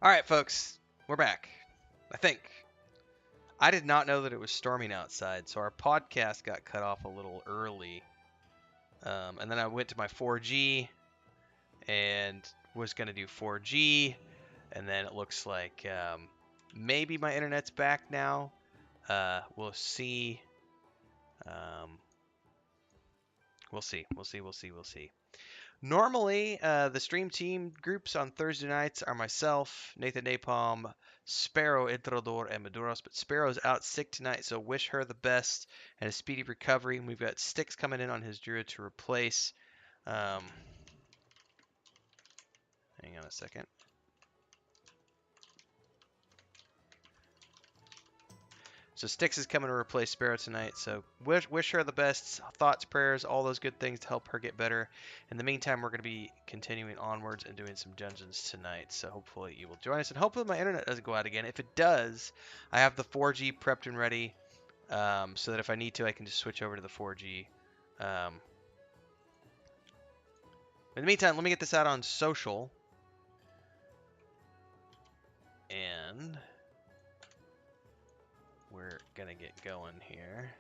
All right, folks, we're back. I think. I did not know that it was storming outside, so our podcast got cut off a little early. And then I went to my 4G and was going to do 4G, and then it looks like maybe my internet's back now. We'll see. We'll see. We'll see. Normally, the stream team groups on Thursday nights are myself, Nathan Napalm, Sparrow, Entrador, and Maduros. But Sparrow's out sick tonight, so wish her the best and a speedy recovery. And we've got Styx coming in on his druid to replace. Hang on a second. So Styx is coming to replace Sparrow tonight. So wish her the best. Thoughts, prayers, all those good things to help her get better. In the meantime, we're going to be continuing onwards and doing some dungeons tonight. So hopefully you will join us. And hopefully my internet doesn't go out again. If it does, I have the 4G prepped and ready. So that if I need to, I can just switch over to the 4G. In the meantime, let me get this out on social. And we're going to get going here.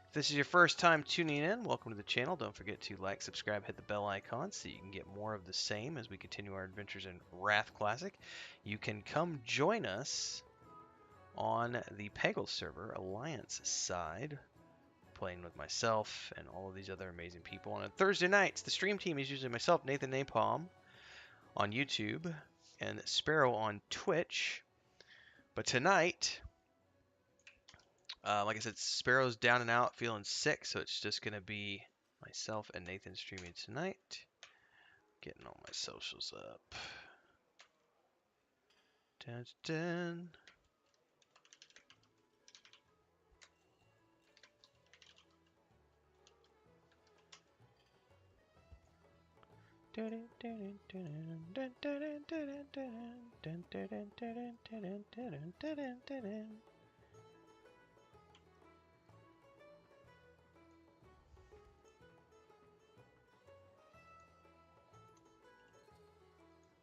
If this is your first time tuning in, welcome to the channel. Don't forget to like, subscribe, hit the bell icon so you can get more of the same as we continue our adventures in Wrath Classic. You can come join us on the Pagle server, Alliance side, playing with myself and all of these other amazing people. And on Thursday nights, the stream team is usually myself, Nathan Napalm, on YouTube, and Sparrow on Twitch. But tonight, like I said, Sparrow's down and out, feeling sick, so it's just going to be myself and Nathan streaming tonight. Getting all my socials up. Dun, dun.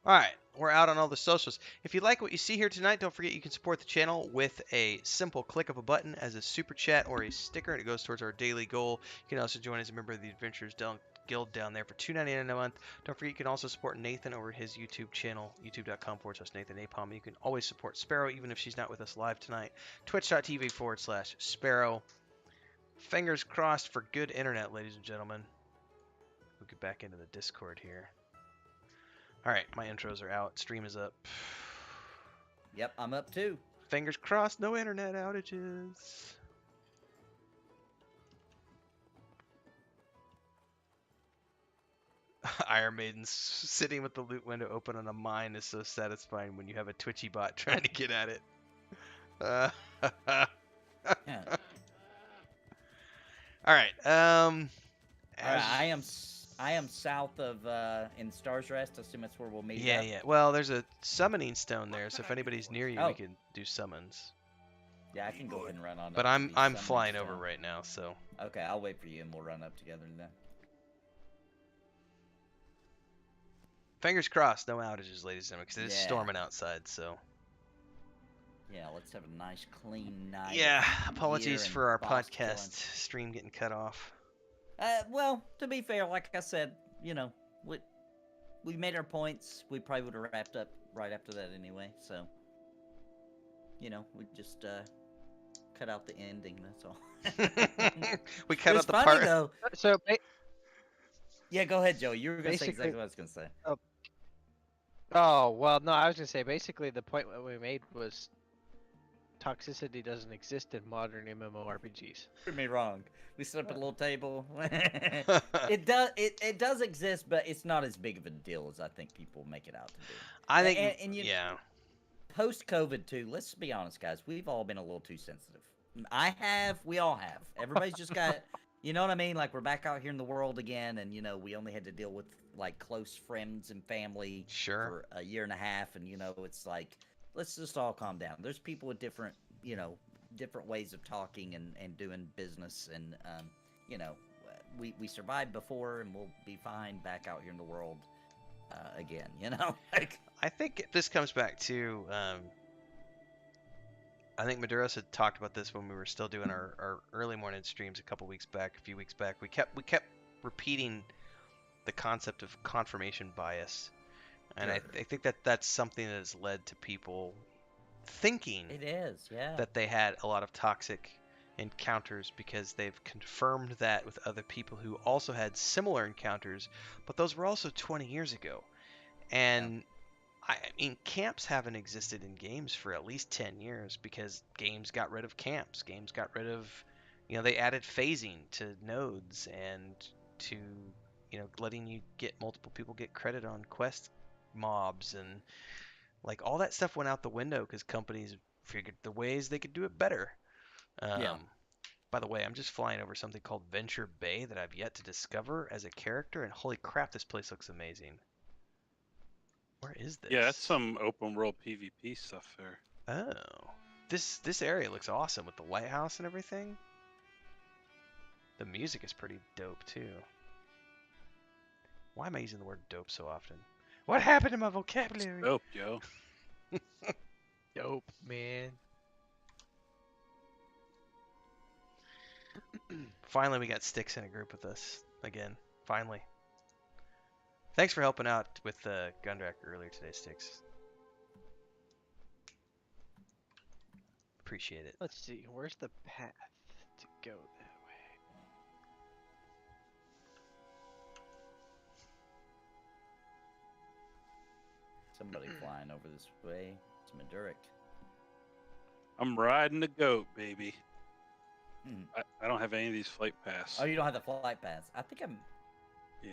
Alright, we're out on all the socials. If you like what you see here tonight, don't forget you can support the channel with a simple click of a button as a super chat or a sticker, and it goes towards our daily goal. You can also join as a member of the Adventurers Guild down there for $2.99 a month. Don't forget you can also support Nathan over his YouTube channel, youtube.com/Nathan Napalm. You can always support Sparrow even if she's not with us live tonight. Twitch.tv/Sparrow. Fingers crossed for good internet, ladies and gentlemen. We'll get back into the Discord here. Alright, my intros are out. Stream is up. Yep, I'm up too. Fingers crossed, no internet outages. Iron Maiden's sitting with the loot window open on a mine is so satisfying when you have a twitchy bot trying to get at it. Yeah. Alright, I am south of in Star's Rest. I assume that's where we'll meet. Yeah. Well, there's a summoning stone there, so if anybody's near you, we can do summons. Yeah, I can go ahead and run on. But I'm flying over right now, so. Okay, I'll wait for you and we'll run up together then. Fingers crossed, no outages, ladies and gentlemen, because it is storming outside, so. Yeah, let's have a nice clean night. Yeah, apologies for our podcast stream getting cut off. Well, to be fair, like I said, you know, we made our points. We probably would have wrapped up right after that anyway. So, you know, we just cut out the ending. That's all. We cut out the funny, part. Though. So, yeah, go ahead, Joe. You were gonna say exactly what I was gonna say. Oh well, no, I was gonna say basically the point that we made was toxicity doesn't exist in modern MMORPGs. Prove me wrong. We set up a little table. It does exist, but it's not as big of a deal as I think people make it out to be. I think, yeah. Post-COVID too. Let's be honest, guys. We've all been a little too sensitive. We all have. Everybody's just got, you know what I mean? Like we're back out here in the world again, and you know we only had to deal with like close friends and family for a year and a half, and you know it's like. Let's just all calm down. There's people with different, you know, different ways of talking and doing business. And, you know, we survived before and we'll be fine back out here in the world. again. You know, like I think this comes back to I think Maduros had talked about this when we were still doing our early morning streams a few weeks back. We kept repeating the concept of confirmation bias, and I think that's something that has led to people thinking it is. Yeah. that they had a lot of toxic encounters because they've confirmed that with other people who also had similar encounters, but those were also 20 years ago. And I mean, camps haven't existed in games for at least 10 years because games got rid of camps. Games got rid of, they added phasing to nodes and to, letting you get multiple people get credit on quest mobs, and like all that stuff went out the window because companies figured the ways they could do it better. Yeah. By the way, I'm just flying over something called Venture Bay that I've yet to discover as a character, and holy crap, this place looks amazing. Where is this? Yeah, that's some open world PvP stuff there. Oh. This area looks awesome with the lighthouse and everything. The music is pretty dope too. Why am I using the word dope so often? What happened to my vocabulary? Dope, yo. Dope, man. Finally, we got Sticks in a group with us again. Finally. Thanks for helping out with Gundrak earlier today, Sticks. Appreciate it. Let's see, where's the path to go that way? Somebody flying over this way. It's Maduric. I'm riding the goat, baby. Hmm. I don't have any of these flight pass. Oh, you don't have the flight pass. I think I'm. Yeah.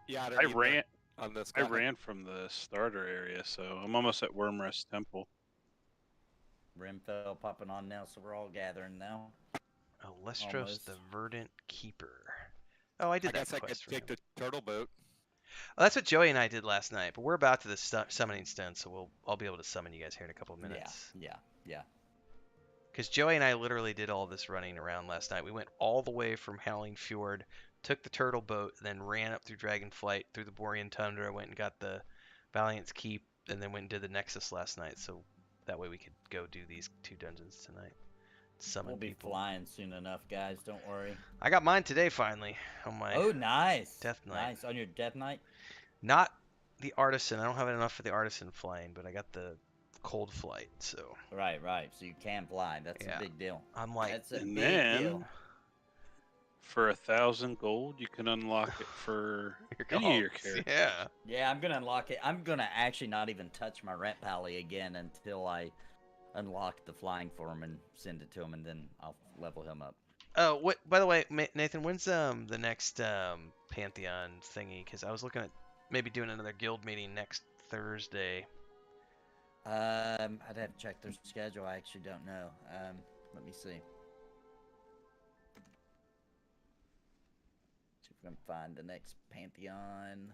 Yeah, I ran. on this I guy. ran from the starter area, so I'm almost at Wormrest Temple. Rimfell popping on now, so we're all gathering now. Alestros Almost. the Verdant Keeper. Oh, I did I that guess I could quest for take him. the turtle boat. Oh, that's what Joey and I did last night, but we're about to the summoning stone, so I'll be able to summon you guys here in a couple of minutes. Yeah. Because Joey and I literally did all this running around last night. We went all the way from Howling Fjord, took the turtle boat, then ran up through Dragonflight, through the Borean Tundra, went and got the Valiant's Keep, and then went and did the Nexus last night. So that way we could go do these 2 dungeons tonight. Summon We'll be people. flying soon enough, guys. Don't worry. I got mine today finally on my Oh, nice. Death Knight. Nice. On your Death Knight? Not the Artisan. I don't have enough for the Artisan flying, but I got the Cold Flight. So Right. So you can fly. That's Yeah. a big deal. I'm like, That's a And big then deal. for 1,000 gold, you can unlock it for your any of your calls. characters. Yeah. Yeah, I'm gonna unlock it. I'm gonna actually not even touch my rent pally again until I unlock the flying for him and send it to him, and then I'll level him up. Oh, what? By the way, Nathan, when's the next Pantheon thingy? Because I was looking at maybe doing another guild meeting next Thursday. I'd have to check their schedule. I actually don't know. Let me see. See if we can find the next Pantheon.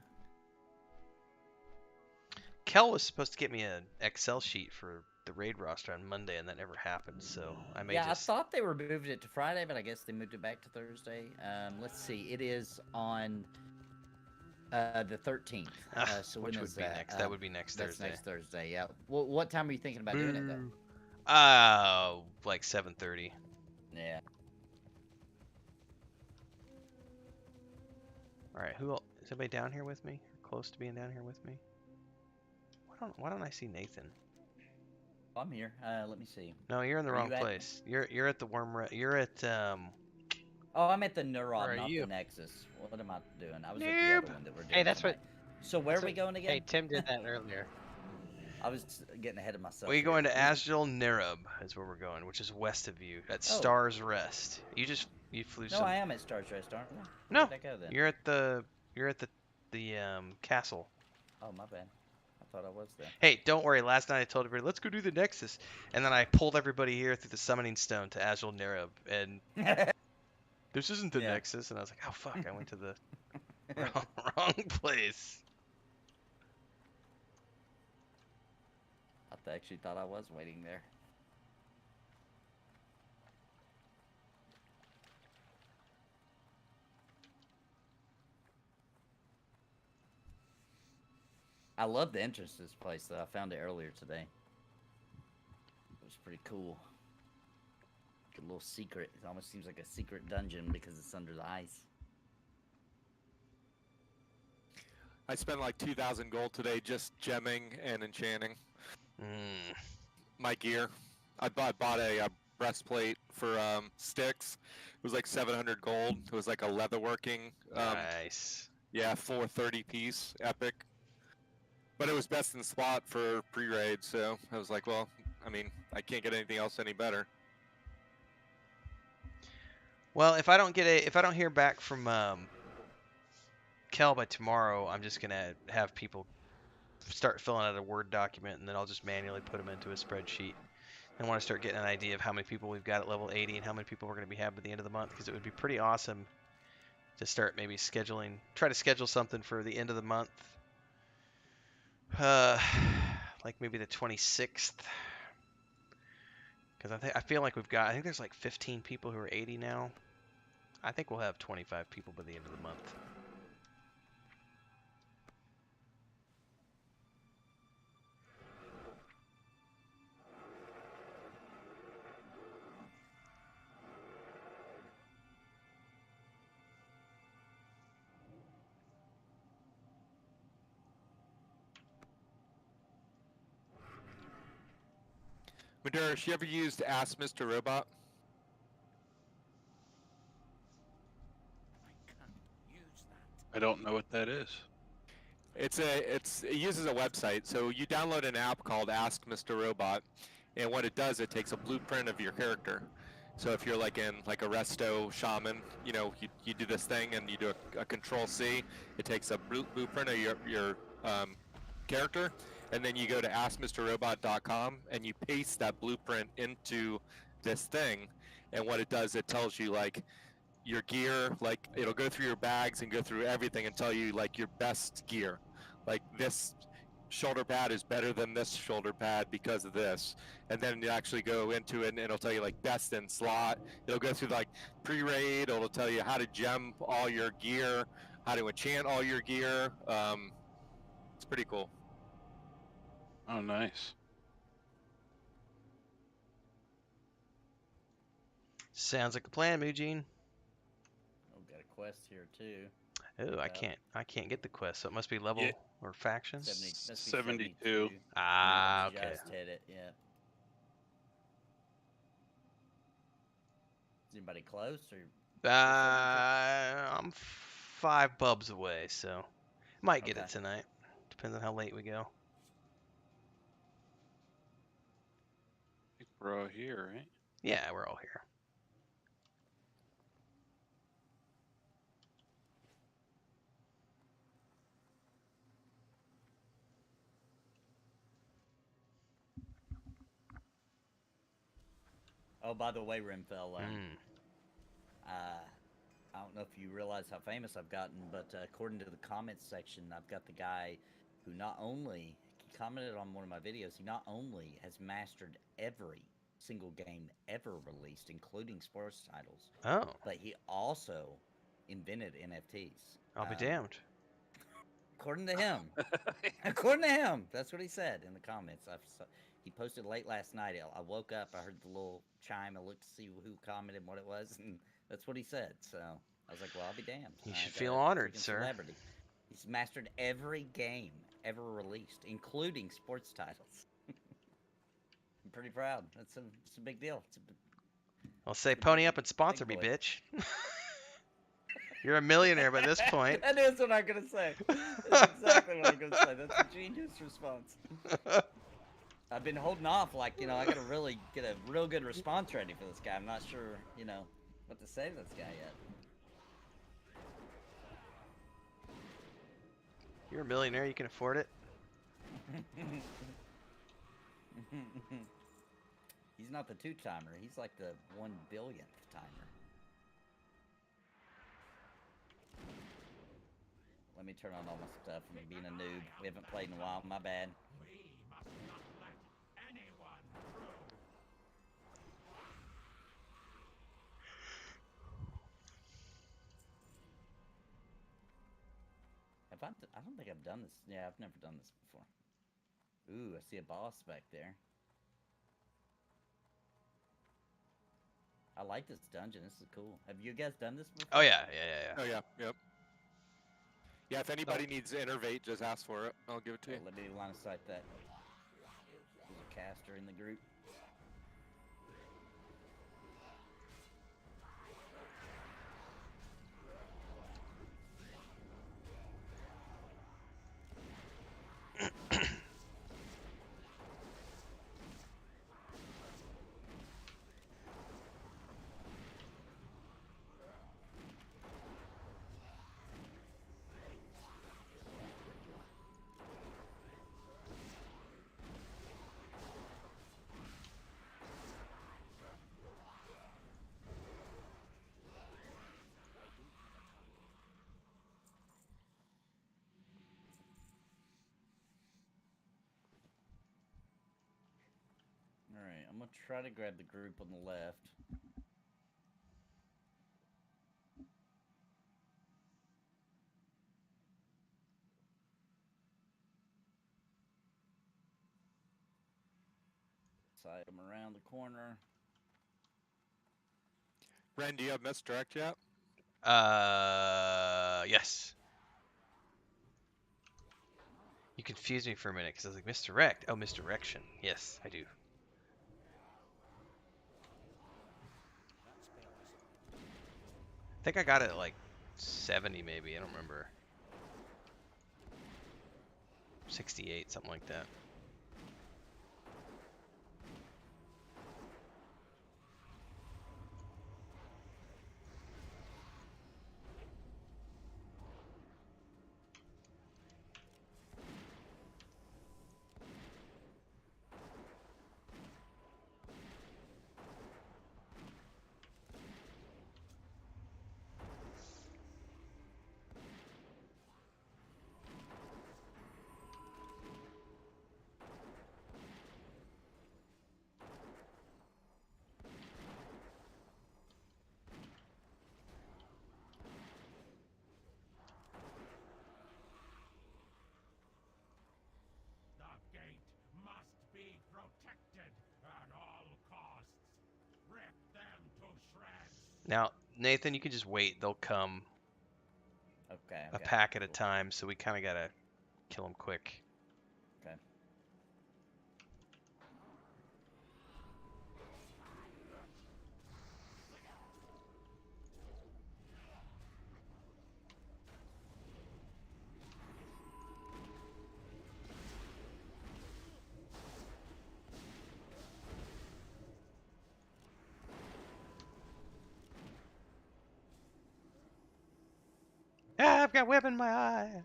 Kel was supposed to get me an Excel sheet for the raid roster on Monday, and that never happened. So I may Yeah, just. I thought they were moving it to Friday, but I guess they moved it back to Thursday. Let's see. It is on the 13th. So Which when would is be that? next? That would be next That's Thursday. next Thursday. Yeah. What time are you thinking about doing it though? Like 7:30. Yeah. All right. Who else? Is anybody down here with me? Or close to being down here with me? Why don't I see Nathan? I'm here. Let me see. No, you're in the Are wrong you at- place. You're at the You're at Oh, I'm at the Neurod, Where are not you? the Nexus. What am I doing? I was at the Nope. other one that we're doing. Hey, that's what. tonight. So where are we going again? Hey, Tim did that earlier. I was getting ahead of myself. We're here. going to Asjul Nerub is where we're going, which is west of you at Oh. Star's Rest. You flew No, some. I am at Star Trek, aren't I? No, Where'd I go then? you're at the castle. Oh, my bad. I thought I was there. Hey, don't worry. Last night I told everybody, let's go do the Nexus, and then I pulled everybody here through the Summoning Stone to Asjul Nerub, and this isn't the Yeah. Nexus, and I was like, oh fuck, I went to the wrong place. I actually thought I was waiting there. I love the entrance to this place, though. I found it earlier today. It was pretty cool. A little secret. It almost seems like a secret dungeon because it's under the ice. I spent like 2,000 gold today just gemming and enchanting my gear. I bought a breastplate for sticks. It was like 700 gold. It was like a leatherworking. Nice. Yeah, 430 piece, epic. But it was best in spot for pre-raid, so I was like, well, I mean, I can't get anything else any better. Well, if I don't hear back from Kel by tomorrow, I'm just gonna have people start filling out a Word document, and then I'll just manually put them into a spreadsheet. I want to start getting an idea of how many people we've got at level 80 and how many people we're going to be having at the end of the month, because it would be pretty awesome to start maybe try to schedule something for the end of the month, like maybe the 26th, because I feel like I think there's like 15 people who are 80 now. I think we'll have 25 people by the end of the month. Madurish, you ever used Ask Mr. Robot? I don't know what that is. It uses a website. So you download an app called Ask Mr. Robot, and what it does, it takes a blueprint of your character. So if you're like in like a resto shaman, you know, you do this thing and you do a control C. It takes a blueprint of your character, and then you go to askmrrobot.com and you paste that blueprint into this thing, and what it does, it tells you like your gear, like it'll go through your bags and go through everything and tell you like your best gear, like this shoulder pad is better than this shoulder pad because of this, and then you actually go into it and it'll tell you like best in slot. It'll go through like pre-raid, it'll tell you how to gem all your gear, how to enchant all your gear. It's pretty cool. Oh, nice. Sounds like a plan, Mujin. Oh, got a quest here too. Oh, I can't get the quest, so it must be level Yeah. or factions. 72. Ah, okay. Just hit it, yeah. Is anybody close or? I'm 5 bubs away, so might get Okay. it tonight. Depends on how late we go. I think we're all here, right? Yeah, we're all here. Oh, by the way, Rimfell, Mm. I don't know if you realize how famous I've gotten, but according to the comments section, I've got the guy who not only he commented on one of my videos, he not only has mastered every single game ever released, including sports titles, Oh, but he also invented NFTs. I'll be damned. According to him. According to him. That's what he said in the comments. He posted late last night. I woke up, I heard the little chime, I looked to see who commented and what it was, and that's what he said. So I was like, well, I'll be damned. You I should got feel a honored, freaking sir. Celebrity. He's mastered every game ever released, including sports titles. I'm pretty proud. It's a big deal. I'll say pony up and sponsor me, big boy. bitch. You're a millionaire by this point. That is what I'm going to say. That's exactly what I'm going to say. That's a genius response. I've been holding off, like, I got to really get a real good response ready for this guy. I'm not sure, what to say to this guy yet. You're a millionaire. You can afford it. He's not the 2-timer. He's like the 1/100000th timer. Let me turn on all my stuff. I'm being a noob. We haven't played in a while. My bad. Have I don't think I've done this. Yeah, I've never done this before. Ooh, I see a boss back there. I like this dungeon. This is cool. Have you guys done this before? Oh yeah, yeah. Oh yeah, yep. Yeah, if anybody needs Innervate, just ask for it. I'll give it to you. Let me line of sight that. There's a caster in the group. Alright, I'm gonna try to grab the group on the left. Side them around the corner. Ren, do you have misdirect yet? Yes. You confused me for a minute because I was like, misdirect. Oh, misdirection. Yes, I do. I think I got it at like 70 maybe. I don't remember. 68, something like that. Now, Nathan, you can just wait. They'll come Okay. a pack at a time, so we kind of gotta kill them quick. Okay. Ah, I've got web in my eye.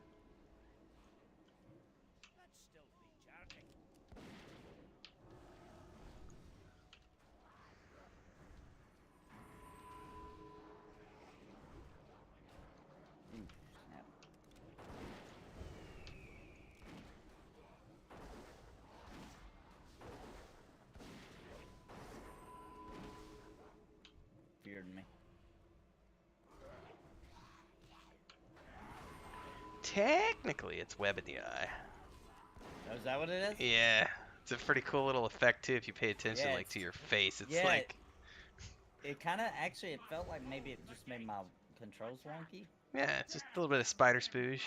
Ooh, snap. Feared me. Technically, it's web in the eye. Oh, is that what it is? Yeah, it's a pretty cool little effect too if you pay attention, Yeah, like to your face. It's yeah, like, It kind of actually. It felt like maybe it just made my controls wonky. yeah, it's just a little bit of spider spooge.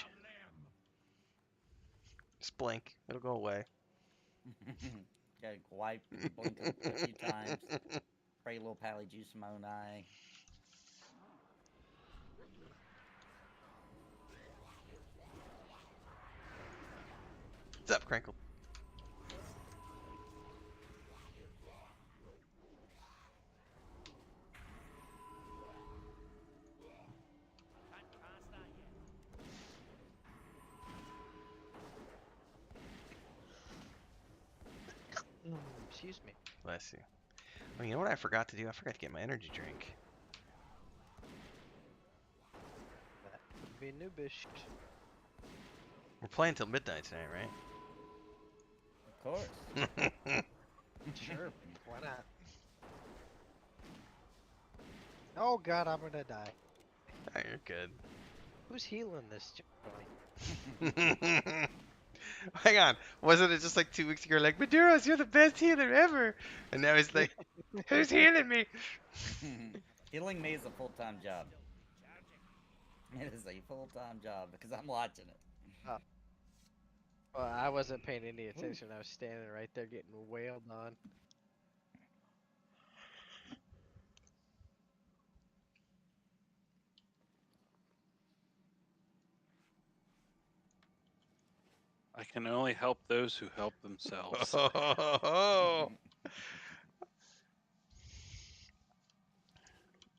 Just blink, it'll go away. Gotta wipe, blink a few times. Spray a little pally juice in my own eye. What's up, Crinkle? Excuse me. Bless you. Oh, you know what I forgot to do? I forgot to get my energy drink. That would be noobish. We're playing till midnight tonight, right? Of course. Sure, why not? Oh god, I'm gonna die. Oh, you're good. Who's healing this joint? Hang on, wasn't it just like 2 weeks ago? Like, Maduros, you're the best healer ever, and now he's like, who's healing me? Healing me is a full-time job. It is a full-time job because I'm watching it. Oh. Well, I wasn't paying any attention. I was standing right there getting wailed on. I can only help those who help themselves.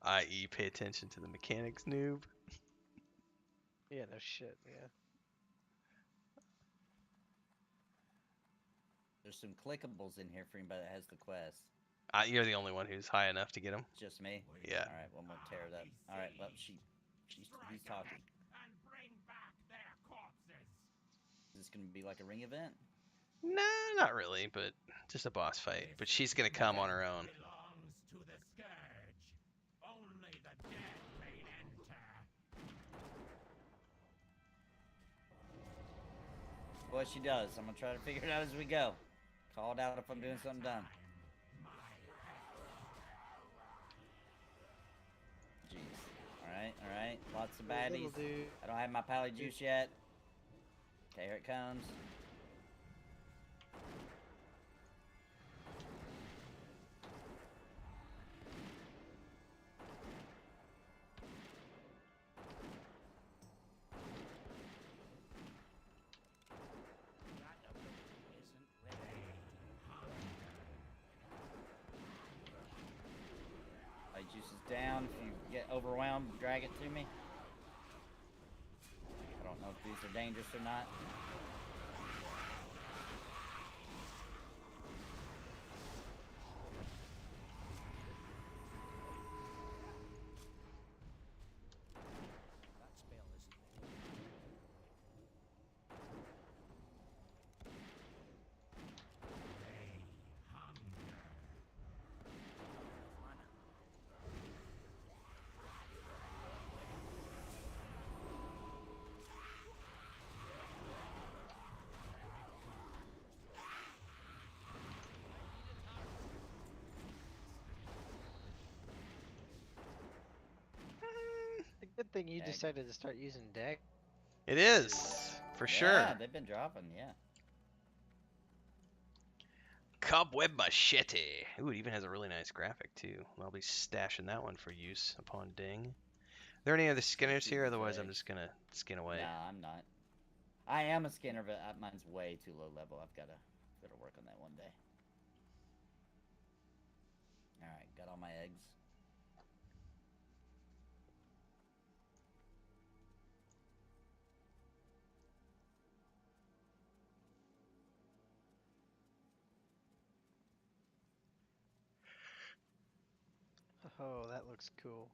I.e., pay attention to the mechanics, noob. Yeah, no shit. Yeah. There's some clickables in here for anybody that has the quest. You're the only one who's high enough to get them. Just me? Yeah. Alright, well, I'm gonna tear it up. Alright, well, he's talking. Is this gonna be like a ring event? No, not really, but just a boss fight. But she's gonna come on her own. What she does, I'm gonna try to figure it out as we go. Call it out if I'm doing something dumb. Jeez. Alright. Lots of baddies. Little dude. I don't have my Pagle juice yet. Okay, here it comes. My juice is down. If you get overwhelmed, drag it to me. I don't know if these are dangerous or not. The good thing you Okay. decided to start using deck. It is, for sure. Yeah, they've been dropping, yeah. Cobweb Machete. Ooh, it even has a really nice graphic, too. I'll be stashing that one for use upon ding. Are there any other skinners here? Otherwise, I'm just gonna skin away. Nah, I'm not. I am a skinner, but mine's way too low level. I've gotta work on that one day. Alright, got all my eggs. Oh, that looks cool.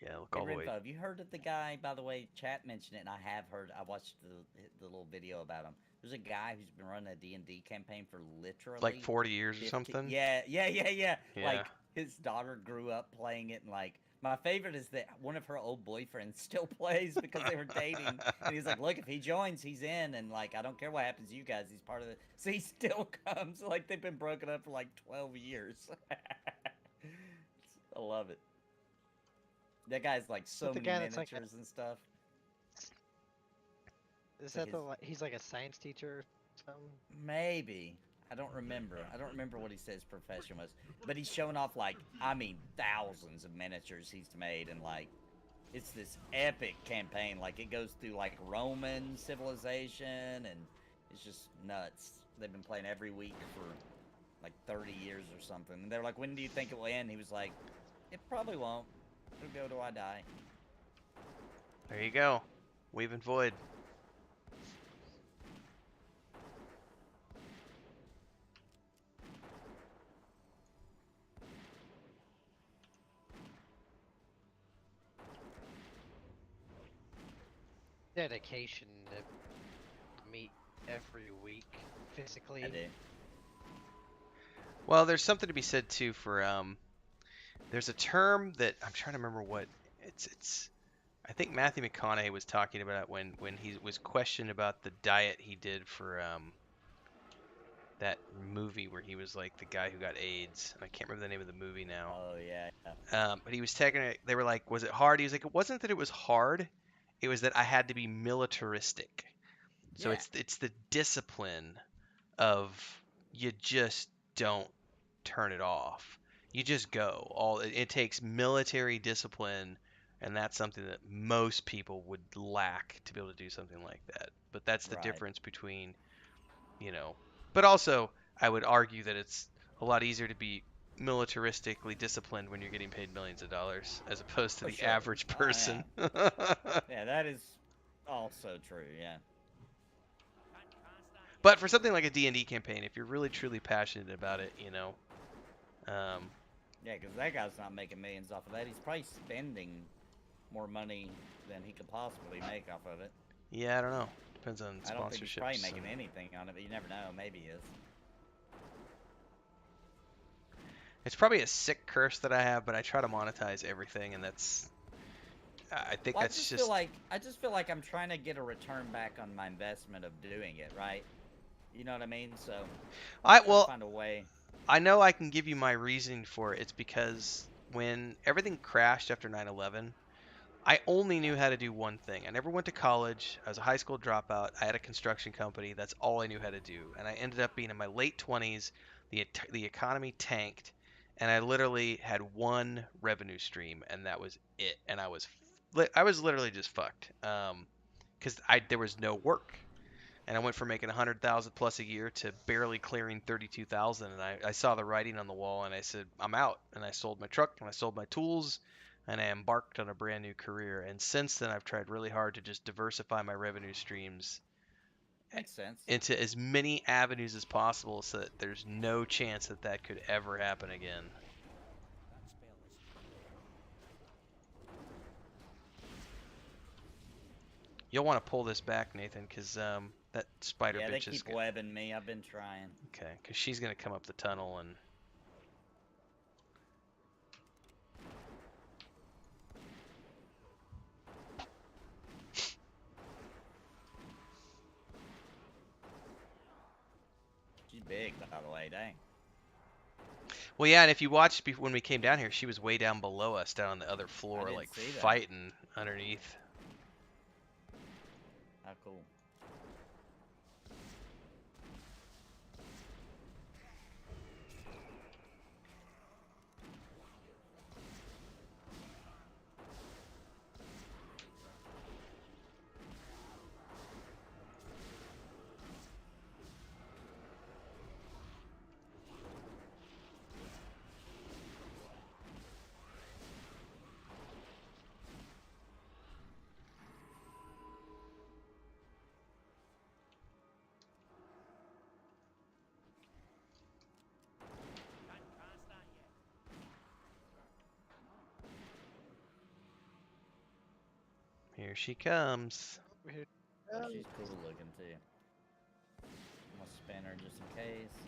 Yeah, look Hey, all the way. Rinfo, have you heard of the guy, by the way, chat mentioned it, and I have heard, I watched the little video about him. There's a guy who's been running a D&D campaign for literally... Like 40 years or 50 something? Yeah. Yeah. Like, his daughter grew up playing it, and, like, my favorite is that one of her old boyfriends still plays because they were dating. And he's like, look, if he joins, he's in, and, like, I don't care what happens to you guys, he's part of the... So he still comes, like, they've been broken up for, like, 12 years. I love it. That guy's like so the many guy that's like miniatures and stuff. Is Like that the he's like a science teacher or something? Maybe. I don't remember. I don't remember what he said his profession was. But he's showing off, like, I mean, thousands of miniatures he's made. And, like, it's this epic campaign. Like, it goes through, like, Roman civilization. And it's just nuts. They've been playing every week for, like, 30 years or something. And they're like, when do you think it will end? He was like, it probably won't. It'll go till I die. There you go. Weave and Void. Dedication to meet every week physically. I do. Well, there's something to be said too for there's a term that I'm trying to remember what it's I think Matthew McConaughey was talking about it when he was questioned about the diet he did for that movie where he was like the guy who got AIDS. I can't remember the name of the movie now. Oh yeah. But he was taking it. They were like, "Was it hard?" He was like, "It wasn't that it was hard. It was that I had to be militaristic. So Yeah. it's the discipline of you just don't turn it off. You just go. It takes military discipline, and that's something that most people would lack to be able to do something like that. But that's the Right. difference between, you know. But also, I would argue that it's a lot easier to be militaristically disciplined when you're getting paid millions of dollars as opposed to For the sure. average person. Yeah, that is also true. Yeah. But for something like a D&D campaign, if you're really truly passionate about it, you know, Yeah, because that guy's not making millions off of that. He's probably spending more money than he could possibly make off of it. yeah, I don't know. Depends on I don't think he's probably sponsorships. making anything on it, but you never know. Maybe he is. It's probably a sick curse that I have, but I try to monetize everything, and that's. I think Well, that's I just feel like I'm trying to get a return back on my investment of doing it, right? You know what I mean? So I trying to well, find a way. I know I can give you my reasoning for it. It's because when everything crashed after 9/11, I only knew how to do one thing. I never went to college. I was a high school dropout. I had a construction company. That's all I knew how to do. And I ended up being in my late 20s. The economy tanked, and I literally had one revenue stream, and that was it. And I was literally just fucked. Because there was no work, and I went from making 100,000 plus a year to barely clearing 32,000. And I saw the writing on the wall, and I said, I'm out. And I sold my truck, and I sold my tools, and I embarked on a brand new career. And since then, I've tried really hard to just diversify my revenue streams Makes sense. into as many avenues as possible, so that there's no chance that that could ever happen again. You'll want to pull this back, Nathan, because that spider Yeah, they bitch is keep webbing me. I've been trying. okay, because she's gonna come up the tunnel and. She's big, by the way. Dang. Well, yeah, and if you watched when we came down here, she was way down below us, down on the other floor, didn't like see that. fighting underneath. How cool. Here she comes. Oh, she's cool looking too. I'm gonna spin her just in case.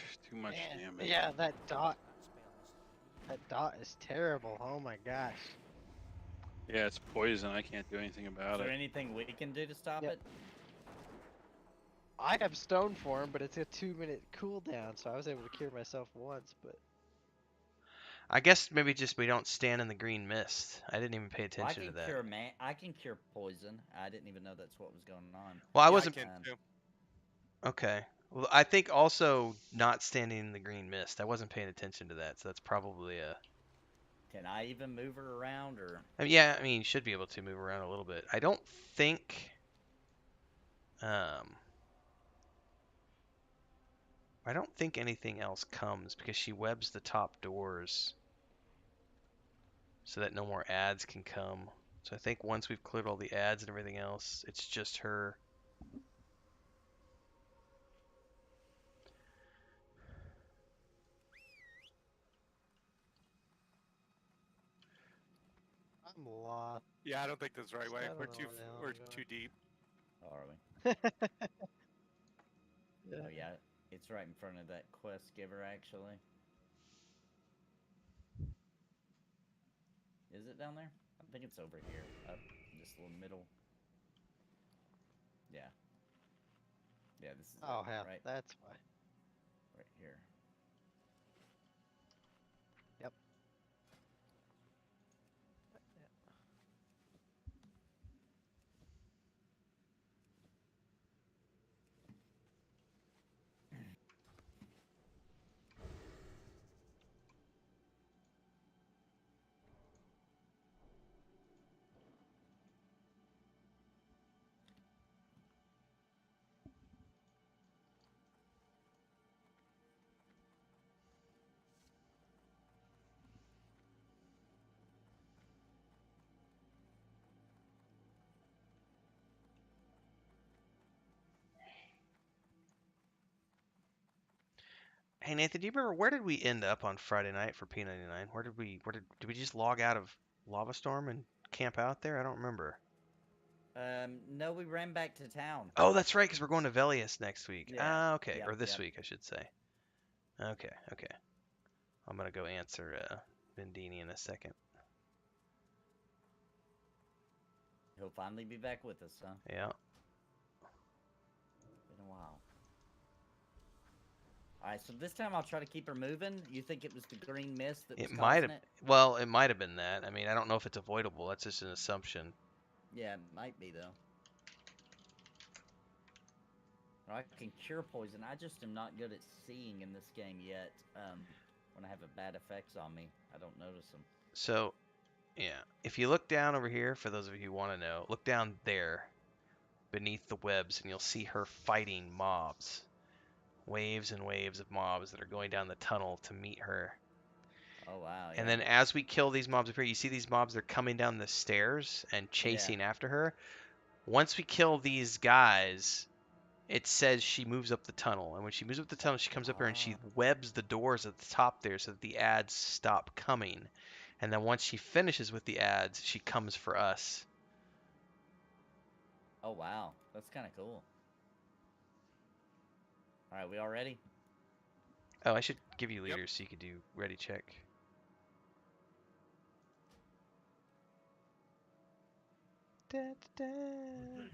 It's too much Man, damage. yeah, that dot is terrible. Oh my gosh. Yeah, it's poison. I can't do anything Is about there it. anything we can do to stop Yep. it? I have stone form, but it's a 2-minute cooldown, so I was able to cure myself once, but I guess maybe just we don't stand in the green mist. I didn't even pay Well, attention to that. I can cure poison. I didn't even know that's what was going on. Well, I Yeah, wasn't. I can Um, too. Okay. Well, I think also not standing in the green mist. I wasn't paying attention to that, so that's probably a. Can I even move her around, or I mean, yeah, I mean, you should be able to move around a little bit. I don't think. Um. I don't think anything else comes because she webs the top doors so that no more ads can come. So I think once we've cleared all the ads and everything else, it's just her. I'm lost. Yeah, I don't think that's the right way. I don't We're know too where the hell we're I'm too deep. are we? Yeah. Oh yeah, it's right in front of that quest giver, actually. Is it down there? I think it's over here, up this little middle. Yeah. Yeah, this is Oh it, hell, right, that's why. right here. Yep. Hey Nathan, do you remember where did we end up on Friday night for P99? Did we just log out of Lava Storm and camp out there? I don't remember. No, we ran back to town. Oh, that's right, because we're going to Velius next week. Yeah. Ah, okay, Yep, or this yep. week, I should say. Okay, okay. I'm gonna go answer Vendini in a second. He'll finally be back with us, huh? Yeah. Been a while. Alright, so this time I'll try to keep her moving. You think it was the green mist that was It might causing have. it? Well, it might have been that. I mean, I don't know if it's avoidable. That's just an assumption. Yeah, it might be, though. I can cure poison. I just am not good at seeing in this game yet. When I have a bad effects on me, I don't notice them. So, yeah. If you look down over here, for those of you who want to know, look down there beneath the webs, and you'll see her fighting mobs. Waves and waves of mobs that are going down the tunnel to meet her. Oh, wow, yeah. And then as we kill these mobs up here, you see these mobs, they're coming down the stairs and chasing after her. Once we kill these guys, it says she moves up the tunnel. And when she moves up the tunnel, she comes up here and she webs the doors at the top there so that the ads stop coming. And then once she finishes with the ads, she comes for us. Oh, wow. That's kind of cool. Alright, we all ready? Oh, I should give you Yep. leaders so you could do ready check. Da, da, da.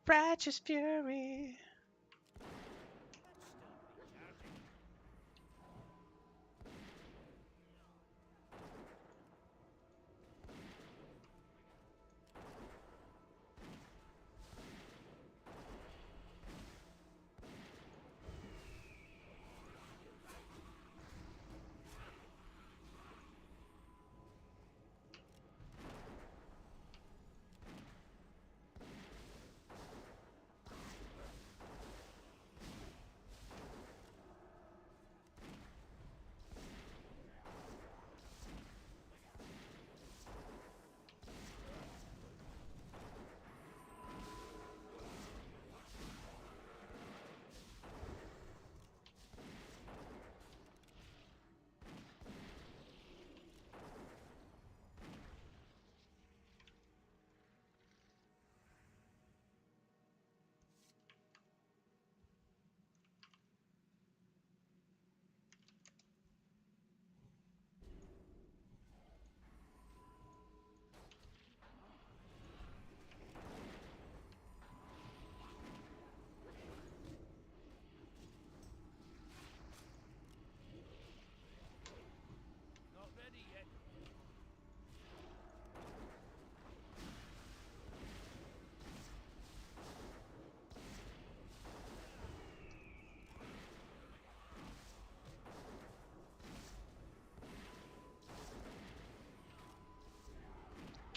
Righteous fury.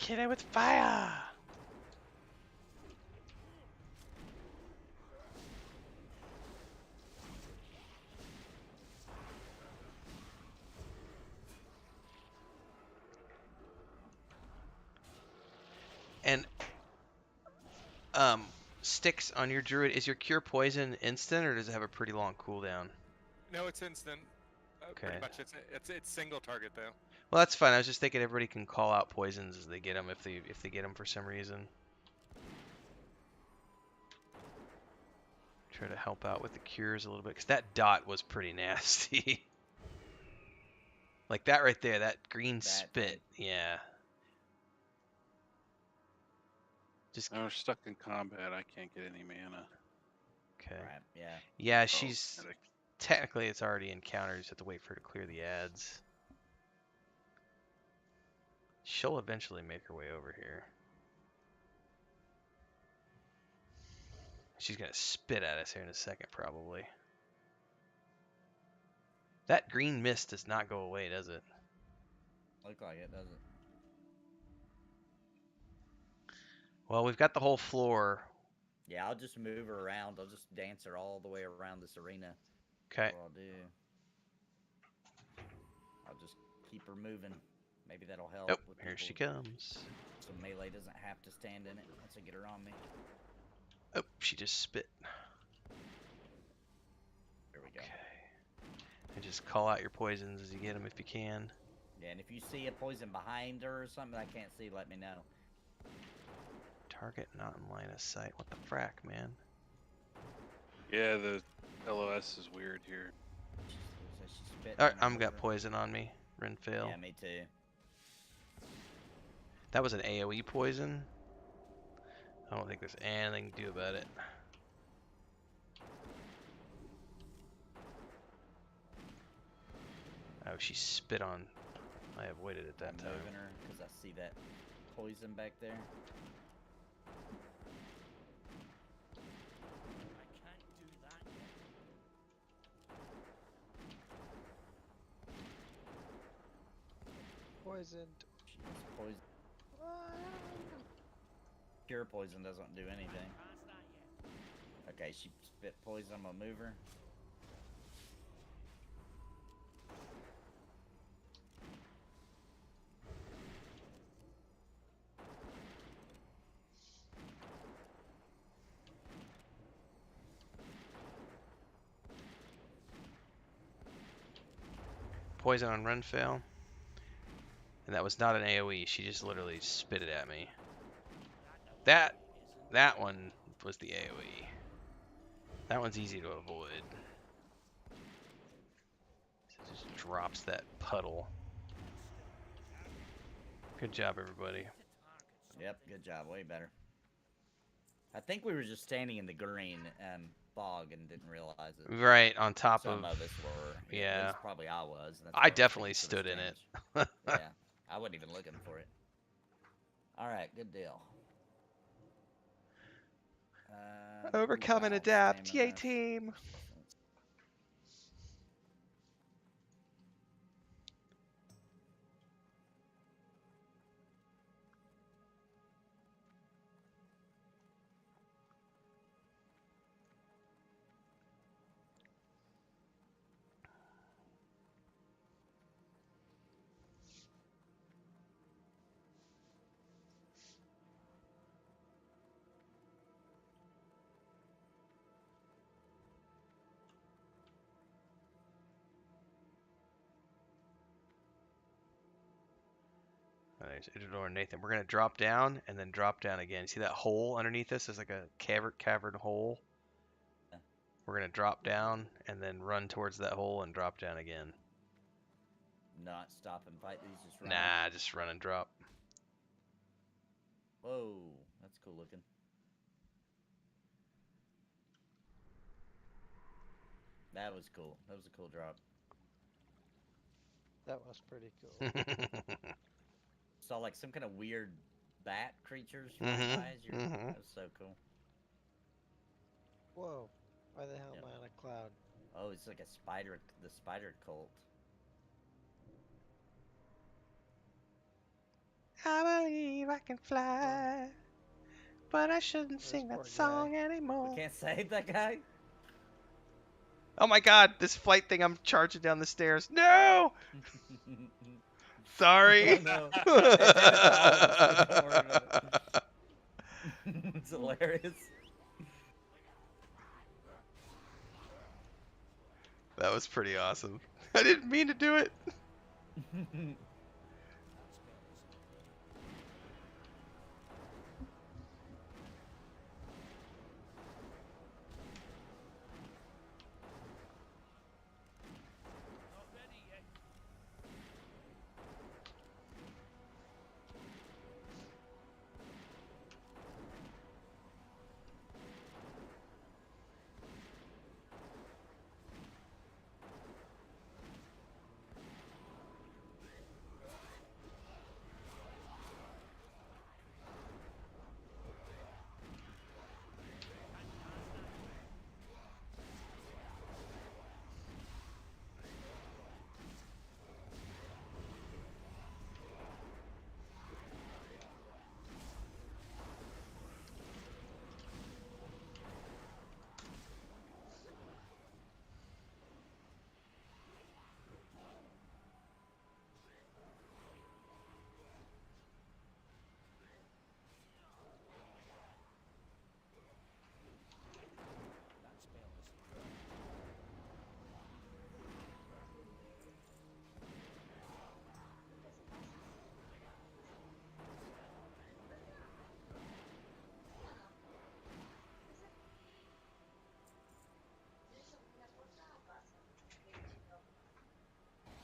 Hit it with fire! And sticks on your druid, is your cure poison instant or does it have a pretty long cooldown? No, it's instant. Pretty Okay. much, it's single target though. Well, that's fine. I was just thinking everybody can call out poisons as they get them if they get them for some reason. Try to help out with the cures a little bit because that dot was pretty nasty. Like that right there, that green spit. Yeah. Just Now we're stuck in combat. I can't get any mana. okay. Right, yeah. Yeah, Oh, she's pathetic. technically it's already encountered. You just have to wait for her to clear the ads. She'll eventually make her way over here. She's gonna spit at us here in a second, probably. That green mist does not go away, does it? Look like it, doesn't. Well, we've got the whole floor. Yeah, I'll just move her around. I'll just dance her all the way around this arena. Okay. That's what I'll do. I'll just keep her moving. Maybe that'll help. Oh, with here she people, comes. so melee doesn't have to stand in it once I get her on me. Oh, she just spit. There we go. Okay. And just call out your poisons as you get them if you can. Yeah, and if you see a poison behind her or something I can't see, let me know. Target not in line of sight. What the frack, man? Yeah, the LOS is weird here. She spit Alright, on I'm her got over. poison on me. Ren fail. Yeah, me too. That was an AoE poison. I don't think there's anything to do about it. Oh, she spit on. I avoided it that I'm time. moving her because I see that poison back there. Poisoned. She's poison. Pure poison doesn't do anything. Okay, she spit poison. I'm gonna move her. Poison on Ren fail. And that was not an AoE. She just literally spit it at me. That one was the AoE. That one's easy to avoid. It just drops that puddle. Good job, everybody. Yep, good job. Way better. I think we were just standing in the green fog and didn't realize it. Right on top Some of. of us were. Yeah. At least probably I was. That's I why was definitely taking so much stood in it. damage. Yeah, I wasn't even looking for it. All right, good deal. Overcome and wow, adapt. stamina, Yay, team. There's Idador and Nathan. We're gonna drop down and then drop down again. See that hole underneath us? There's like a cavern hole. Yeah. We're gonna drop down and then run towards that hole and drop down again. Not stop and fight these, just run. Nah, just run and drop. Whoa, that's cool looking. That was cool. That was a cool drop. That was pretty cool. Saw like some kind of weird bat creatures flying by as you. That was so cool. Whoa. Why the hell Yep. am I on a cloud? Oh, it's like a spider, the spider cult. I believe believe I can fly, but I shouldn't sing poor that guy. song anymore. We can't save that guy. Oh my god, this flight thing, I'm charging down the stairs. No! Sorry. Oh, no. It did it all, so don't worry about it. It's hilarious. That was pretty awesome. I didn't mean to do it.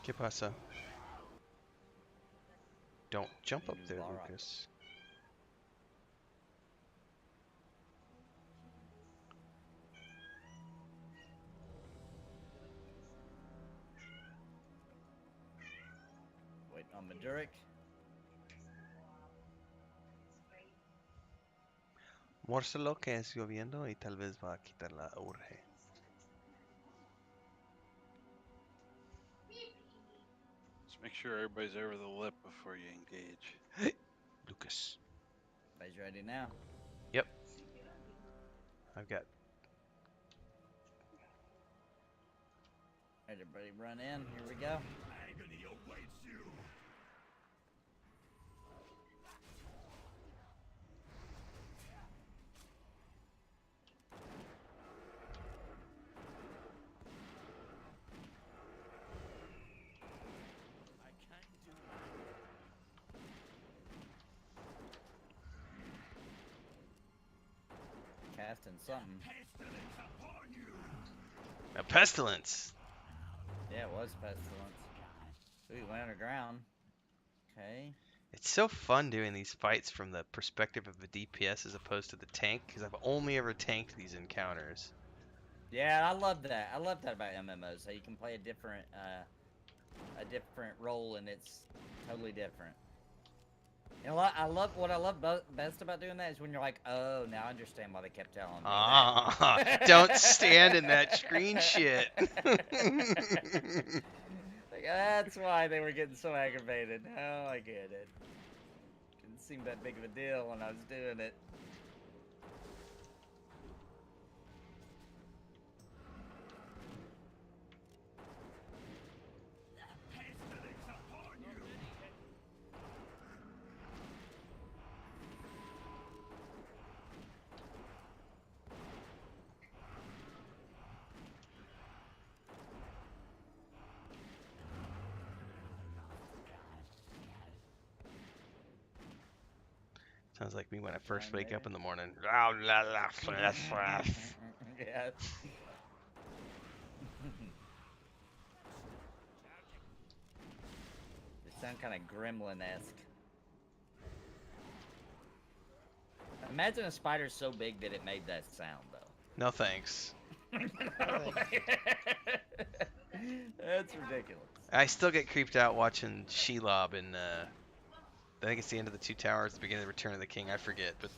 ¿Qué pasa? Don't jump up there, Alright. Lucas. Waiting on Maduric. Mórselo que es lloviendo y tal vez va a quitar la urge. Just make sure everybody's over the lip before you engage. Lucas. Everybody's ready now. Yep. I've got. Alright, everybody run in. Here we go. Casting something. A pestilence! Yeah, it was pestilence. Ooh, he went underground. Okay. It's so fun doing these fights from the perspective of the DPS as opposed to the tank, because I've only ever tanked these encounters. Yeah, I love that. I love that about MMOs. How you can play a different role and it's totally different. You know what? What I love best about doing that is when you're like, oh, now I understand why they kept telling me Ah, that. don't stand in that screen shit. Like, that's why they were getting so aggravated. Oh, I get it. Didn't seem that big of a deal when I was doing it. Sounds like me when I first Fine, wake up maybe. in the morning. Yeah. They sound kind of gremlin-esque. Imagine a spider so big that it made that sound, though. No thanks. That's ridiculous. I still get creeped out watching Shelob in, I think it's the end of the Two Towers, the beginning of Return of the King, I forget. But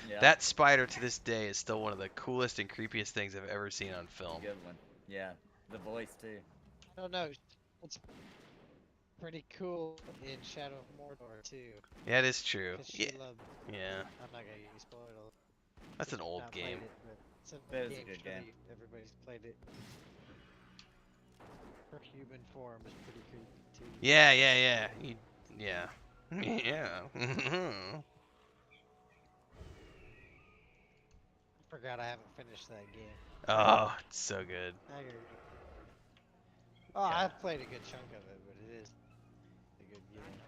Yeah, that spider to this day is still one of the coolest and creepiest things I've ever seen on film. good one. Yeah, the voice too. I don't know. It's pretty cool in Shadow of Mordor too. Yeah, it is true. Cause Yeah, Sheila, yeah. I'm not gonna use spoilers. That's an old Not game. played it, but it's an That old is a game. good Surely game. everybody's played it. Her human form is pretty creepy too. Yeah, yeah, yeah. Yeah. Yeah. I forgot I haven't finished that game. Oh, it's so good. I gotta go. Oh, Yeah. I've played a good chunk of it, but it is a good game.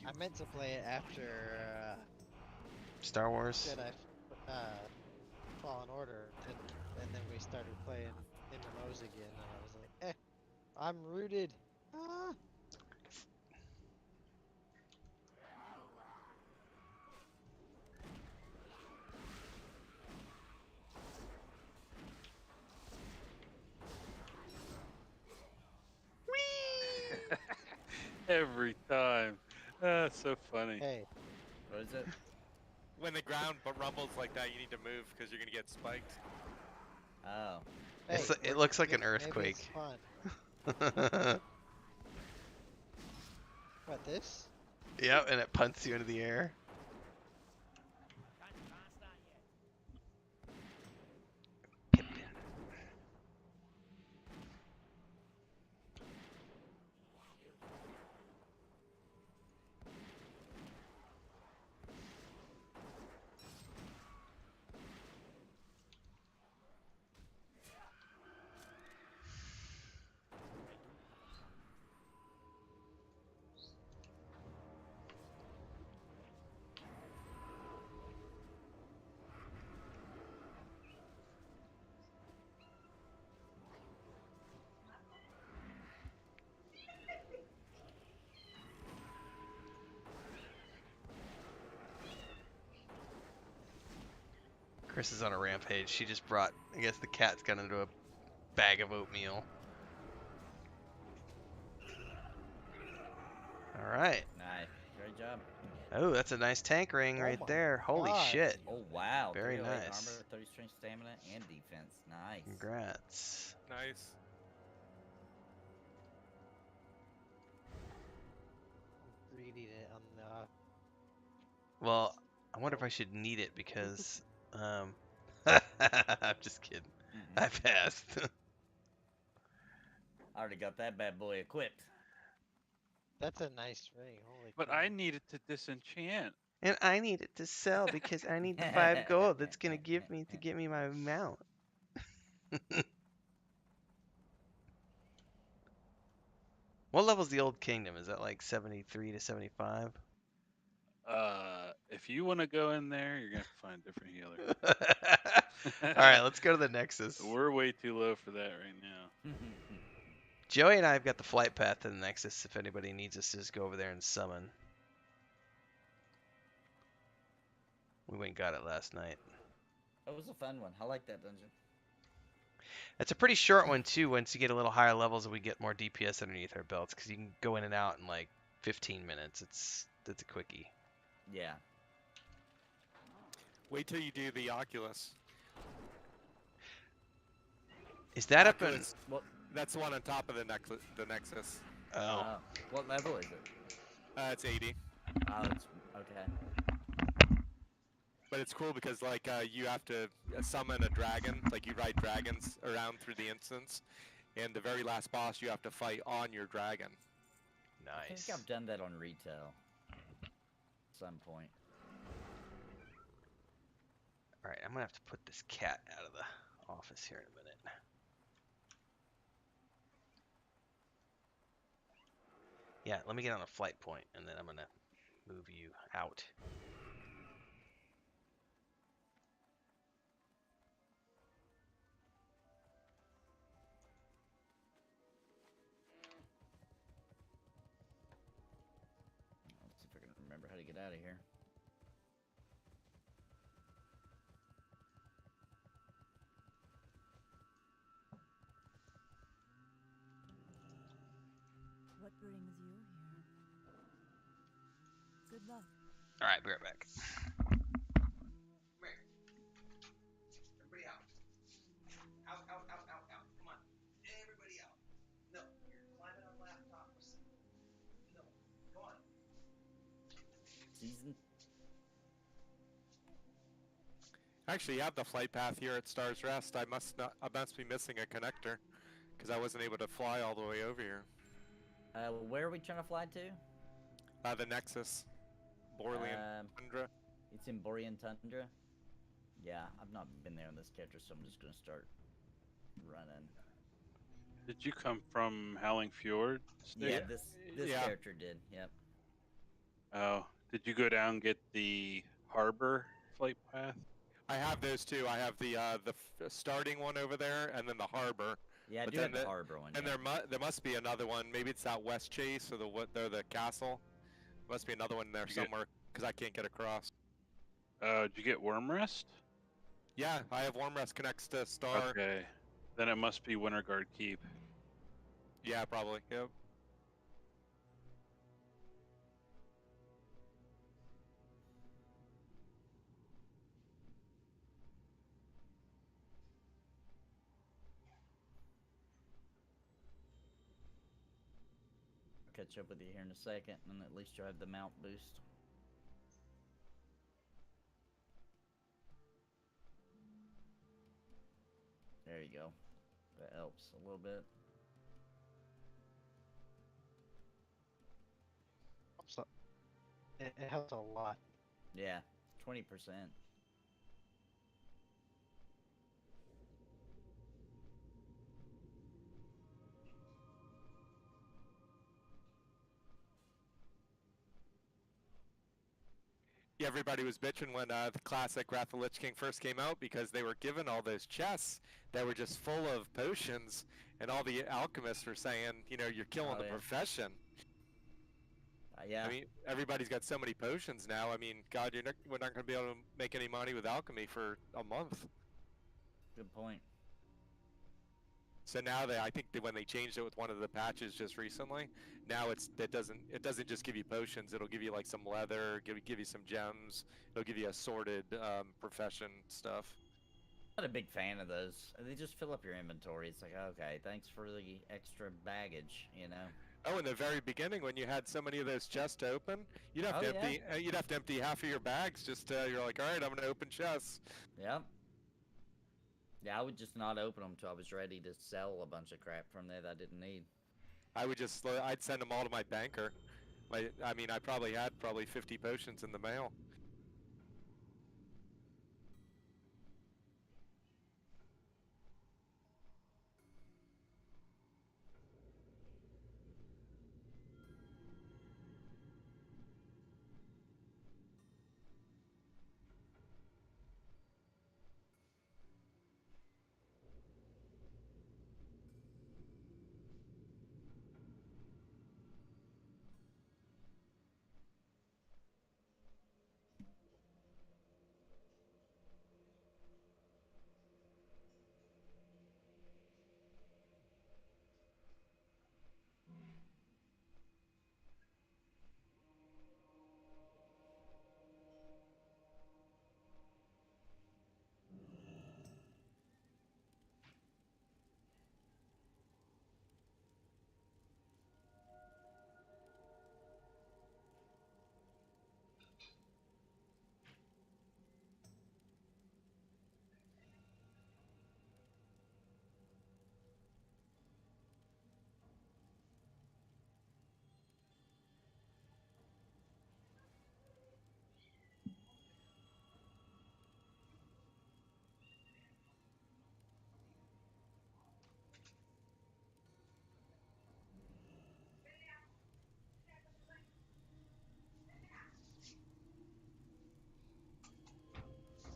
I meant to play it after Star Wars. Jedi Fallen Order, and then we started playing MMOs again, and I was like, I'm rooted. Ah. Every time. That's so funny. Hey, What is it? When the ground rumbles like that, you need to move because you're gonna get spiked. Oh. It's hey, li- it looks like an maybe earthquake. it's fun. What, this? Yep, and it punts you into the air. Chris is on a rampage. She just brought, I guess the cat's got into a bag of oatmeal. Alright. Nice. Great job. Oh, that's a nice tank ring Oh right my there. Holy God. shit. Oh wow. Very 308 nice. armor, 30 strength, stamina, and defense. Nice. Congrats. Nice. Reading it on the. Well, I wonder if I should need it because, I'm just kidding. Mm-mm. I passed. I already got that bad boy equipped. That's a nice ring. Holy But cow. I needed to disenchant. And I need it to sell because I need the 5 gold that's gonna give me to get me my mount. What level's the Old Kingdom? Is that like 73 to 75? If you want to go in there, you're gonna have to find a different healer. Alright, let's go to the Nexus. We're way too low for that right now. Joey and I have got the flight path to the Nexus if anybody needs us to just go over there and summon. We went and got it last night. That was a fun one. I like that dungeon. It's a pretty short one too once you get a little higher levels and we get more DPS underneath our belts because you can go in and out in like 15 minutes. It's a quickie. Yeah. Wait till you do the Oculus. Is that up in... Oculus, What? That's the one on top of the Nexus. Oh. What level is it? It's 80. Oh, it's okay. But it's cool because like you have to summon a dragon, like you ride dragons around through the instance, and the very last boss you have to fight on your dragon. I Nice. think I've done that on retail. At some point. Alright, I'm gonna have to put this cat out of the office here in a minute. Yeah, let me get on a flight point and then I'm gonna move you out. Let's see if I can remember how to get out of here. What brings you here? Good luck. Alright, be right back. season. Actually, you have the flight path here at Star's Rest. I must be missing a connector, because I wasn't able to fly all the way over here. Where are we trying to fly to? The Nexus, Borlean Tundra. It's in Borean Tundra. Yeah, I've not been there on this character, so I'm just gonna start running. Did you come from Howling Fjord? Yeah, Snake? this Yeah. character did. Yep. Oh, did you go down and get the harbor flight path? I have those two. I have the starting one over there, and then the harbor. Yeah, I But do have then the harbor one. And yeah. there must be another one. Maybe it's that West Chase or the castle. Must be another one there You get- somewhere because I can't get across. Did you get Worm Rest? Yeah, I have Warmrest connects to Star. Okay, then it must be Winterguard Keep. Yeah, probably. Yep. I'll catch up with you here in a second, and at least you'll have the mount boost. There you go. That helps a little bit. So, it helps a lot. Yeah, 20%. Yeah, everybody was bitching when the classic Wrath of the Lich King first came out because they were given all those chests that were just full of potions, and all the alchemists were saying, you know, you're killing Oh, the yeah. profession. Yeah. I mean, everybody's got so many potions now. I mean, God, we're not going to be able to make any money with alchemy for a month. Good point. So now I think that when they changed it with one of the patches just recently, now it doesn't just give you potions. It'll give you like some leather, give you some gems. It'll give you assorted profession stuff. Not a big fan of those. They just fill up your inventory. It's like, okay, thanks for the extra baggage, you know. Oh, in the very beginning, when you had so many of those chests to open, you'd have Oh, to yeah. empty. You'd have to empty half of your bags. Just you're like, all right, I'm gonna open chests. Yep. Yeah, I would just not open them until I was ready to sell a bunch of crap from there that I didn't need. I'd send them all to my banker. I probably had 50 potions in the mail.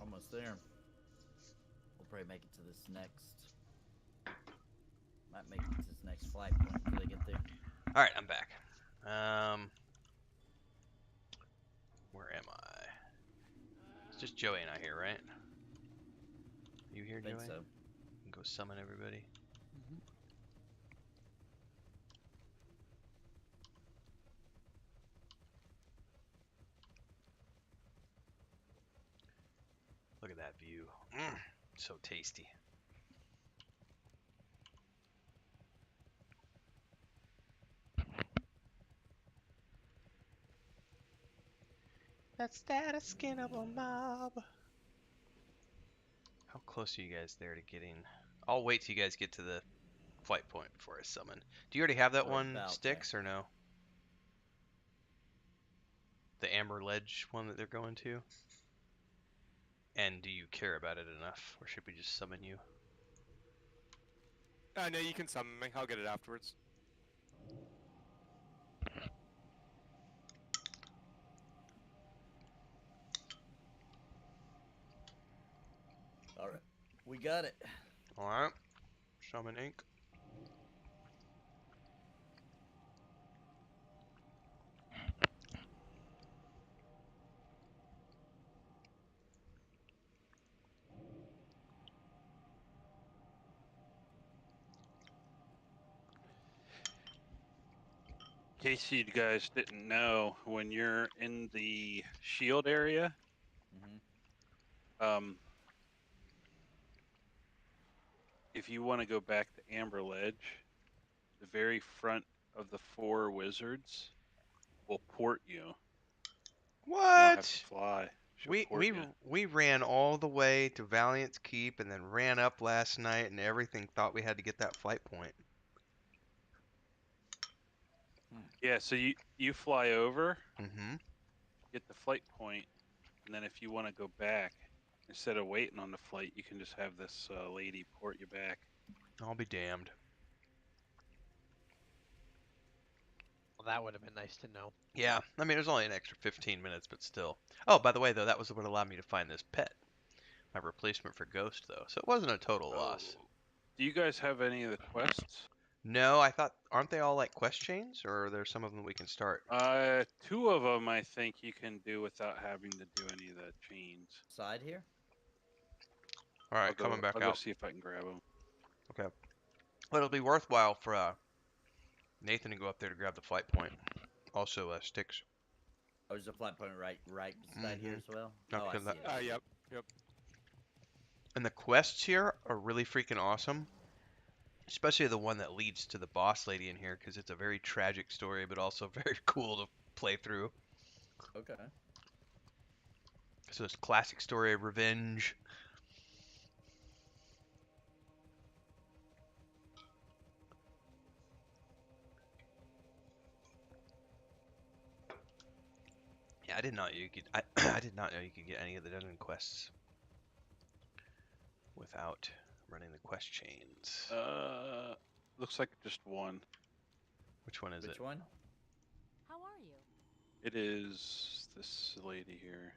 Almost there. We'll probably make it to this next. Might make it to this next flight point before they get there. All right, I'm back. Where am I? It's just Joey and I here, right? You here, I think Joey? so. Can go summon everybody. Look at that view. So tasty. That's that skin of a mob. How close are you guys there to getting? I'll wait till you guys get to the flight point before I summon. Do you already have that We're one about sticks or no? The Amber Ledge one that they're going to? And do you care about it enough, or should we just summon you? No, you can summon me. I'll get it afterwards. All right, we got it. All right, summon ink. In case you guys didn't know, when you're in the shield area, Hmm. um, if you want to go back to Amber Ledge, the very front of the 4 wizards will port you. You don't have to What? fly. She'll We port we you. we ran all the way to Valiant's Keep and then ran up last night and everything. Thought we had to get that flight point. Yeah, so you fly over, Mm-hmm. get the flight point, and then if you want to go back, instead of waiting on the flight, you can just have this lady port you back. I'll be damned. Well, that would have been nice to know. Yeah, I mean, it was only an extra 15 minutes, but still. Oh, by the way, though, that was what allowed me to find this pet. My replacement for Ghost, though, so it wasn't a total loss. Do you guys have any of the quests? No, I thought, aren't they all like quest chains, or are there some of them we can start? 2 of them I think you can do without having to do any of the chains. Side here. All right, coming back I'll go out. see if I can grab them. Okay. Well, it'll be worthwhile for Nathan to go up there to grab the flight point. Also, sticks. Oh, there's a flight point right beside here Mhm. as well. Okay, Oh, I see that- it. Yep. And the quests here are really freaking awesome. Especially the one that leads to the boss lady in here, because it's a very tragic story, but also very cool to play through. Okay. So it's classic story of revenge. Yeah, I did not know you could. I did not know you could get any of the dungeon quests without running the quest chains. Looks like just one. Which one is Which it? one? How are you? It is this lady here.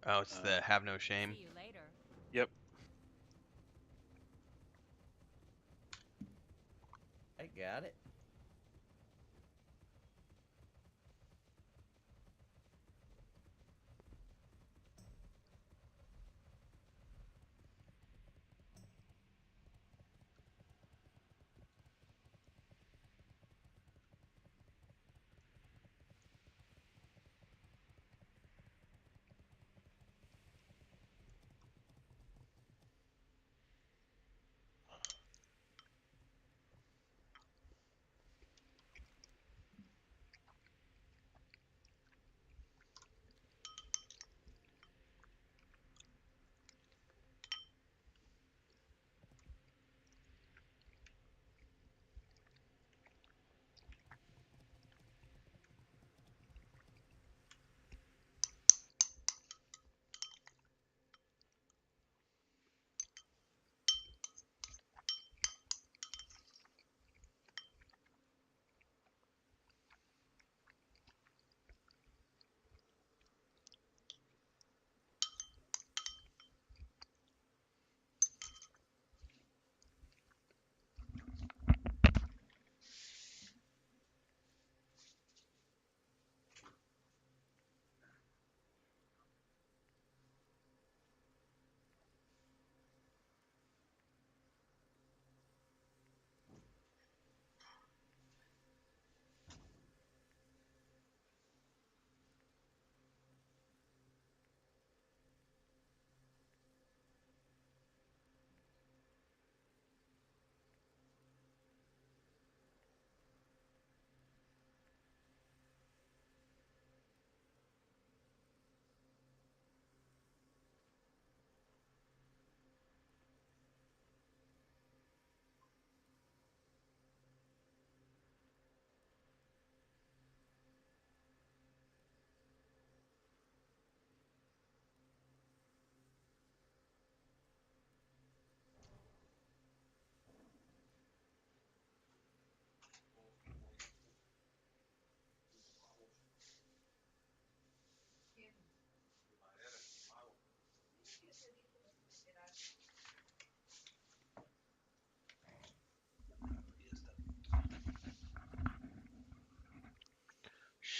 Oh, it's the have no shame. See you later. Yep. I got it.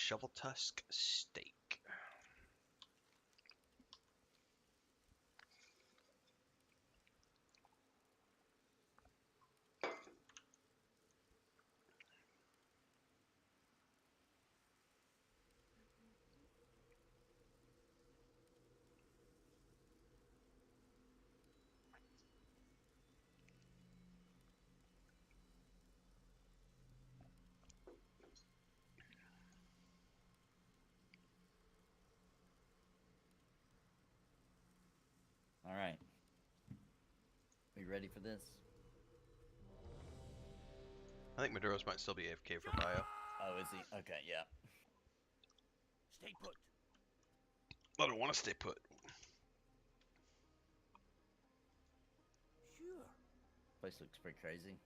shovel tusk steak. All right. Are you ready for this? I think Maduros might still be AFK for bio. Oh, is he? Okay, yeah. Stay put. I don't want to stay put. Sure. Place looks pretty crazy.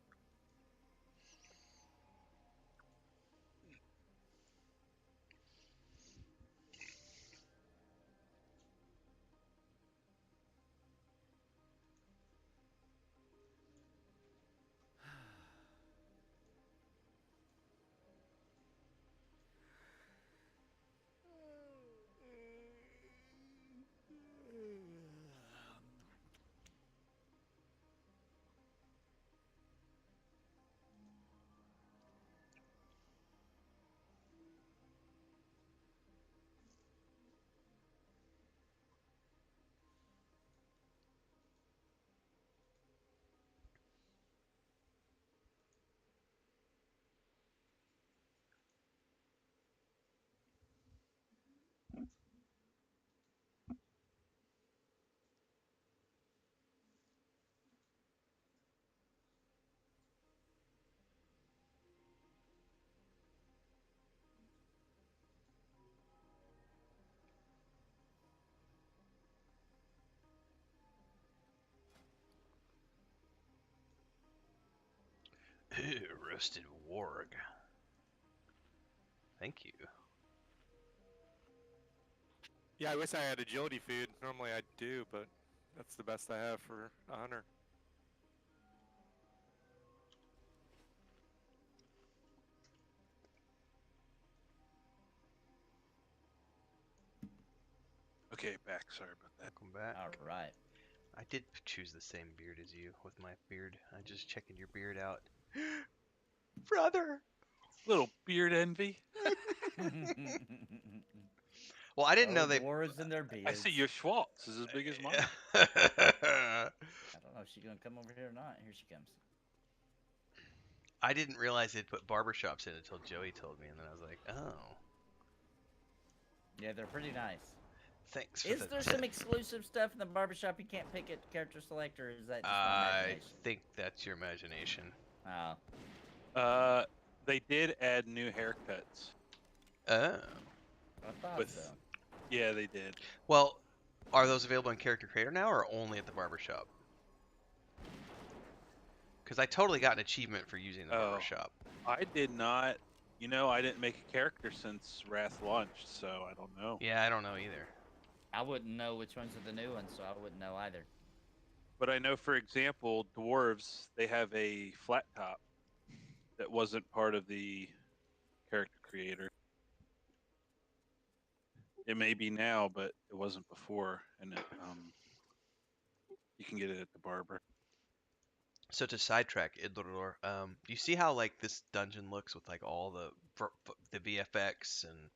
Roasted warg. Thank you. Yeah, I wish I had agility food. Normally I do, but that's the best I have for a hunter. Okay, back. Sorry about that. Welcome back. All right. I did choose the same beard as you with my beard. I just checking your beard out. Brother! Little beard envy. Well, I didn't know they. Dwarves and their beards. I see your Schwartz is as big as mine. I don't know if she's gonna come over here or not. Here she comes. I didn't realize they'd put barbershops in until Joey told me, and then I was like, oh. Yeah, they're pretty nice. Thanks for Is the there tip. some exclusive stuff in the barbershop you can't pick at character select, or is that just my I imagination? think that's your imagination. Oh, They did add new haircuts. Oh. I thought With- so. Yeah, they did. Well, are those available in Character Creator now, or only at the barbershop? Because I totally got an achievement for using the Oh. barbershop. I did not. You know, I didn't make a character since Wrath launched, so I don't know. Yeah, I don't know either. I wouldn't know which ones are the new ones, so I wouldn't know either. But I know, for example, dwarves, they have a flat top that wasn't part of the character creator. It may be now, but it wasn't before, and you can get it at the barber. So to sidetrack Idlor, you see how like this dungeon looks with like all the VFX and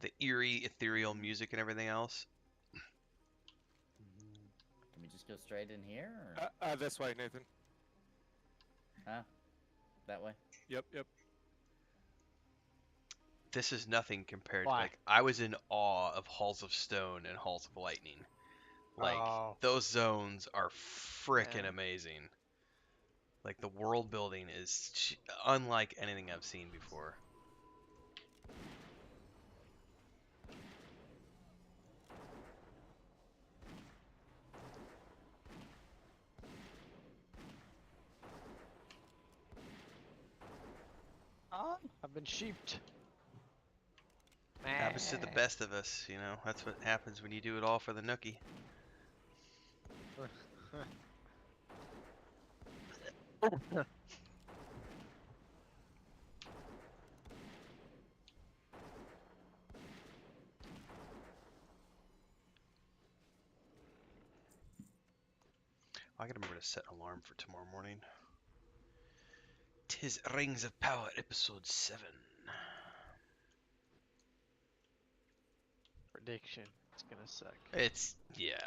the eerie ethereal music and everything else? Can we just go straight in here, or This way, Nathan. that way? Yep. This is nothing compared to Why? like I was in awe of Halls of Stone and Halls of Lightning. Like Oh. those zones are freaking Yeah. amazing. Like the world building is unlike anything I've seen before. I've been sheeped. Happens to the best of us, you know. That's what happens when you do it all for the nookie. I gotta remember to set an alarm for tomorrow morning. 'Tis Rings of Power, episode 7. Prediction. It's gonna suck. It's, yeah.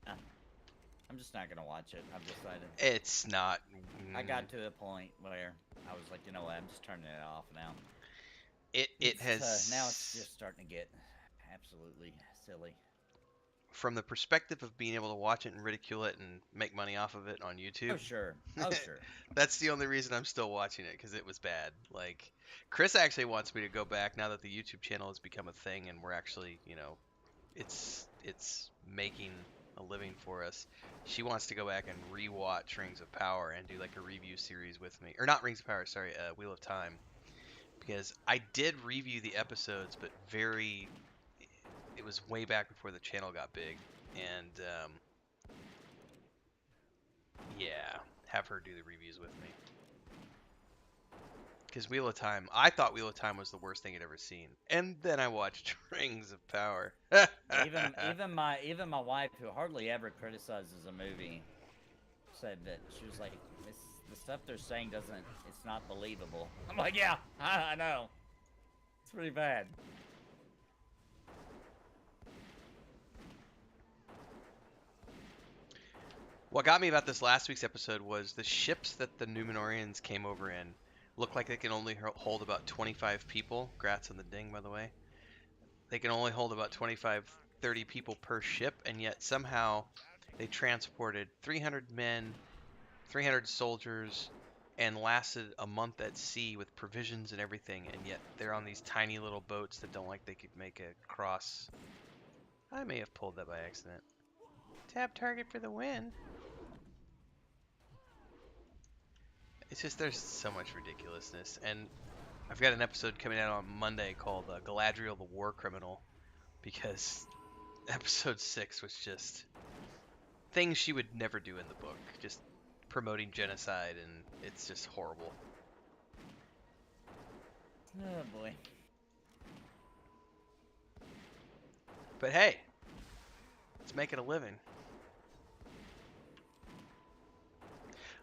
I'm just not gonna watch it. I've decided. It's not. I got to a point where I was like, you know what? I'm just turning it off now. It has. Now it's just starting to get absolutely silly. From the perspective of being able to watch it and ridicule it and make money off of it on YouTube. Oh sure. Oh sure. That's the only reason I'm still watching it, because it was bad. Like, Chris actually wants me to go back now that the YouTube channel has become a thing and we're actually, you know, it's making a living for us. She wants to go back and rewatch Rings of Power and do like a review series with me, or not Rings of Power, sorry, Wheel of Time, because I did review the episodes, but it was way back before the channel got big, and yeah, have her do the reviews with me. Because Wheel of Time, I thought Wheel of Time was the worst thing I'd ever seen, and then I watched Rings of Power. even my wife, who hardly ever criticizes a movie, said that she was like, the stuff they're saying it's not believable. I'm like, yeah, I know. It's pretty bad. What got me about this last week's episode was the ships that the Numenorians came over in look like they can only hold about 25 people. Grats on the ding, by the way. They can only hold about 25, 30 people per ship, and yet somehow they transported 300 men, 300 soldiers, and lasted a month at sea with provisions and everything, and yet they're on these tiny little boats that don't like they could make a cross. I may have pulled that by accident. Tap target for the win. It's just, there's so much ridiculousness, and I've got an episode coming out on Monday called Galadriel the War Criminal, because episode 6 was just things she would never do in the book, just promoting genocide, and it's just horrible. Oh boy. But hey, it's making a living.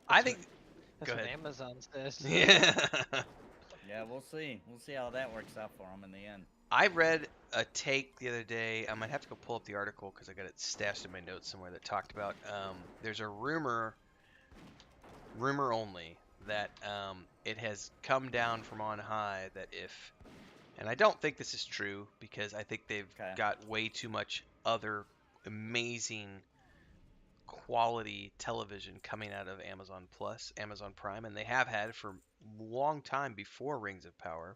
I think... That's Go what ahead. Amazon says. Yeah. Yeah, we'll see. We'll see how that works out for them in the end. I read a take the other day. I might have to go pull up the article because I got it stashed in my notes somewhere that talked about there's a rumor only, that it has come down from on high that if, and I don't think this is true because I think they've got way too much other amazing quality television coming out of Amazon Plus, Amazon Prime, and they have had it for a long time before Rings of Power.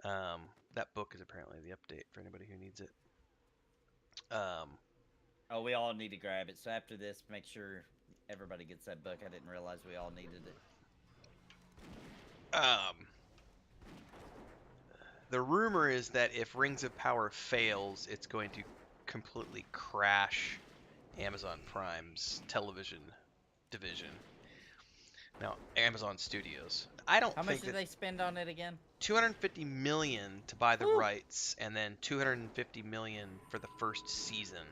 That book is apparently the update for anybody who needs it. Oh, we all need to grab it. So after this, make sure everybody gets that book. I didn't realize we all needed it. The rumor is that if Rings of Power fails, it's going to completely crash Amazon Prime's television division. Now, Amazon Studios. I don't How think much did they spend on it again? $250 million to buy the rights, and then $250 million for the first season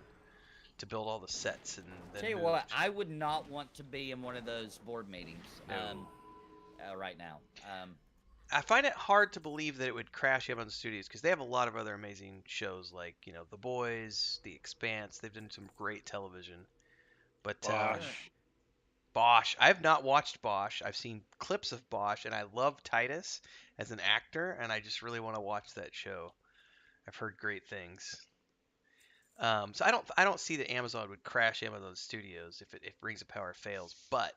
to build all the sets and then Tell you what, I would not want to be in one of those board meetings right now. I find it hard to believe that it would crash Amazon Studios because they have a lot of other amazing shows like, you know, The Boys, The Expanse. They've done some great television. But Bosch. I have not watched Bosch. I've seen clips of Bosch, and I love Titus as an actor, and I just really want to watch that show. I've heard great things. So I don't see that Amazon would crash Amazon Studios if Rings of Power fails, but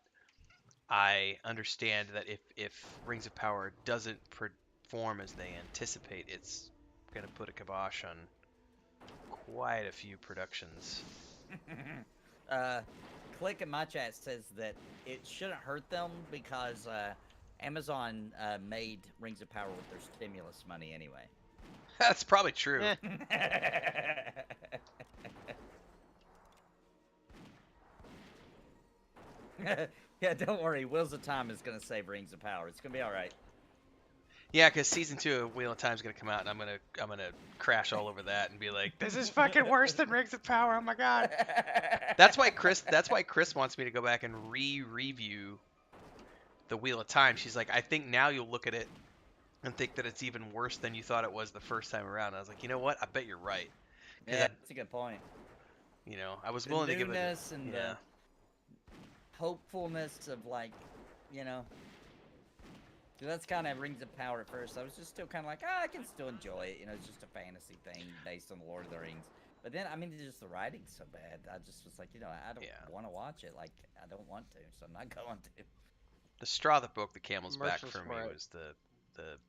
I understand that if Rings of Power doesn't perform as they anticipate, it's going to put a kibosh on quite a few productions. Click in my chat says that it shouldn't hurt them because Amazon made Rings of Power with their stimulus money anyway. That's probably true. Yeah, don't worry. Wheels of Time is going to save Rings of Power. It's going to be all right. Yeah, because season 2 of Wheel of Time is gonna come out, and I'm gonna crash all over that and be like, this is fucking worse than Rings of Power. Oh my god. That's why Chris wants me to go back and review the Wheel of Time. She's like, I think now you'll look at it and think that it's even worse than you thought it was the first time around. I was like, you know what? I bet you're right. Yeah, that's a good point. You know, I was The willing to give it. newness and Yeah. the hopefulness of, like, you know. 'Cause that's kind of Rings of Power at first. I was just still kind of like, I can still enjoy it. You know, it's just a fantasy thing based on the Lord of the Rings. But then, I mean, just the writing's so bad. I just was like, you know, I don't want to watch it. Like, I don't want to, so I'm not going to. The straw that broke the camel's back Commercials for me for it. was the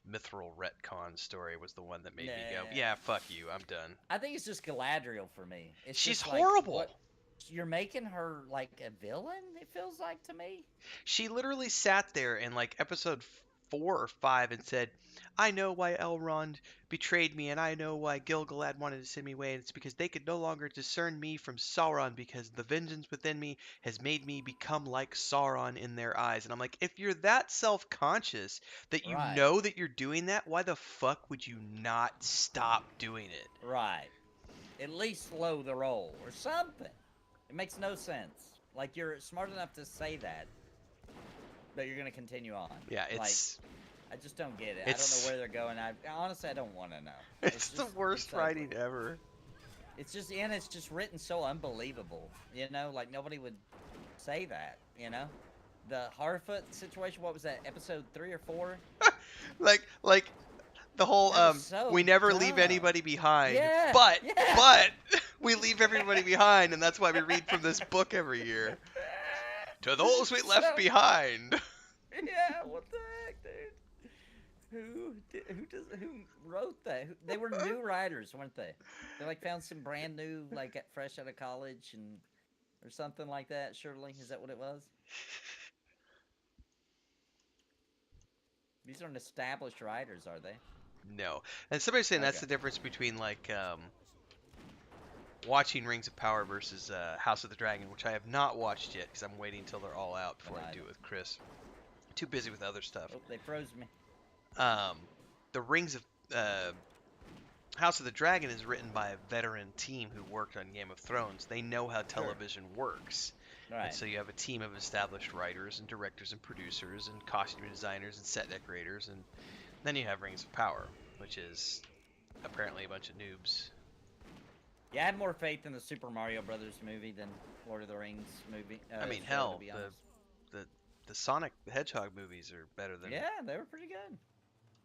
mithril retcon story was the one that made me go, Nah. yeah, fuck you, I'm done. I think it's just Galadriel for me. It's She's just like, horrible. what- you're making her like a villain, it feels like to me. She literally sat there in like episode 4 or 5 and said, I know why Elrond betrayed me, and I know why Gil-galad wanted to send me away, and it's because they could no longer discern me from Sauron, because the vengeance within me has made me become like Sauron in their eyes. And I'm like, if you're that self-conscious that you Right. know that you're doing that, why the fuck would you not stop doing it? Right. At least slow the roll or something. It makes no sense. Like, you're smart enough to say that, but you're gonna continue on. Yeah, it's I just don't get it. I don't know where they're going. Honestly, I don't want to know. it's the just- worst it's ugly. writing ever. It's just, and it's just written so unbelievable. You know, like nobody would say that. You know, the Harfoot situation. What was that? Episode 3 or 4? Like the whole That was so we never leave dumb. anybody behind, Yeah, but yeah. we leave everybody behind, and that's why we read from this book every year. To those we left So- behind. Yeah, what the heck, dude? Who wrote that? They were new writers, weren't they? They like found some brand new, like fresh out of college and or something like that. Surely, is that what it was? These aren't established writers, are they? No, and somebody's saying that's Okay. the difference between like watching Rings of Power versus House of the Dragon, which I have not watched yet because I'm waiting until they're all out before I do it with Chris. Too busy with other stuff. Oh, they froze me. The Rings of House of the Dragon is written by a veteran team who worked on Game of Thrones. They know how television works. Right. And so you have a team of established writers and directors and producers and costume designers and set decorators, and then you have Rings of Power, which is apparently a bunch of noobs. Yeah, I have more faith in the Super Mario Brothers movie than Lord of the Rings movie. I mean, show, hell, to be honest. the Sonic the Hedgehog movies are better than. Yeah, they were pretty good.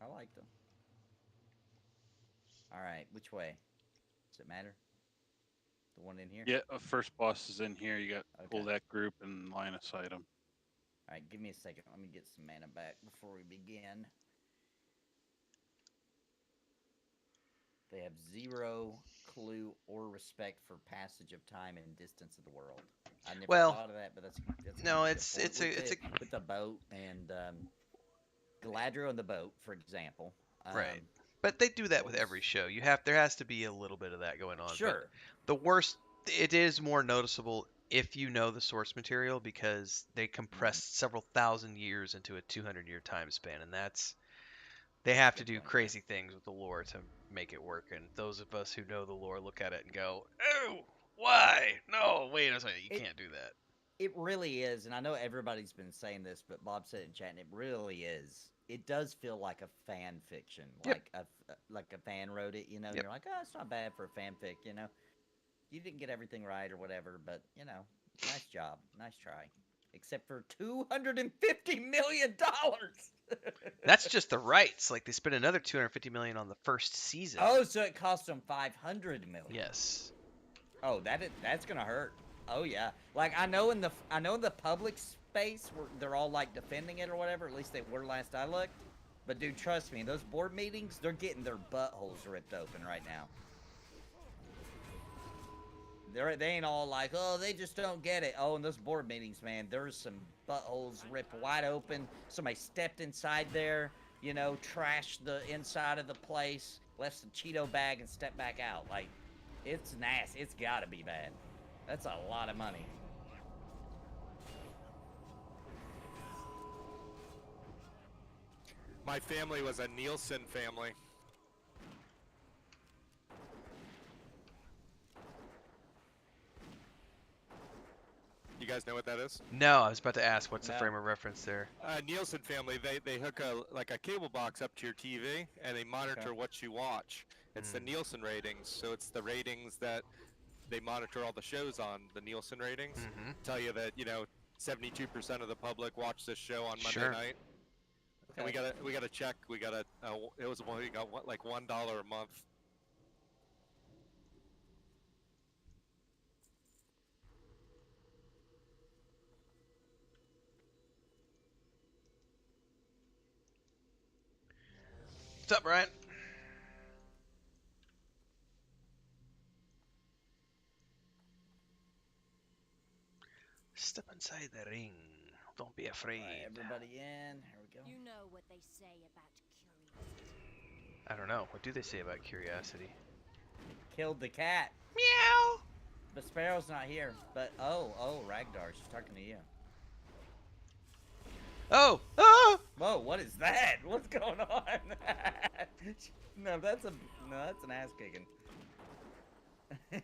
I liked them. All right, which way? Does it matter? The one in here? Yeah, first boss is in here. You got to pull Okay. that group and line of sight them. All right, give me a second. Let me get some mana back before we begin. They have zero clue or respect for passage of time and distance of the world. I never Well, thought of that, but that's no, gonna be it's- the point it's a- with it's the- with the boat and Galadriel and the boat, for example. Right. But they do that with what every was- show. There has to be a little bit of that going on. but Sure. the worst, it is more noticeable if you know the source material because they compressed several thousand years into a 200-year time span, and they have to Good do point, yeah. crazy things with the lore to make it work. And those of us who know the lore look at it and go, "Oh, why? No, wait a second, you It- can't do that." It really is, and I know everybody's been saying this, but Bob said it in chat, and it really is. It does feel like a fan fiction, Yep. like a fan wrote it. You know, Yep. you're like, oh, it's not bad for a fanfic. You know, you didn't get everything right or whatever, but you know, nice job, nice try. Except for $250 million. That's just the rights. Like they spent another 250 million on the first season. Oh, so it cost them $500 million. Yes. Oh, that's gonna hurt. Oh yeah, like I know in the public space where they're all like defending it or whatever. At least they were last I looked. But dude, trust me, those board meetings, they're getting their buttholes ripped open right now. They ain't all like, oh, they just don't get it. Oh, in those board meetings, man, there's some buttholes ripped wide open. Somebody stepped inside there, you know, trashed the inside of the place, left some Cheeto bag and stepped back out. Like, it's nasty. It's gotta be bad. That's a lot of money. My family was a Nielsen family. You guys know what that is? No, I was about to ask, what's the No. frame of reference there? Nielsen family, they hook a cable box up to your TV and they monitor what you watch. It's the Nielsen ratings, so it's the ratings that they monitor all the shows on, the Nielsen ratings. Mm-hmm. Tell you that 72% of the public watch this show on Monday Sure. night. And we got to check. We got like $1 a month. What's up, Brian? Step inside the ring. Don't be afraid. All right, everybody in. Here we go. You know what they say about curiosity. I don't know. What do they say about curiosity? Killed the cat. Meow. But Sparrow's not here. But oh, Ragnar, she's talking to you. Oh! Ah! Whoa, what is that? What's going on? No, that's an ass kicking.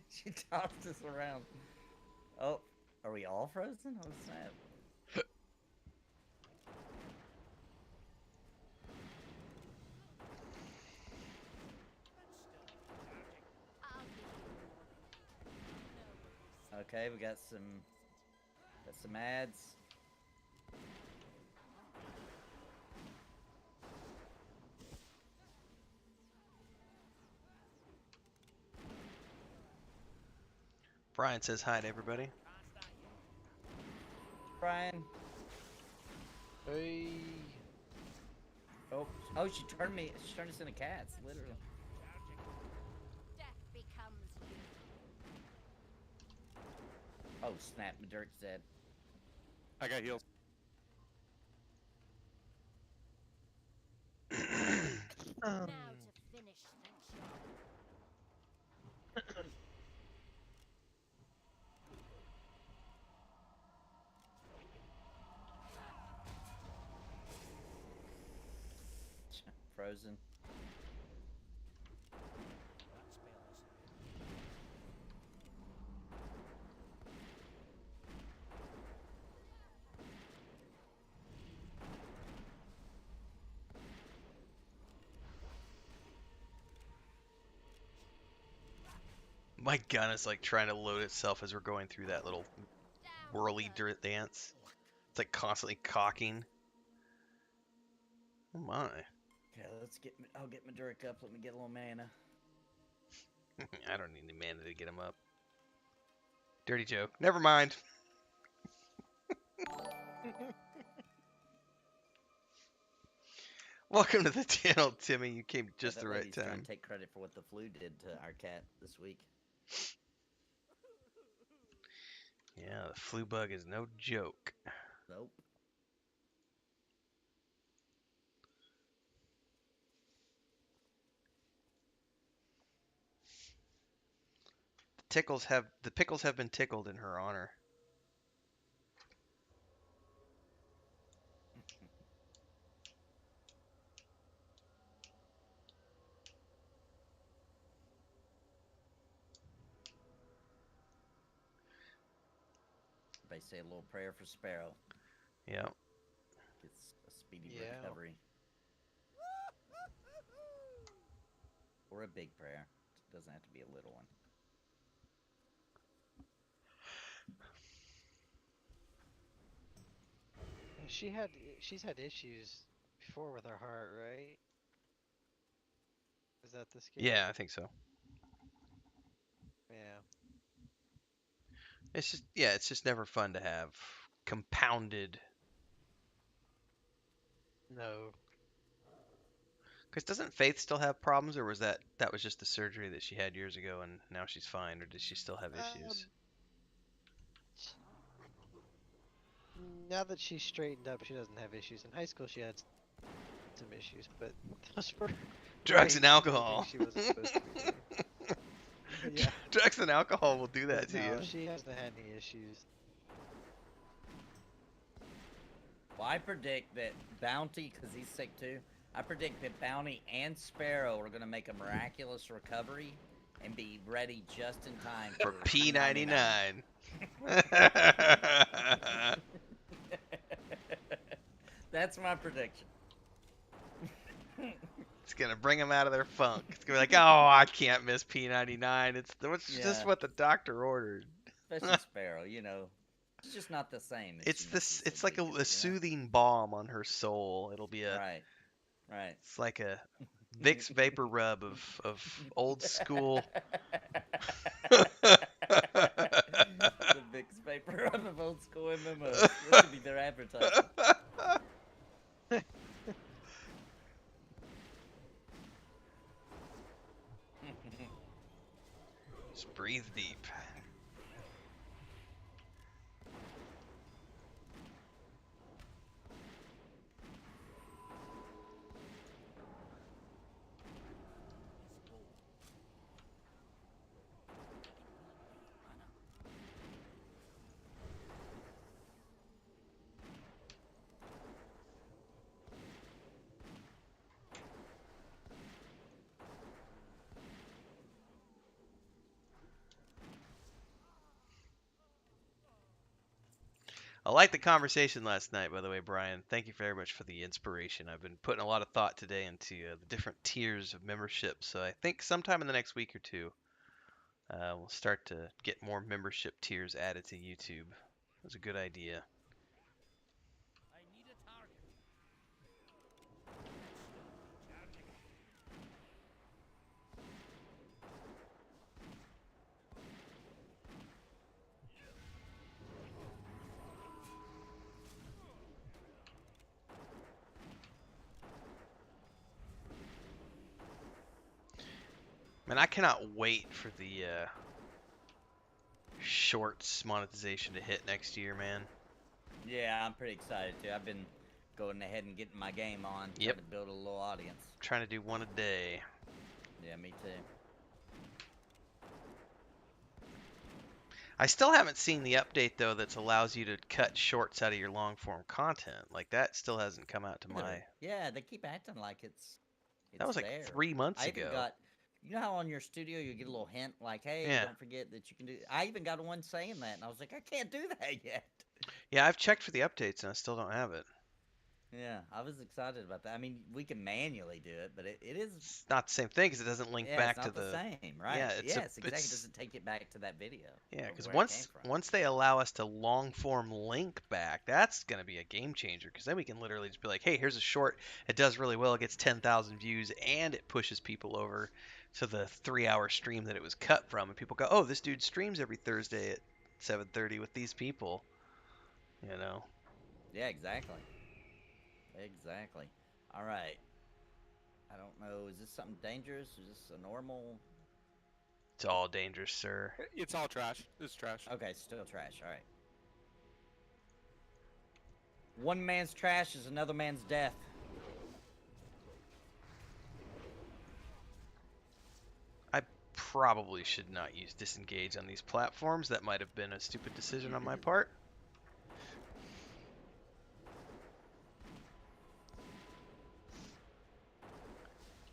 She tossed us around. Oh, are we all frozen? Oh snap. I'll give you more. Okay, we got some ads. Brian says hi to everybody. Brian. Hey. Oh, she turned us into cats, literally. Death becomes you. Oh snap, Dirk's dead. I got heals. Now to finish the job. Frozen. My gun is like trying to load itself as we're going through that little whirly dirt dance. It's like constantly cocking. Oh my. Okay, I'll get my Dirk up. Let me get a little mana. I don't need any mana to get him up. Dirty joke. Never mind. Welcome to the channel, Timmy. You came just the right lady's trying time. to take credit for what the flu did to our cat this week. Yeah, the flu bug is no joke. Nope. The pickles have been tickled in her honor. They say a little prayer for Sparrow. Yeah. Gets a speedy Yeah. recovery. Or a big prayer. It doesn't have to be a little one. She's had issues before with her heart, right? Is that the scare? Yeah, I think so. Yeah. It's just never fun to have compounded. No. Because doesn't Faith still have problems, or was that was just the surgery that she had years ago and now she's fine, or does she still have issues? Now that she's straightened up, she doesn't have issues. In high school, she had some issues, but those were Drugs way and too many alcohol. things she wasn't supposed to be doing. Yeah. Drugs and alcohol will do that to No, you. she hasn't had any issues. Well, I predict that Bounty, because he's sick too, I predict that Bounty and Sparrow are gonna make a miraculous recovery and be ready just in time For for P99. That's my prediction. It's gonna bring them out of their funk. It's gonna be like, oh, I can't miss P99. It's just Yeah. what the doctor ordered. Especially Sparrow, you know. It's just not the same. As It's she this. misses It's like Lucas, a soothing balm on her soul. It'll be a. Right. Right. It's like a Vicks vapor rub of old school. The Vicks paper of old school MMOs. This should be their advertisement. Just breathe deep. I liked the conversation last night, by the way, Brian. Thank you very much for the inspiration. I've been putting a lot of thought today into the different tiers of membership, so I think sometime in the next week or two, we'll start to get more membership tiers added to YouTube. That's a good idea. I need a target. Man, I cannot wait for the shorts monetization to hit next year, man. Yeah, I'm pretty excited too. I've been going ahead and getting my game on, Yep. trying to build a little audience. Trying to do one a day. Yeah, me too. I still haven't seen the update though that allows you to cut shorts out of your long form content. Like that still hasn't come out to my. Yeah, they keep acting like it's That was like there. 3 months I even ago. got, you know how on your studio you get a little hint like, hey, Yeah. don't forget that you can do. I even got one saying that, and I was like, I can't do that yet. Yeah, I've checked for the updates and I still don't have it. Yeah, I was excited about that. I mean, we can manually do it, but it is. It's not the same thing because it doesn't link Yeah, back it's not to the same, right? Yeah, yes, exactly. It it's doesn't take it back to that video. yeah, or because where it came from. once they allow us to long form link back, that's gonna be a game changer. Because then we can literally just be like, hey, here's a short. It does really well. It gets 10,000 views and it pushes people over to the 3-hour stream that it was cut from, and people go, oh, this dude streams every Thursday at 7:30 with these people. You know. Yeah, exactly. Exactly. All right. I don't know. Is this something dangerous? Is this a normal? It's all dangerous, sir. It's all trash. It's trash. Okay, still trash. All right. One man's trash is another man's death. I probably should not use disengage on these platforms. That might have been a stupid decision on my part.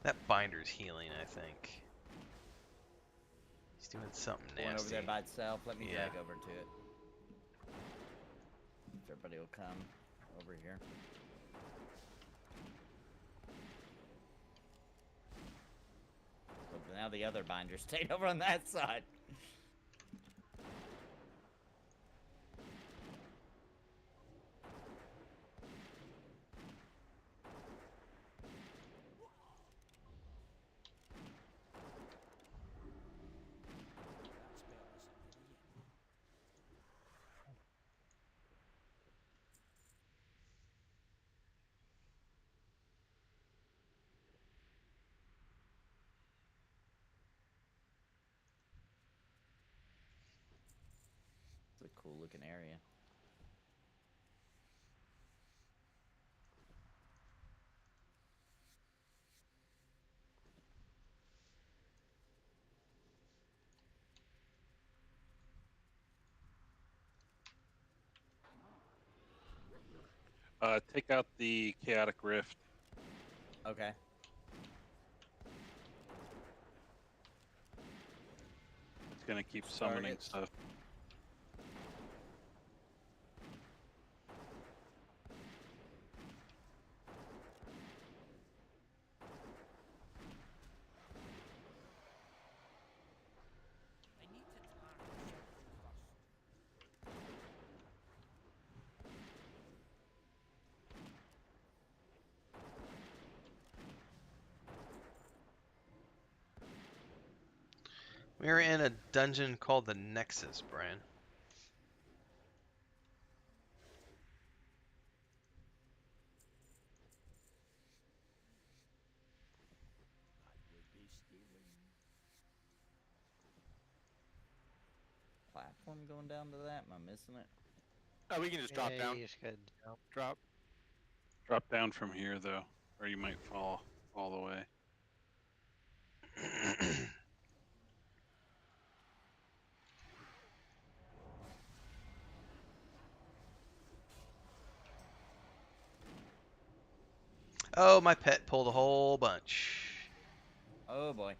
That binder's healing, I think. He's doing something Going over nasty. there by itself. Let me Yeah. drag over to it. Everybody will come over here. So now the other binder stayed over on that side. It's a cool looking area. Take out the chaotic rift. Okay. It's gonna keep summoning Targets. stuff. I need to target first. We were in a dungeon called the Nexus, Brian. I will be stealing. Platform going down to that? Am I missing it? Oh, we can just drop Yeah, down. you just gotta jump. Drop. Drop down from here though, or you might fall all the way. Oh, my pet pulled a whole bunch. Oh boy.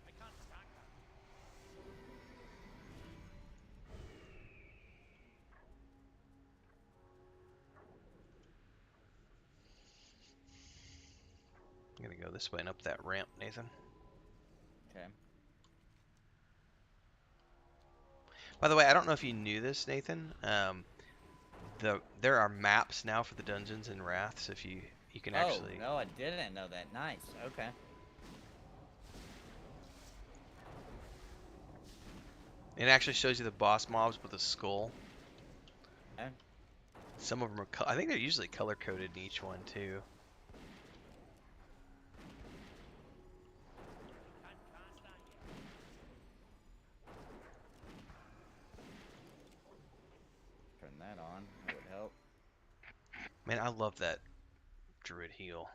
I can't stack that. I'm gonna go this way and up that ramp, Nathan. Okay. By the way, I don't know if you knew this, Nathan. There are maps now for the dungeons in Wrath, so if you can actually. Oh no, I didn't know that. Nice. Okay. It actually shows you the boss mobs with a skull. Okay. Some of them are. I think they're usually color coded in each one too. Can't cast that yet. Turn that on. That would help. Man, I love that druid heal.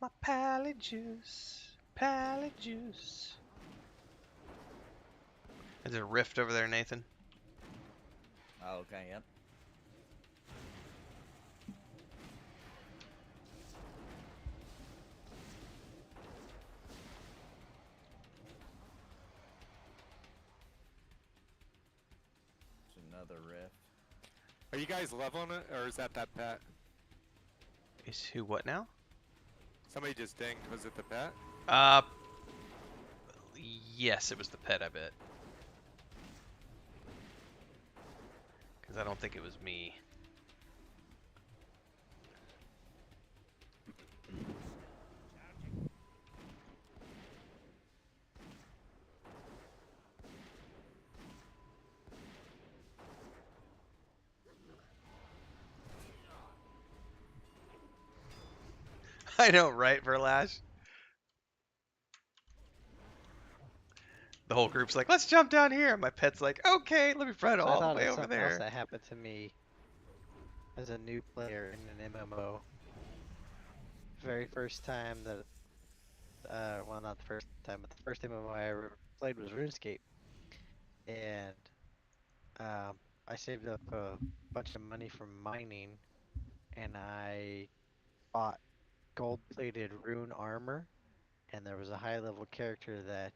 My pallet juice, pallet juice. There's a rift over there, Nathan. Oh, okay. Yep. It's another rift. Are you guys leveling it, or is that pet? Is who what now? Somebody just dinged. Was it the pet? Yes, it was the pet, I bet. Because I don't think it was me. I know, right, Verlash? The whole group's like, let's jump down here. My pet's like, okay, let me run So I all the thought way of over something else there. that happened to me as a new player in an MMO. Very first time that, well, not the first time, but the first MMO I ever played was RuneScape, and I saved up a bunch of money from mining, and I bought gold-plated rune armor, and there was a high-level character that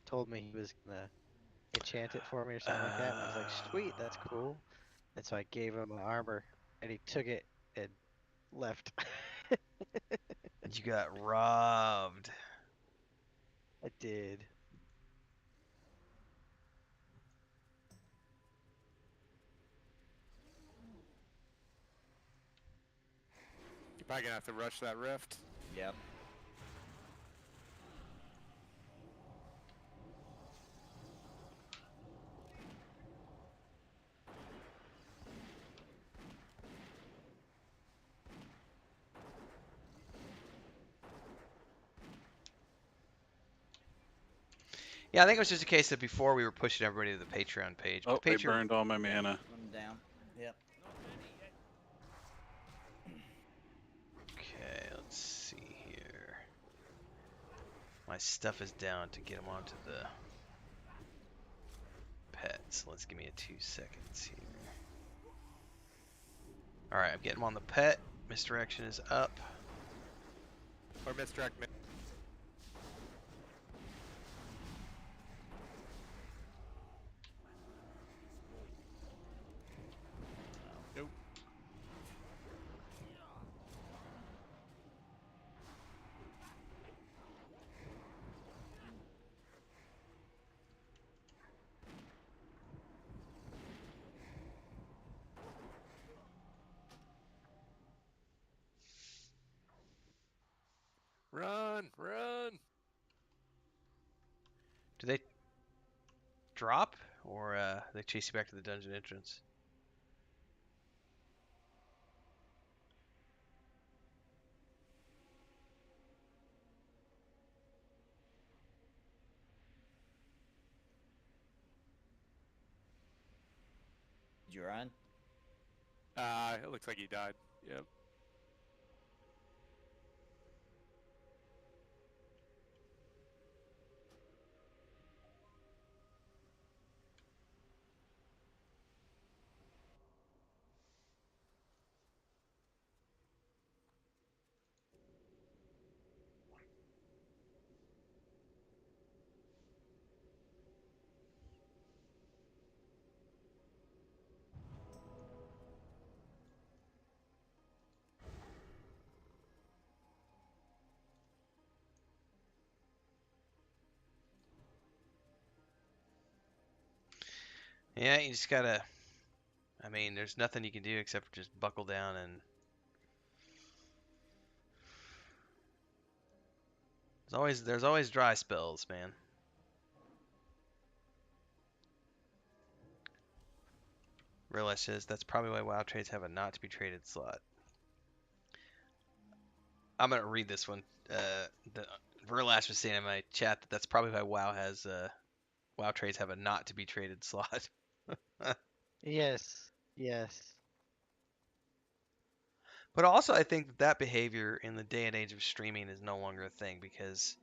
told me he was gonna enchant it for me or something like that, and I was like, sweet, that's cool. And so I gave him my armor, and he took it and left. You got robbed. I did. You're probably gonna have to rush that rift. Yep. Yeah, I think it was just a case that before we were pushing everybody to the Patreon page. Oh, But I Patreon. burned all my mana. I'm down. Yep. Not many yet. Okay, let's see here. My stuff is down to get them onto the pets. Let's give me a 2 seconds here. All right, I'm getting them on the pet. Misdirection is up. Or misdirect me. Nope. Run, run. Do they drop or they chase you back to the dungeon entrance? Did you run? It looks like he died. Yep. Yeah, you just gotta. I mean, there's nothing you can do except for just buckle down and. There's always dry spells, man. Realize says that's probably why WoW trades have a not to be traded slot. I'm gonna read this one. The Verlash was saying in my chat that that's probably why WoW has WoW trades have a not to be traded slot. Yes. Yes. But also, I think that behavior in the day and age of streaming is no longer a thing because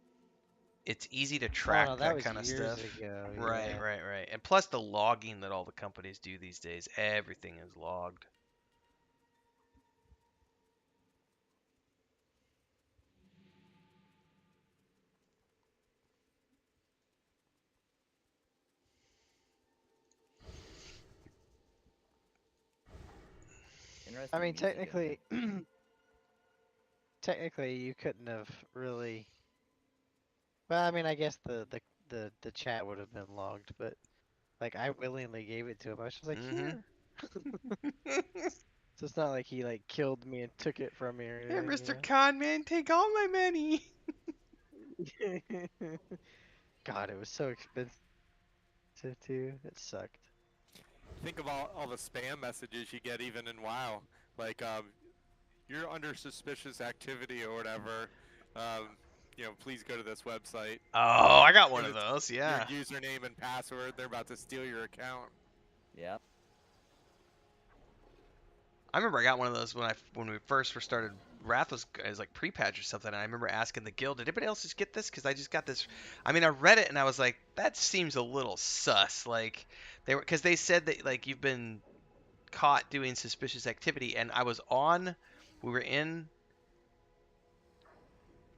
it's easy to Oh track no, that that was kind of years stuff. ago. Right, Yeah. right, right. And plus the logging that all the companies do these days, everything is logged. Interesting I mean, music in there. technically, you couldn't have really. Well, I mean, I guess the chat would have been logged, but like I willingly gave it to him. I was just like, Mm-hmm. here. So it's not like he like killed me and took it from me or Here, anything, Mr. Conman, take all my money. God, it was so expensive too. It sucked. Think of all the spam messages you get even in WoW. Like, you're under suspicious activity or whatever. Please go to this website. Oh, I got one And of it's those. your Yeah. username and password. They're about to steal your account. Yep. I remember I got one of those when we first were started. Wrath was like pre-patch or something. And I remember asking the guild, "Did anybody else just get this? Because I just got this." I mean, I read it and I was like, "That seems a little sus." Like because they said that like you've been caught doing suspicious activity, and I was on. We were in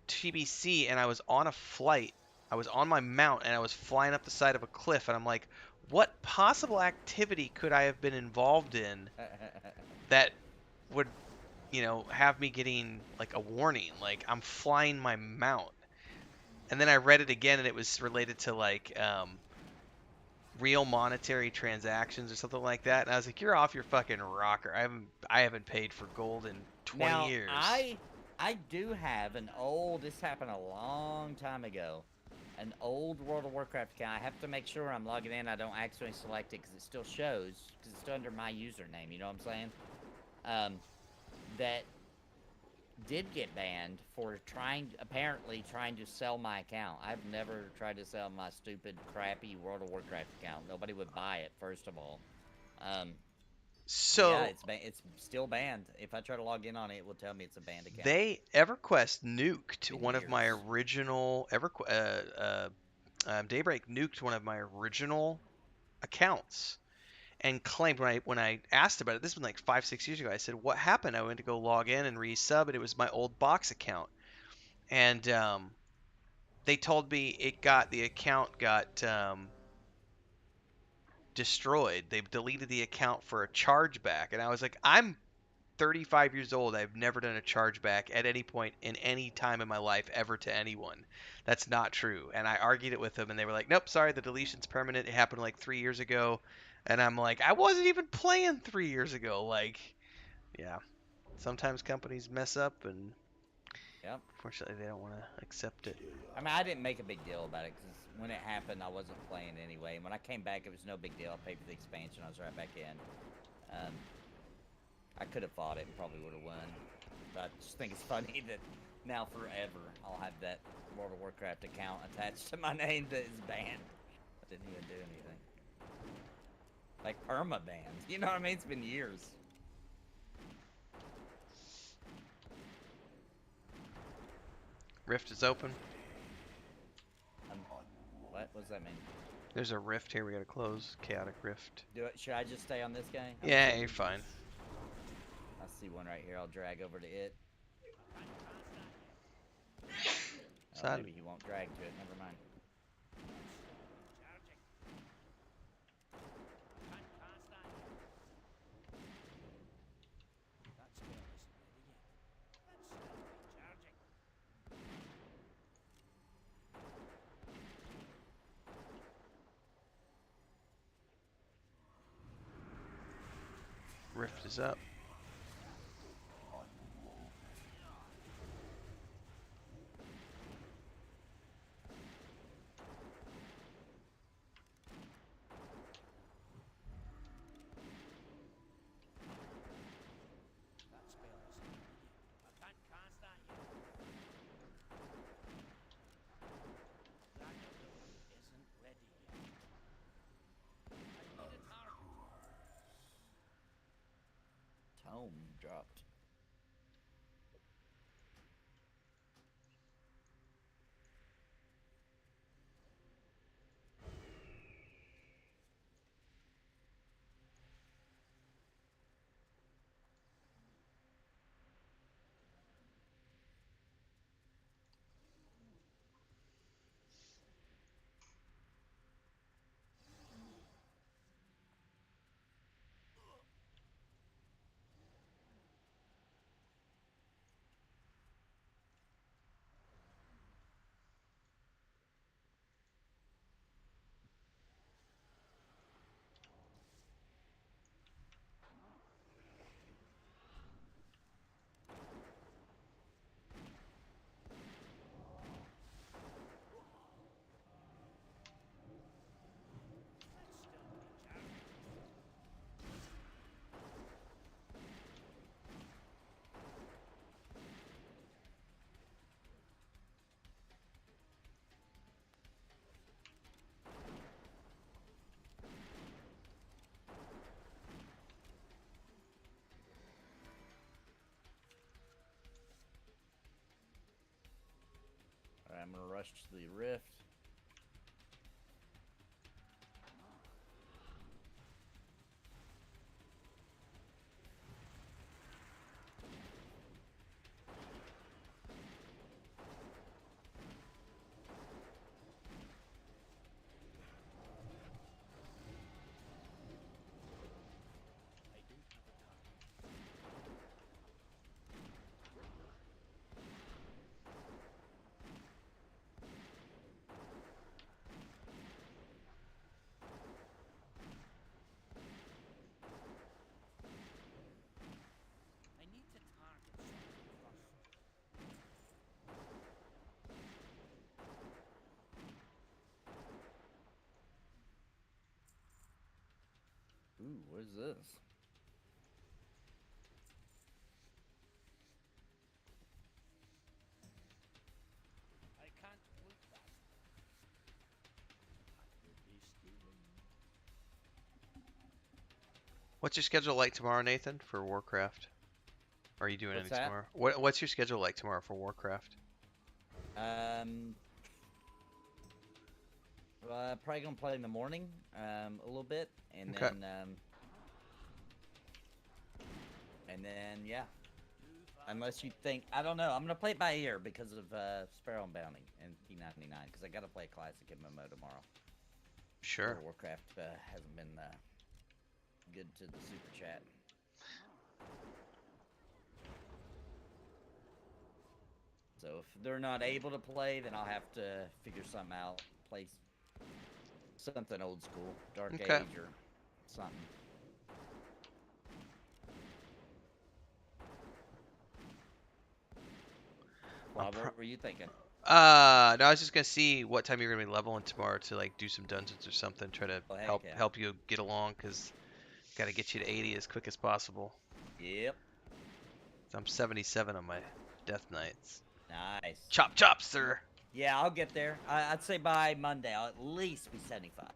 TBC, and I was on a flight. I was on my mount, and I was flying up the side of a cliff, and I'm like, "What possible activity could I have been involved in that would?" have me getting like a warning, like I'm flying my mount. And then I read it again, and it was related to like real monetary transactions or something like that. And I was like, "You're off your fucking rocker. I haven't paid for gold in 20 Now, years." I do have an old. This happened a long time ago. An old World of Warcraft account. I have to make sure I'm logging in. I don't accidentally select it because it still shows because it's still under my username. You know what I'm saying? That did get banned for apparently trying to sell my account. I've never tried to sell my stupid, crappy World of Warcraft account. Nobody would buy it, first of all. But yeah, So it's still banned. If I try to log in on it, it will tell me it's a banned account. EverQuest nuked Been one of my years. original Daybreak nuked one of my original accounts and claimed when I asked about it. This was like 5-6 years ago. I said, "What happened?" I went to go log in and resub, and it was my old box account. And they told me the account got destroyed. They deleted the account for a chargeback, and I was like, I'm 35 years old. I've never done a chargeback at any point in any time in my life ever to anyone. That's not true. And I argued it with them, and they were like, nope, sorry, the deletion's permanent. It happened like 3 years ago. And I'm like, I wasn't even playing 3 years ago. Like, yeah. Sometimes companies mess up, and Yep. unfortunately, they don't want to accept it. I mean, I didn't make a big deal about it because when it happened, I wasn't playing anyway. And when I came back, it was no big deal. I paid for the expansion. I was right back in. I could have fought it and probably would have won. But I just think it's funny that now forever I'll have that World of Warcraft account attached to my name that is banned. I didn't even do anything. Like perma banned. You know what I mean? It's been years. Rift is open. What? What does that mean? There's a rift here we gotta close. Chaotic rift. Should I just stay on this guy? Yeah, you're fine. I see one right here. I'll drag over to it. Oh, Sad. maybe he won't drag to it. Never mind. Rift is up. Tome dropped. Alright, I'm gonna rush to the rift. Ooh, what is this? What's your schedule like tomorrow, Nathan, for Warcraft? Are you doing What's anything that? tomorrow? What's your schedule like tomorrow for Warcraft? Probably gonna play in the morning, a little bit, and Okay. then yeah. Unless you think, I don't know. I'm gonna play it by ear because of Sparrow and Bounty and P99 because I gotta play a classic MMO tomorrow. Sure. World of Warcraft hasn't been good to the super chat. So if they're not able to play, then I'll have to figure something out. Play something old school, Dark Okay. Age or something. Well, what were you thinking? No, I was just gonna see what time you're gonna be leveling tomorrow to like do some dungeons or something. Try to Oh, heck help yeah. help you get along, cause gotta get you to 80 as quick as possible. Yep. I'm 77 on my death knights. Nice. Chop chop, sir. Yeah, I'll get there. I'd say by Monday I'll at least be 75.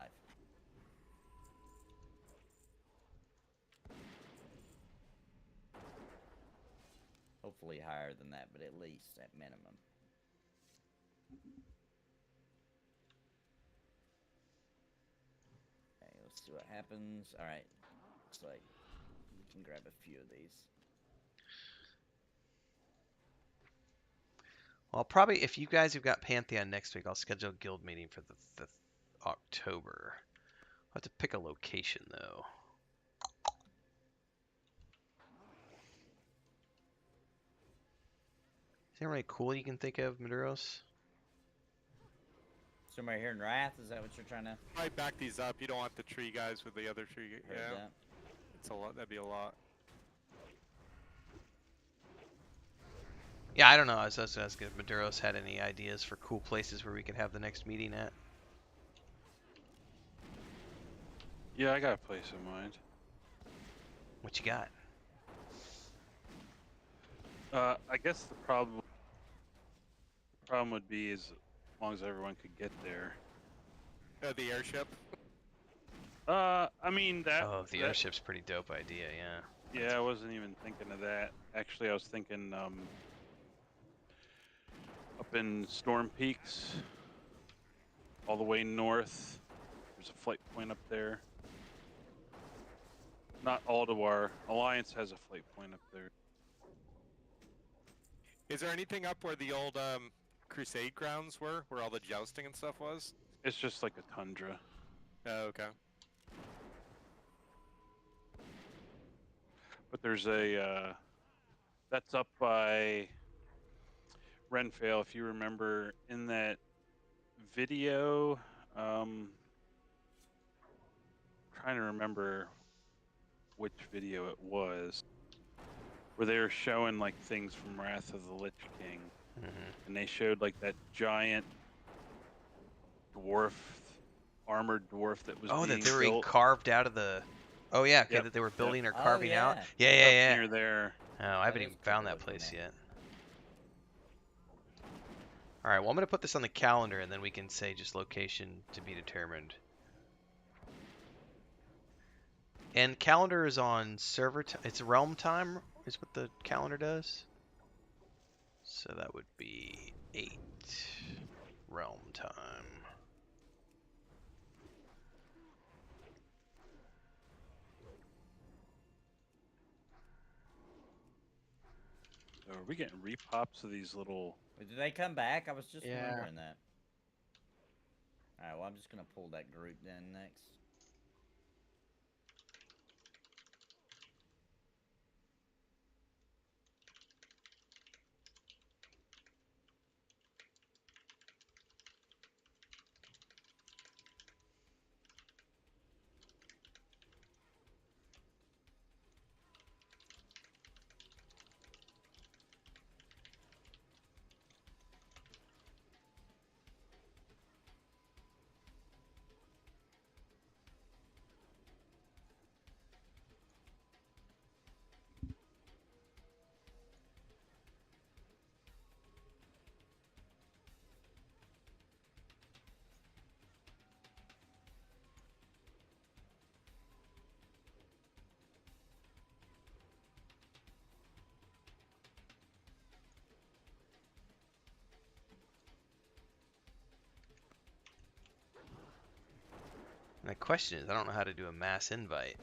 Hopefully higher than that, but at least at minimum. Okay, let's see what happens. Alright. Looks like we can grab a few of these. Well, probably if you guys have got Pantheon next week, I'll schedule a guild meeting for the October. I'll have to pick a location though. Is there anybody cool you can think of, Maduros? Somebody here in Wrath, is that what you're trying to I back these up. You don't want the tree guys with the other tree. heard Yeah, that? it's a lot. That'd be a lot. Yeah, I don't know. I was just asking if Maduros had any ideas for cool places where we could have the next meeting at. Yeah, I got a place in mind. What you got? I guess the problem would be is as long as everyone could get there. The airship. I mean that. Oh, the that- airship's pretty dope idea, yeah. Yeah, I wasn't even thinking of that. Actually, I was thinking up in Storm Peaks, all the way north. There's a flight point up there. Not Alduar. Alliance has a flight point up there. Is there anything up where the old Crusade grounds were, where all the jousting and stuff was? It's just like a tundra. Oh, okay. But there's a that's up by Renfale, if you remember in that video. Trying to remember which video it was, where they were showing like things from Wrath of the Lich King, and they showed like that giant dwarf, armored dwarf that was Oh, being that they were built carved out of the. Oh yeah, okay, Yep, that they were yep. building or Oh, carving out. yeah. Yeah, yeah, up yeah. near there. Oh, I haven't That even is found cool that looking place there. yet. All right, well I'm gonna put this on the calendar, and then we can say just location to be determined. And calendar is on server. It's realm time, is what the calendar does. So that would be 8 realm time. So are we getting repops of these little? Wait, did they come back? I was just Yeah. wondering that. Alright, well I'm just gonna pull that group then next. And the question is, I don't know how to do a mass invite.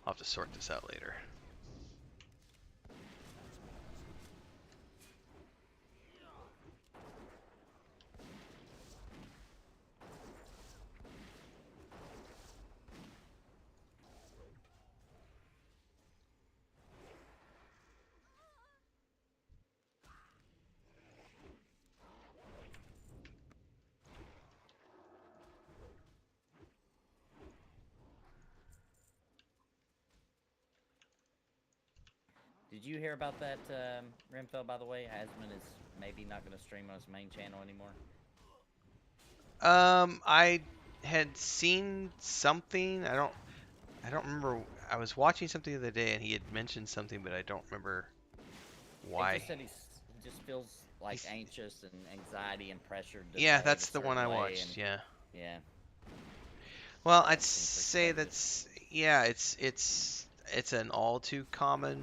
I'll have to sort this out later. Did you hear about that, Renfell, by the way? Hasman is maybe not going to stream on his main channel anymore. I had seen something. I don't remember. I was watching something the other day, and he had mentioned something, but I don't remember He why. just said he just feels like He's- anxious and anxiety and pressured to Yeah, behave that's a the one I certain way, watched. and- Yeah. Yeah. Well, Yeah, I'd it seems say pretty that's yeah. It's an all too common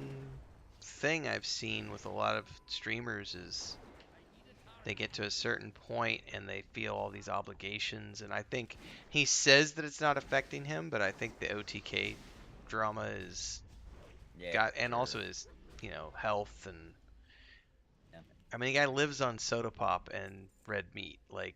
thing I've seen with a lot of streamers is they get to a certain point and they feel all these obligations, and I think he says that it's not affecting him, but I think the OTK drama is Yeah. got, and sure. also his, health, and Yeah. I mean, the guy lives on soda pop and red meat. Like,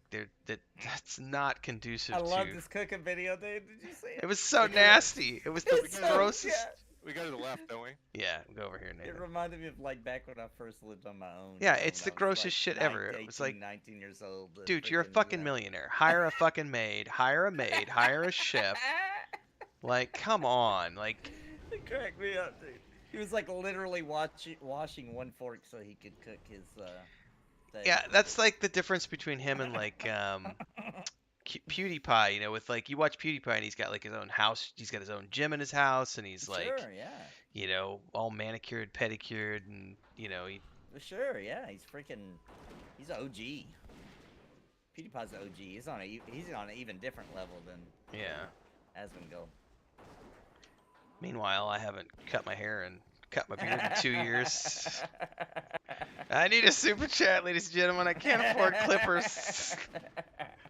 that's not conducive I love to. this cooking video, dude. Did you see it? It was so Okay. nasty. It was the It's so- grossest. yeah. We go to the left, don't we? Yeah, go over here, It Nathan. reminded me of like back when I first lived on my own. Yeah, you know, it's when the I was, grossest like, shit ever. It was 18, like, 19 years old. dude, you're a freaking, fucking millionaire. Hire a fucking maid. Hire a maid. Hire a chef. Like, come on. Like, It cracked me up, dude. He was like literally washing one fork so he could cook his. Steak. yeah, that's like the difference between him and like PewDiePie. With like, you watch PewDiePie and he's got like his own house. He's got his own gym in his house, and he's like, Sure, yeah. all manicured, pedicured, and he Sure, yeah. He's an OG. PewDiePie's an OG. He's on an even different level than yeah. Asmongold. Meanwhile, I haven't cut my hair and cut my beard in 2 years. I need a super chat, ladies and gentlemen. I can't afford clippers.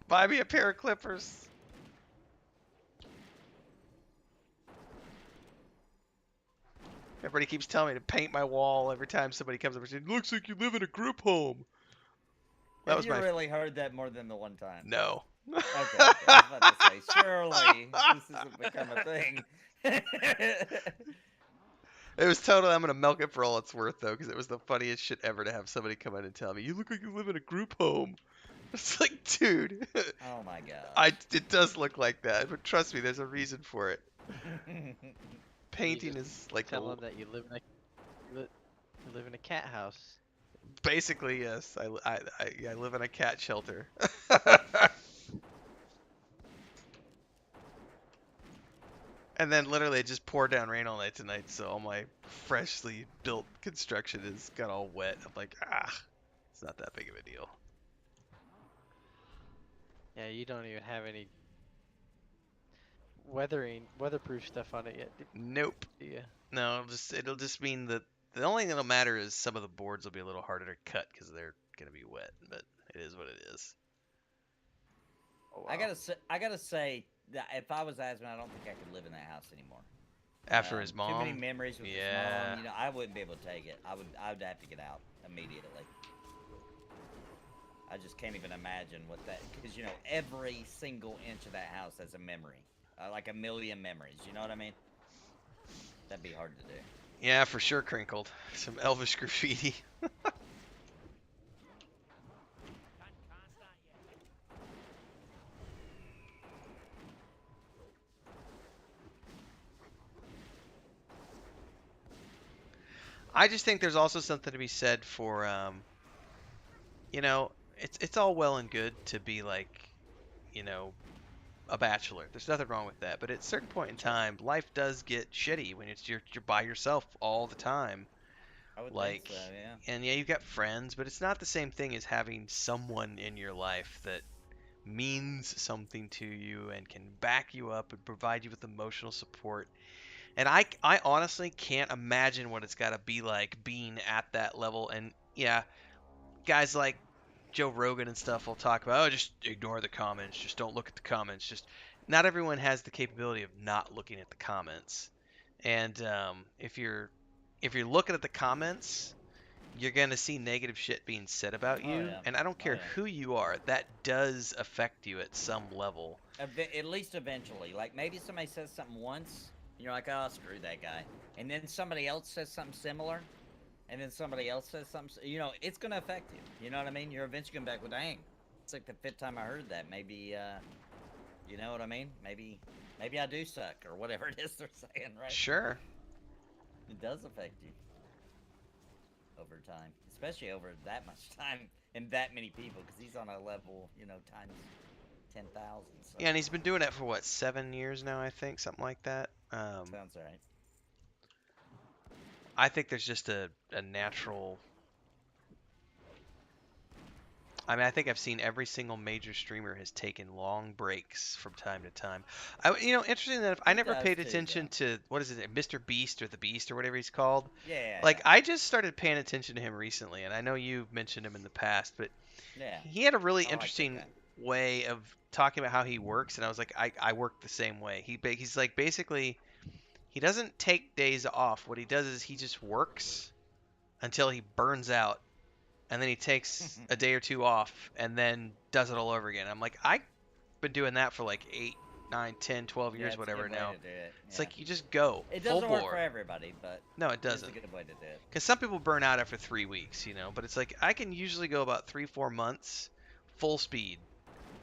Buy me a pair of clippers. Everybody keeps telling me to paint my wall every time somebody comes up and says, "Looks like you live in a group home." That Have was you my really heard that more than the one time? no. Okay, I was about to say, surely this isn't become a thing. It was totally. I'm gonna milk it for all it's worth, though, because it was the funniest shit ever to have somebody come in and tell me, "You look like you live in a group home." It's like, dude. Oh my god. It does look like that, but trust me, there's a reason for it. Painting just is like Tell them that you live in a cat house. basically yes. I live in a cat shelter. And then literally it just poured down rain all night tonight, so all my freshly built construction is got all wet. I'm like, it's not that big of a deal. Yeah, you don't even have any weatherproof stuff on it yet, Nope. do you? No, it'll just mean that the only thing that'll matter is some of the boards will be a little harder to cut because they're gonna be wet. But it is what it is. Oh, I wow. gotta say that if I was Asmon, I don't think I could live in that house anymore. After his Too many mom. memories with Yeah. his mom. I wouldn't be able to take it. I would have to get out immediately. I just can't even imagine what that, because every single inch of that house has a memory, like a million memories. You know what I mean? That'd be hard to do. Yeah, for sure, crinkled. Some elvish graffiti. Can't cast that yet. I just think there's also something to be said for, it's all well and good to be like, a bachelor. There's nothing wrong with that. But at a certain point in time, life does get shitty when you're by yourself all the time. I would Like, think so, yeah. and yeah, you've got friends, but it's not the same thing as having someone in your life that means something to you and can back you up and provide you with emotional support. And I honestly can't imagine what it's got to be like being at that level. And yeah, guys like Joe Rogan and stuff will talk about, oh, just ignore the comments, just don't look at the comments. Just not everyone has the capability of not looking at the comments. And if you're looking at the comments, you're gonna see negative shit being said about Oh you. yeah. And I don't Oh care yeah. who you are, that does affect you at some level. At least eventually. Like maybe somebody says something once, and you're like, oh, screw that guy. And then somebody else says something similar, and then somebody else says something. You know, it's gonna affect you. You know what I mean? You're eventually gonna be like, well, dang, it's like the fifth time I heard that. Maybe, you know what I mean? Maybe I do suck or whatever it is they're saying, right? Sure. It does affect you over time, especially over that much time and that many people, because he's on a level, you know, times 10,000. So. Yeah, and he's been doing it for what, 7 years now, I think, something like that. Sounds right. I think there's just a natural. I mean, I think I've seen every single major streamer has taken long breaks from time to time. Interesting that I He never does paid too, attention to what is it, Mr. Beast or the Beast or whatever he's called. Yeah. Like I just started paying attention to him recently, and I know you mentioned him in the past, but Yeah. he had a really I like that interesting guy. way of talking about how he works, and I was like, I work the same way. He's like basically he doesn't take days off. What he does is he just works until he burns out, and then he takes a day or two off and then does it all over again. I'm like, I've been doing that for like 8, 9, 10, 12 Yeah, years, it's a whatever good way now. to do it, It's yeah. like you just go It full doesn't work bore. for everybody, but No, it it's doesn't. a good way to do it. Because some people burn out after 3 weeks, but it's like I can usually go about 3-4 months full speed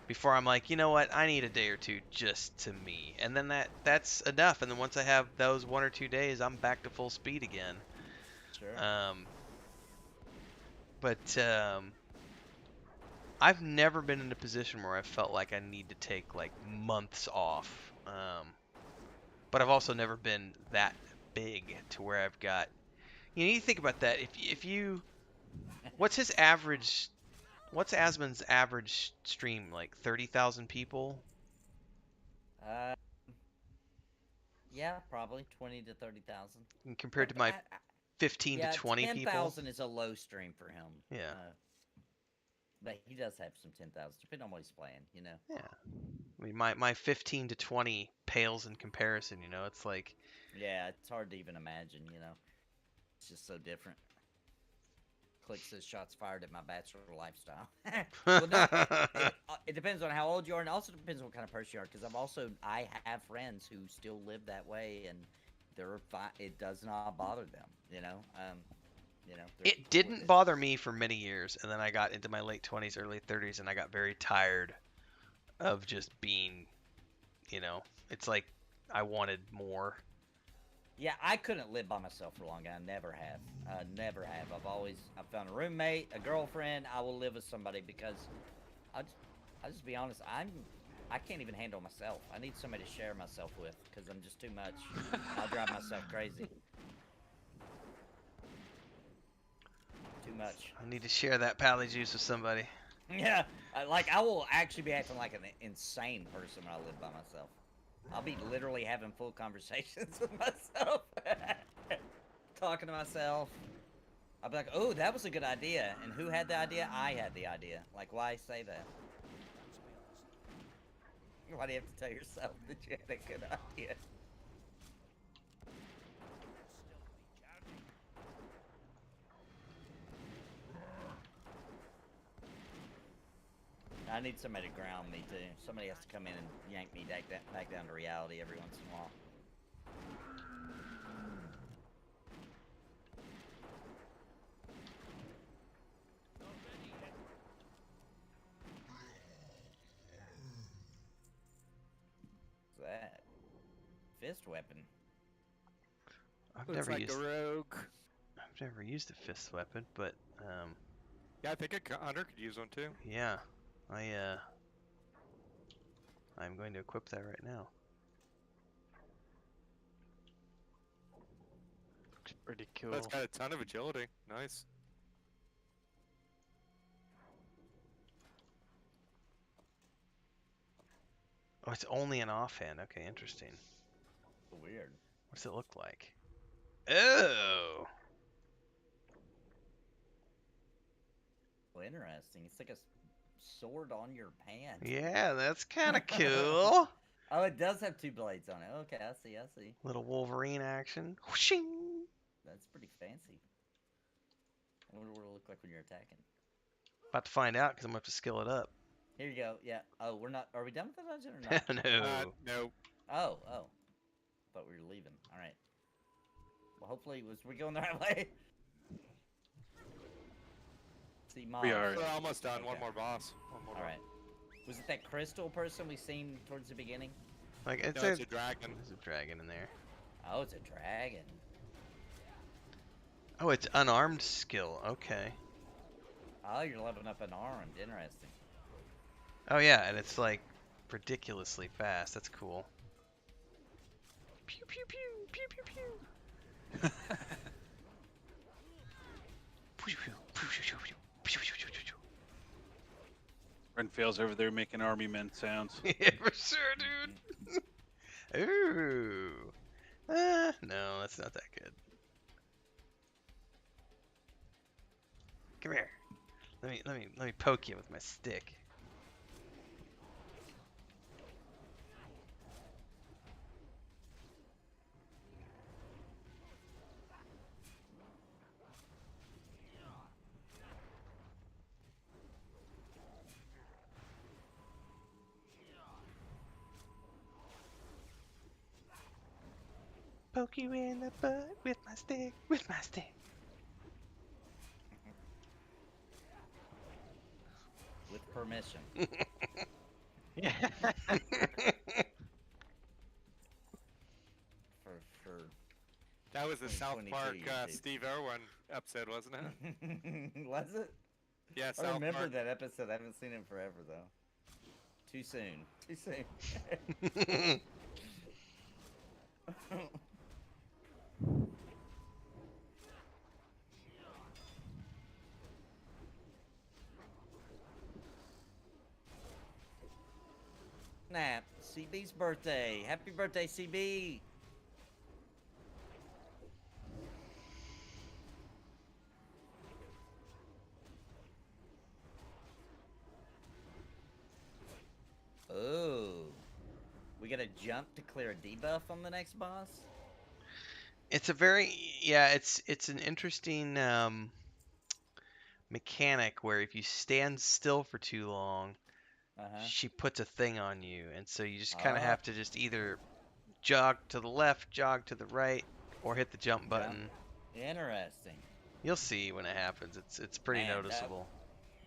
before I'm like, you know what, I need a day or two just to me. And then that's enough. And then once I have those 1 or 2 days, I'm back to full speed again. Sure. But I've never been in a position where I felt like I need to take like months off. But I've also never been that big to where I've got. You think about that. If you, what's his average? What's Asmon's average stream like? 30,000 people. Yeah, probably 20 to 30,000. And compared to my 15 yeah, to 20 people. 10,000 is a low stream for him. Yeah. But he does have some 10,000, depending on what he's playing, Yeah. I mean, my 15 to 20 pales in comparison. It's like. Yeah, it's hard to even imagine. It's just so different. Click says shots fired at my bachelor lifestyle. Well, no, it depends on how old you are, and also depends on what kind of person you are. Because I have friends who still live that way, and they're fine. It does not bother them. It didn't bother me for many years, and then I got into my late 20s, early 30s, and I got very tired of just being, it's like I wanted more. Yeah, I couldn't live by myself for long. I never have. Never have. I've found a roommate, a girlfriend. I will live with somebody because I'll just be honest. I can't even handle myself. I need somebody to share myself with because I'm just too much. I'll drive myself crazy. Too much. I need to share that Pagle juice with somebody. Yeah, I will actually be acting like an insane person when I live by myself. I'll be literally having full conversations with myself. Talking to myself. I'll be like, oh, that was a good idea. And who had the idea? I had the idea. Like, why say that? Why do you have to tell yourself that you had a good idea? I need somebody to ground me too. Somebody has to come in and yank me back down to reality every once in a while. What's that? Fist weapon. I've Looks never like used. a rogue. I've never used a fist weapon, but Yeah, I think a hunter could use one too. yeah, I'm going to equip that right now. Looks pretty cool. That's got a ton of agility. Nice. Oh, it's only an offhand. Okay, interesting. Weird. What's it look like? Oh. interesting. It's like a sword on your pants. Yeah, that's kind of cool. Oh, it does have 2 blades on it. Okay, I see. Little Wolverine action. Whooshing. That's pretty fancy. I wonder what it'll look like when you're attacking. About to find out because I'm gonna have to skill it up. Here you go. Yeah. Oh, we're not. Are we done with the dungeon or not? No. No. Oh. Thought we were leaving. All right. Well, hopefully, we going the right way? See, mobs. We are. We're almost done. One Okay. more boss. All right. Was it that crystal person we seen towards the beginning? Like it's, No, it's a dragon. There's a dragon in there. Oh, it's a dragon. Oh, it's unarmed skill. Okay. Oh, you're leveling up unarmed. Interesting. Oh yeah, and it's like ridiculously fast. That's cool. Pew pew pew pew pew pew. Pew, pew, pew, pew, pew, pew, pew, pew, pew, pew. Renfiel's over there making army men sounds. Yeah, for sure, dude. Ooh. No, that's not that good. Come here. Let me poke you with my stick. Poke you in the butt with my stick, with my stick. With permission. Yeah. For sure. That was the South 2022 Park you did. Steve Irwin episode, wasn't it? Was it? Yeah, I South remember Park. that episode. I haven't seen it in forever, though. Too soon. Too soon. Snap. CB's birthday. Happy birthday, CB. Oh. We gotta jump to clear a debuff on the next boss? It's a very it's an interesting mechanic where if you stand still for too long, Uh-huh. she puts a thing on you, and so you just kind of Ah. have to just either jog to the left, jog to the right, or hit the jump button. Interesting. You'll see when it happens. It's pretty Man, noticeable.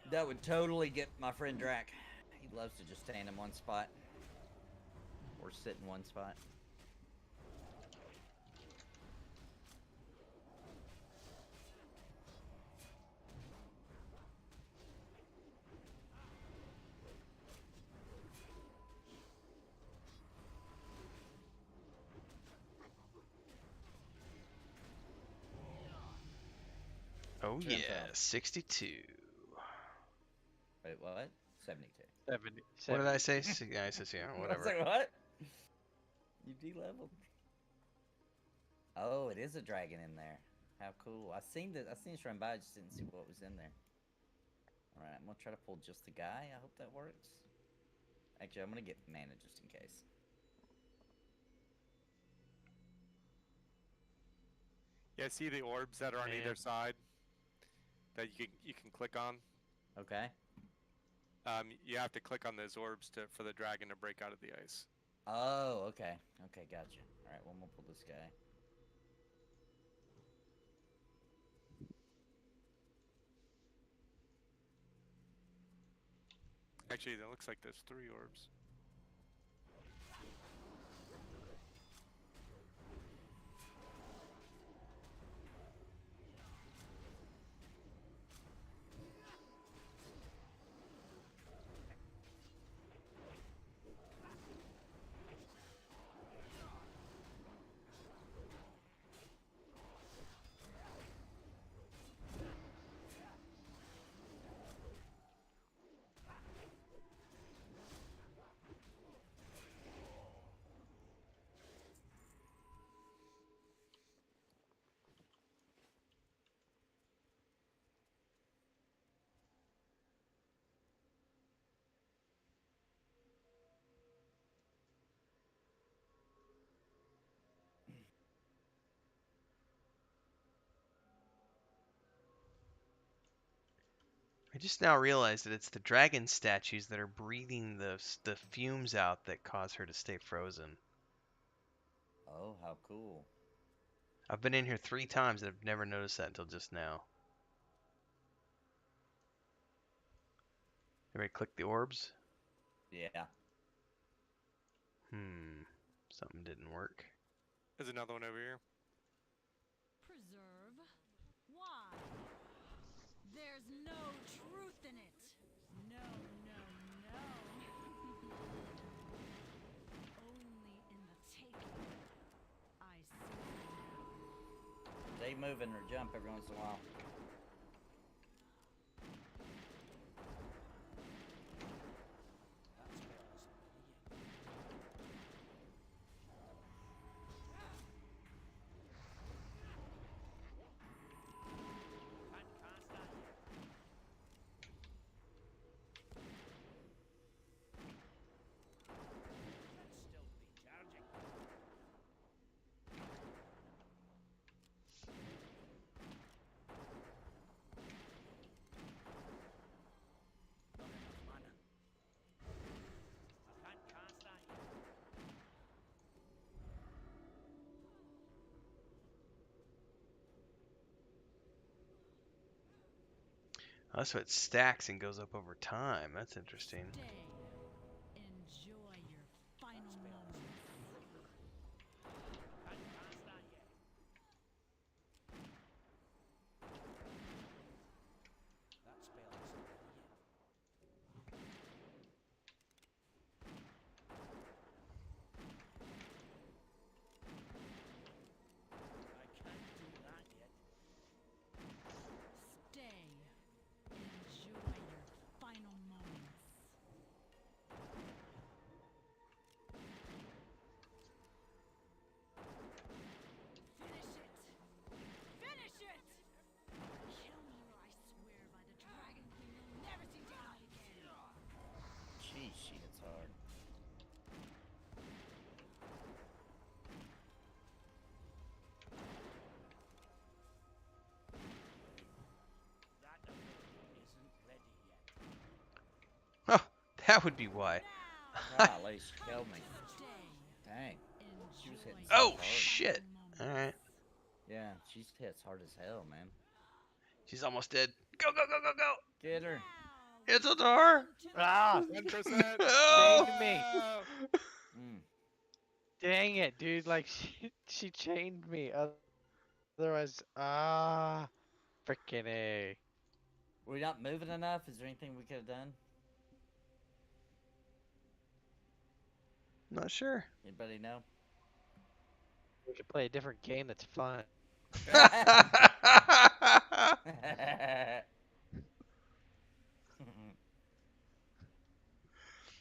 That would totally get my friend Drac. He loves to just stand in one spot. Or sit in one spot. Oh Trim yeah, film. 62. Wait, what? 72. 70, What did I say? 70. Yeah, I said yeah, I was whatever. like, what? You de-leveled. Oh, it is a dragon in there. How cool. I seen this run by, I just didn't see what was in there. Alright, I'm gonna try to pull just the guy. I hope that works. Actually, I'm gonna get mana just in case. Yeah, see the orbs that are on Yeah. either side that you can click on. Okay. You have to click on those orbs for the dragon to break out of the ice. Oh, okay. Okay, gotcha. Alright, well, I'm gonna pull this guy. Actually, it looks like there's 3 orbs. I just now realized that it's the dragon statues that are breathing the fumes out that cause her to stay frozen. Oh, how cool. I've been in here 3 times and I've never noticed that until just now. Everybody click the orbs? Yeah. Something didn't work. There's another one over here. Preserve? Why? There's no truth in it. No, no, no. Only in the taking. I see now. They move and or jump every once in a while. Can't start yet. Should still be charging. Not enough mana. Can't start yet. Oh, so it stacks and goes up over time. That's interesting. Stay. Enjoy your final moments. Can't start yet. That spell isn't ready yet. I can't do that yet. Stay. Enjoy your final moments. Finish it! Finish it! Kill me or I swear by the Dragon Queen you'll never see daylight again. Jeez, she hits hard. That isn't ready yet. Oh, that would be why. Now, Golly, she killed me. stay. Dang. She was hitting Enjoy so Oh, hard. shit. final Alright. Yeah, she's hits hard as hell, man. She's almost dead. Go, go, go, go, go! Get her. Now, It's a door! Ah, 1%. Oh! chained me. Mm. Dang it, dude! Like she chained me. Otherwise, freaking a. Were we not moving enough? Is there anything we could have done? Not sure. Anybody know? We could play a different game that's fun.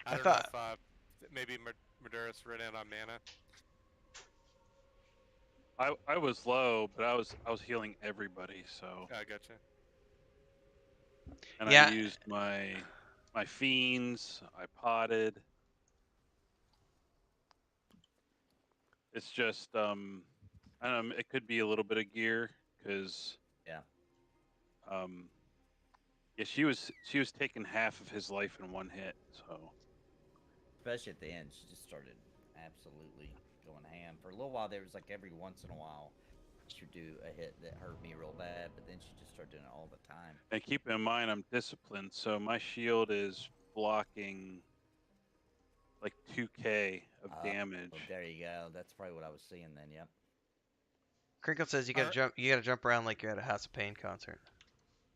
I don't thought- know if maybe Maduris ran out on mana. I was low, but I was healing everybody, so I gotcha. and Yeah. I used my fiends. I potted. It's just I don't know. It could be a little bit of gear because Yeah. Yeah, she was taking half of his life in one hit. So Especially at the end, she just started absolutely going ham. For a little while, there was like every once in a while, she would do a hit that hurt me real bad, but then she just started doing it all the time. and keep in mind I'm disciplined, so my shield is blocking like 2k of damage. Oh, there you go. That's probably what I was seeing then. Yep. Crinkle says you gotta jump. You gotta jump around like you're at a House of Pain concert.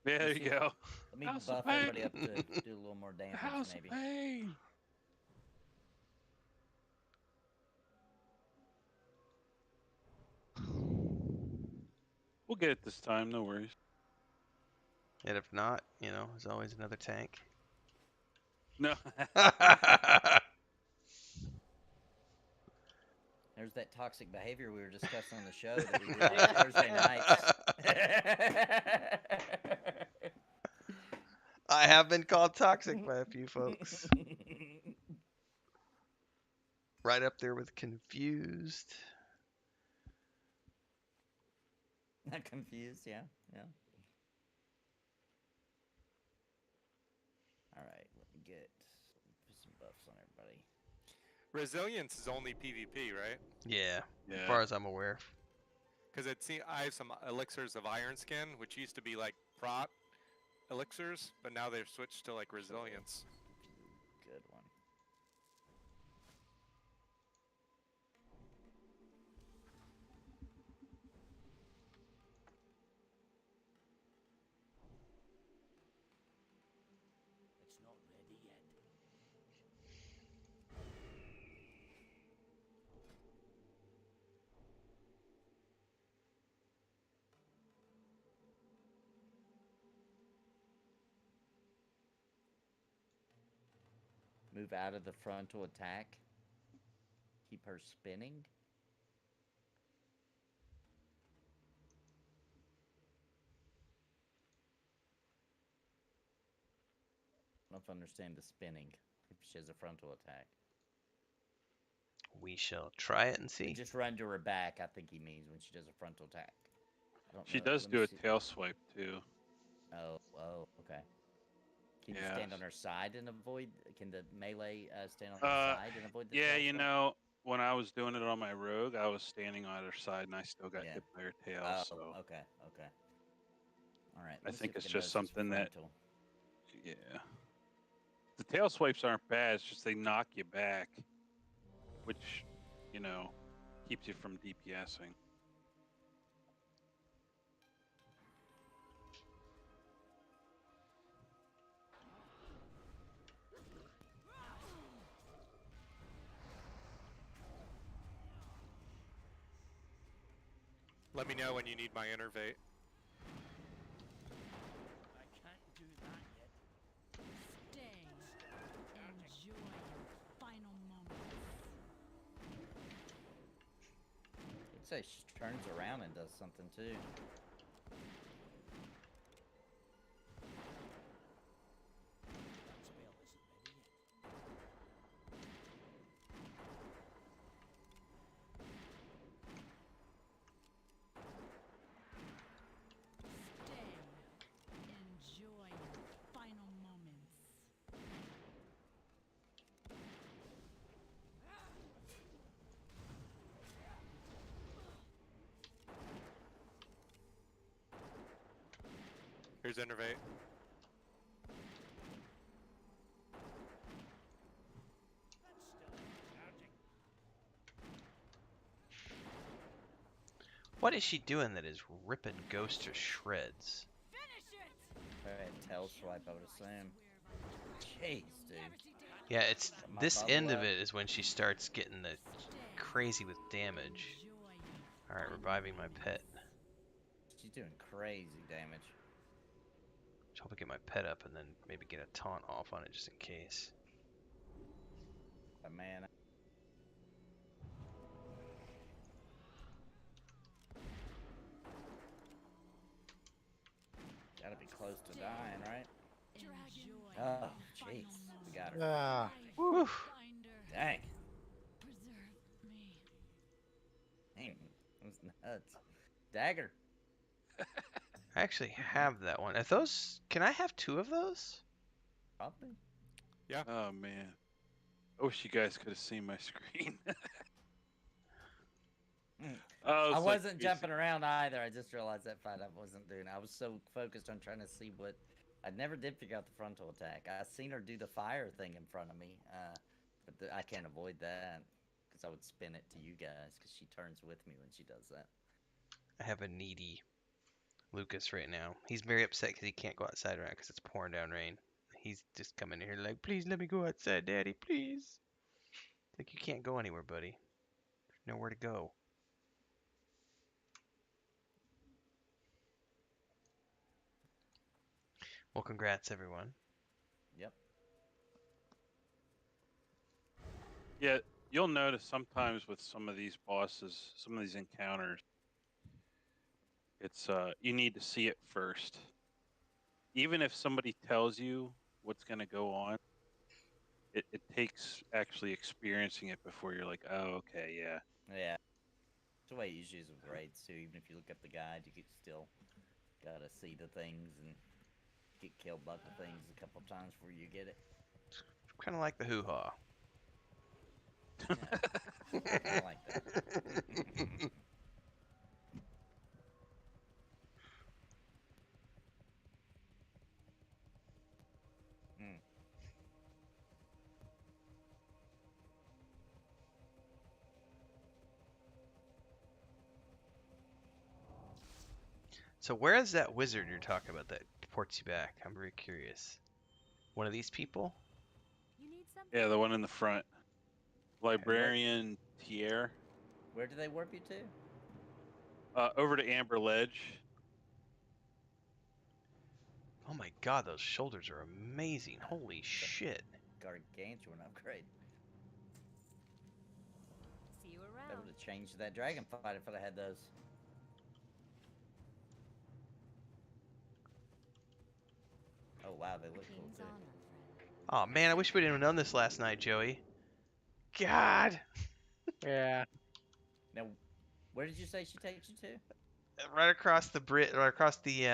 Yeah, there you go. Let me House of buff everybody Pain. up to do a little more damage, House maybe. of Pain. We'll get it this time, no worries. And if not, you know, there's always another tank. No. There's that toxic behavior we were discussing on the show that we do on Thursday nights. I have been called toxic by a few folks. Right up there with confused. Not confused, yeah, yeah. get put some buffs on everybody. Resilience is only PvP, right? Yeah, as Yeah. far as I'm aware. Because I have some elixirs of Iron Skin, which used to be like prot elixirs, but now they've switched to like resilience. Good one. It's not ready yet. Move out of the frontal attack. Keep her spinning. I don't know if I understand the spinning. If she has a frontal attack. We shall try it and see. Just run to her back, I think he means when she does a frontal attack. I don't She know. does Let me do a see. tail swipe too. Oh, okay. Can you Yeah. stand on her side and avoid? Can the melee stand on her side and avoid the Yeah, tail you swipe? know, when I was doing it on my rogue, I was standing on her side and I still got Yeah. hit by her tail. Oh, So okay. All right. I Let me see think if we it's can just notice this something that, frontal. yeah. The tail swipes aren't bad. It's just they knock you back, which, you know, keeps you from DPSing. Let me know when you need my innervate. I can't do that yet. Stay. Enjoy your final moments. I'd say she turns around and does something too. That spell isn't ready yet. Stay. Enjoy your final moments. Here's innervate. That's still charging. What is she doing that is ripping Ghost to shreds? Finish it! Alright, tail swipe, I would assume. Jeez, dude. Yeah, it's My this bubble end of up. it is when she starts getting the crazy with damage. Alright, reviving my pet. She's doing crazy damage. Just hope I get my pet up and then maybe get a taunt off on it just in case. But man, gotta be close to dying, right? Oh, jeez. We got her. Ah, Whew. Dang. Preserve me. Dang. That was nuts. Dagger. I actually have that one. Are those? Can I have two of those? Probably. Oh, man. I wish you guys could have seen my screen. I was like, wasn't jumping around either. I just realized that fight I wasn't doing. I was so focused on trying to see what. I never did figure out the frontal attack. I seen her do the fire thing in front of me, but I can't avoid that because I would spin it to you guys because she turns with me when she does that. I have a needy Lucas right now. He's very upset because he can't go outside right because it's pouring down rain. He's just coming in here like, please let me go outside, Daddy, please. Like, you can't go anywhere, buddy. There's nowhere to go. Well, congrats, everyone. Yep. yeah, you'll notice sometimes with some of these bosses, some of these encounters, it's you need to see it first. Even if somebody tells you what's going to go on, it takes actually experiencing it before you're like, oh, okay, yeah. Yeah. It's the way it usually is with raids too. Even if you look up the guide, you still gotta see the things and get killed by the things a couple times before you get it. Kind of like the hoo-ha. Yeah, I like that. Mm. So where is that wizard you're talking about that ports you back? I'm very curious. One of these people? You need something? Yeah, the one in the front. Librarian Tier. Where do they warp you to? Over to Amber Ledge. Oh my god, those shoulders are amazing. Holy shit. Gargantuan upgrade. See you That around. would have changed that dragon fight if I had those. Oh wow, they look cool King's too. honor, friend. Oh man, I wish we didn't have done this last night, Joey. God! Yeah. Now, where did you say she takes you to? Right across the right across the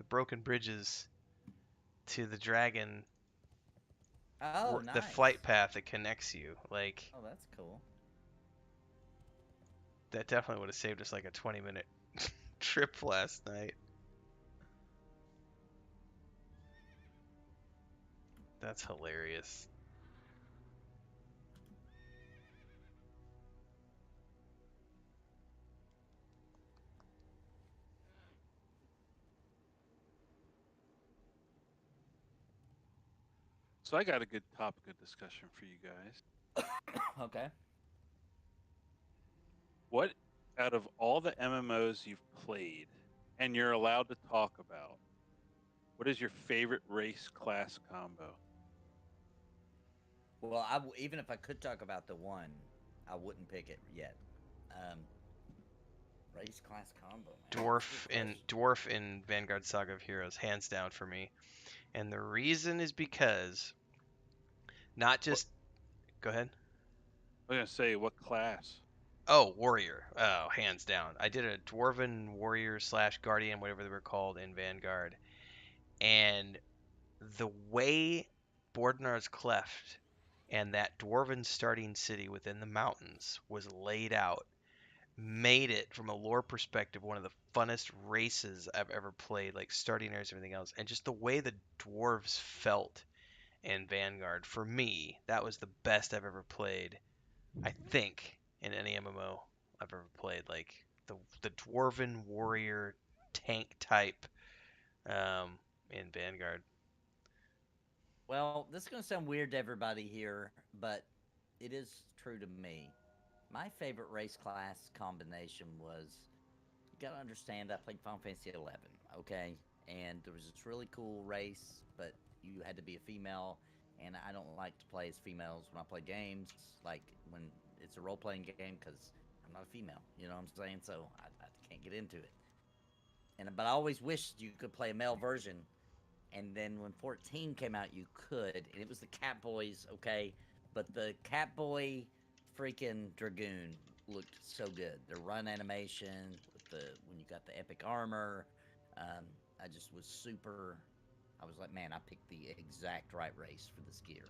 broken bridges to the dragon, Oh, nice. the flight path that connects you. Like Oh, that's cool. that definitely would have saved us like a 20-minute trip last night. That's hilarious. So I got a good topic of discussion for you guys. Okay. What out of all the MMOs you've played and you're allowed to talk about, what is your favorite race class combo? Well, even if I could talk about the one, I wouldn't pick it yet. Um, race class combo, man. Dwarf in Vanguard Saga of Heroes, hands down for me. And the reason is because not just go ahead. I was gonna say what class? Oh, warrior. Oh, hands down. I did a dwarven warrior slash guardian, whatever they were called in Vanguard, and the way Bordnar's Cleft and that dwarven starting city within the mountains was laid out made it, from a lore perspective, one of the funnest races I've ever played, like starting areas and everything else. And just the way the dwarves felt in Vanguard, for me, that was the best I've ever played, I think, in any MMO I've ever played. Like the dwarven warrior tank type in Vanguard. Well, this is gonna sound weird to everybody here, but it is true to me. My favorite race class combination was, you gotta understand, I played Final Fantasy 11, okay? And there was this really cool race, but you had to be a female, and I don't like to play as females when I play games, like when it's a role-playing game, because I'm not a female, you know what I'm saying? So I can't get into it. But I always wished you could play a male version, and then when 14 came out, you could, and it was the Catboys, okay? But the Catboy freaking Dragoon looked so good. The run animation, with when you got the epic armor, I just was super. I was like, man, I picked the exact right race for this gear,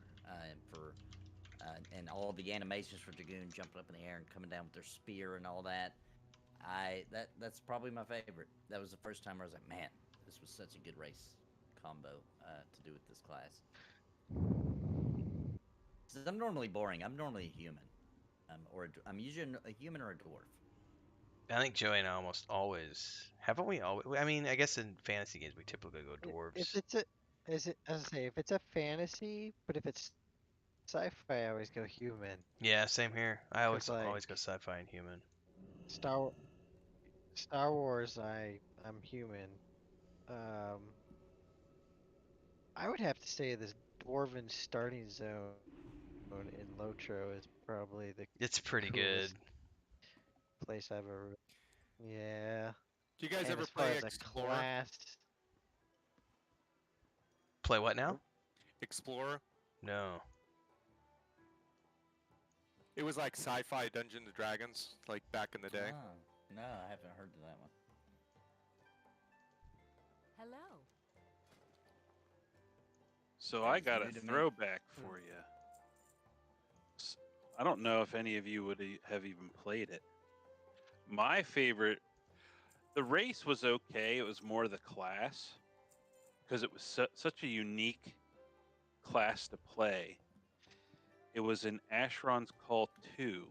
and all the animations for Dragoon jumping up in the air and coming down with their spear and all that. That's probably my favorite. That was the first time I was like, man, this was such a good race combo to do with this class. Because I'm normally boring. I'm normally a human, I'm usually a human or a dwarf. I think Joey and I almost always haven't we always. I mean, I guess in fantasy games we typically go If dwarves. it's a, is it, as I say, if it's a fantasy, but if it's sci-fi, I always go human. Yeah, same here. I Cause always go like sci-fi and human. Star Star Wars, I'm human. Um, I would have to say this dwarven starting zone in Lotro is probably the It's pretty good. coolest place I've ever. Yeah, Do you guys and ever as far play as a Explorer? class, Play what now? Explorer? No. It was like sci-fi Dungeons and Dragons, like back in the day. Oh, no, I haven't heard of that one. Hello. So I Sounds got a new to me. throwback for you. I don't know if any of you would have even played it. My favorite, the race was okay. It was more the class because it was such a unique class to play. It was in Asheron's Call 2,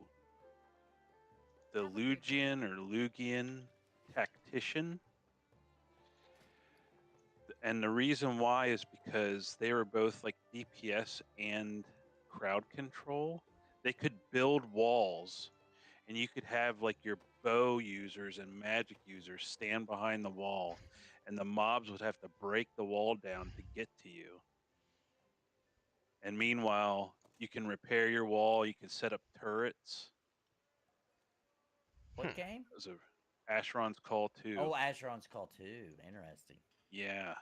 the Lugian or Lugian Tactician. And the reason why is because they were both like DPS and crowd control. They could build walls, and you could have like your bow users and magic users stand behind the wall, and the mobs would have to break the wall down to get to you. And meanwhile, you can repair your wall, you can set up turrets. What game? It was a Asheron's Call 2. Oh, Asheron's Call 2. Interesting. Yeah.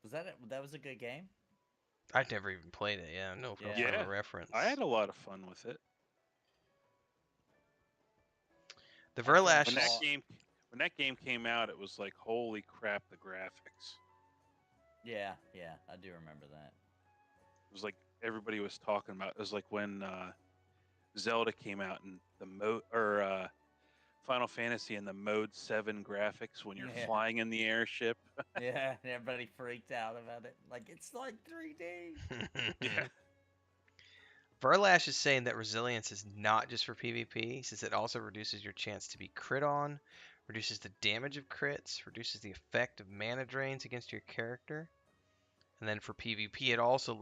Was that that was a good game? I've never even played it. Yeah, no frame Yeah. of reference. I had a lot of fun with it. The Asheron's Verlash When is that game came out, it was like, holy crap, the graphics. Yeah, I do remember that. It was like everybody was talking about. It was like when Zelda came out and the Final Fantasy and the Mode 7 graphics when you're Yeah. flying in the airship. Yeah, and everybody freaked out about it. Like, it's like 3D. Yeah. Verlash is saying that resilience is not just for PvP. He says it also reduces your chance to be crit on, reduces the damage of crits, reduces the effect of mana drains against your character. And then for PvP, it also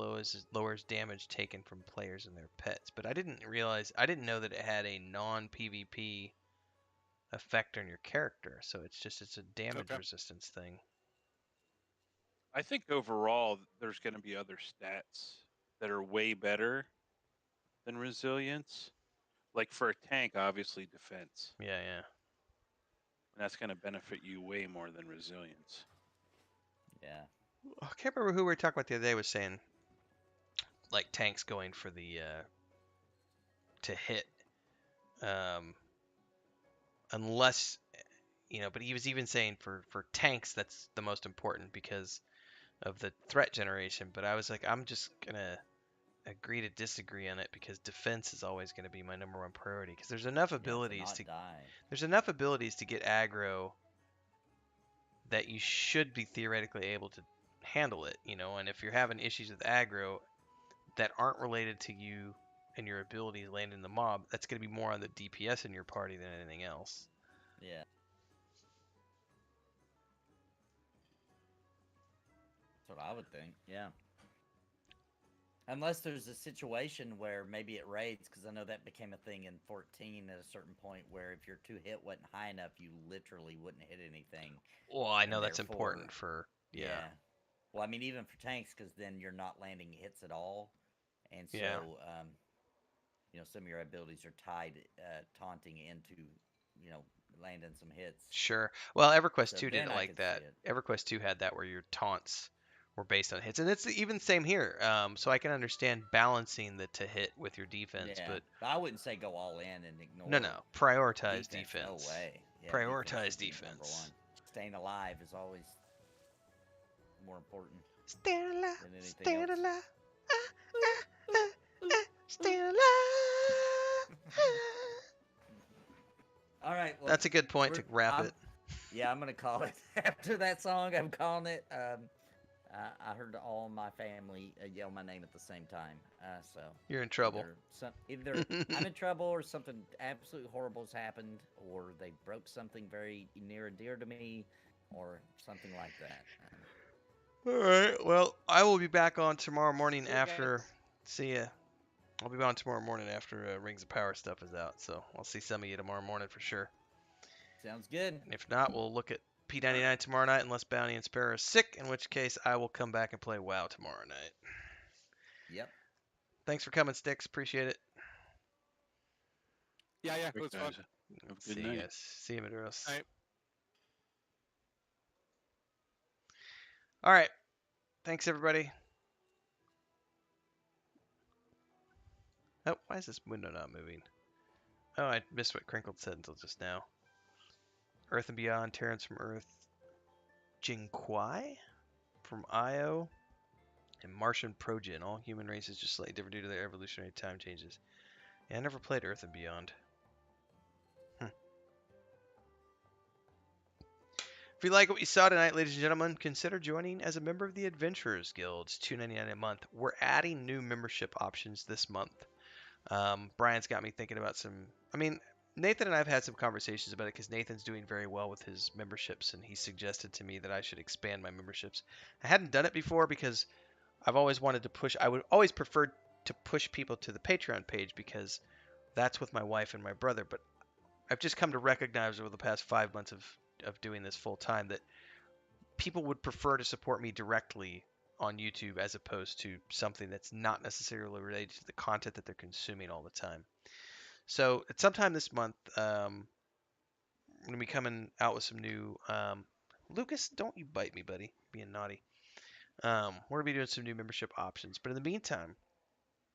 lowers damage taken from players and their pets. But I didn't know that it had a non-PvP effect on your character. So it's a damage resistance thing. I think overall there's going to be other stats that are way better than resilience. Like for a tank, obviously defense. Yeah. And that's going to benefit you way more than resilience. Yeah. I can't remember who we were talking about the other day was saying, like tanks going for the to hit, unless but he was even saying for tanks that's the most important because of the threat generation. But I was like, I'm just gonna agree to disagree on it because defense is always going to be my number one priority because there's enough abilities to die. There's enough abilities to get aggro that you should be theoretically able to handle it, and if you're having issues with aggro that aren't related to you and your ability to land in the mob, that's going to be more on the DPS in your party than anything else. Yeah. That's what I would think. Yeah. Unless there's a situation where maybe it raids, because I know that became a thing in 14 at a certain point where if your 2 hit wasn't high enough, you literally wouldn't hit anything. Well, I know And that's therefore- important for Well, I mean, even for tanks, because then you're not landing hits at all, and so Yeah. Some of your abilities are tied taunting into landing some hits. Sure. Well, EverQuest So 2 did then it I like could see that. it. EverQuest 2 had that where your taunts were based on hits, and it's even same here. So I can understand balancing the to hit with your defense, Yeah, but I wouldn't say go all in and ignore. no, prioritize defense. No way. Yeah, Prioritize should be number defense. one. Staying alive is always more important Staying alive, than anything staying else. alive, staying alive. All right, well, That's a good point to wrap it. Yeah, I'm gonna call it after that song. I'm calling it. I heard all my family yell my name at the same time. So You're in trouble. Either I'm in trouble, or something absolutely horrible has happened, or they broke something very near and dear to me, or something like that. All right. Well, I will be back on tomorrow morning after. See ya. I'll be on tomorrow morning after Rings of Power stuff is out. So I'll see some of you tomorrow morning for sure. Sounds good. And if not, we'll look at P99 tomorrow night, unless Bounty and Sparrow are sick, in which case I will come back and play WoW tomorrow night. Yep. Thanks for coming, Sticks. Appreciate it. Yeah, it was fun. Have a good See night. you guys. See you, Madros. All right. All right. Thanks, everybody. Oh, why is this window not moving? Oh, I missed what Crinkled said until just now. Earth and Beyond, Terrans from Earth. Jing Kwai from Io. Martian Progen. All human races just slightly different due to their evolutionary time changes. Yeah, I never played Earth and Beyond. If you like what you saw tonight, ladies and gentlemen, consider joining as a member of the Adventurers Guild. It's $2.99 a month. We're adding new membership options this month. Brian's got me thinking about some. I mean, Nathan and I have had some conversations about it because Nathan's doing very well with his memberships, and he suggested to me that I should expand my memberships. I hadn't done it before because I've always wanted to push. I would always prefer to push people to the Patreon page because that's with my wife and my brother. But I've just come to recognize over the past 5 months of doing this full time that people would prefer to support me directly on YouTube as opposed to something that's not necessarily related to the content that they're consuming all the time. So at sometime this month, I'm going to be coming out with some new. Lucas, don't you bite me, buddy. Being naughty. We're going to be doing some new membership options. But in the meantime,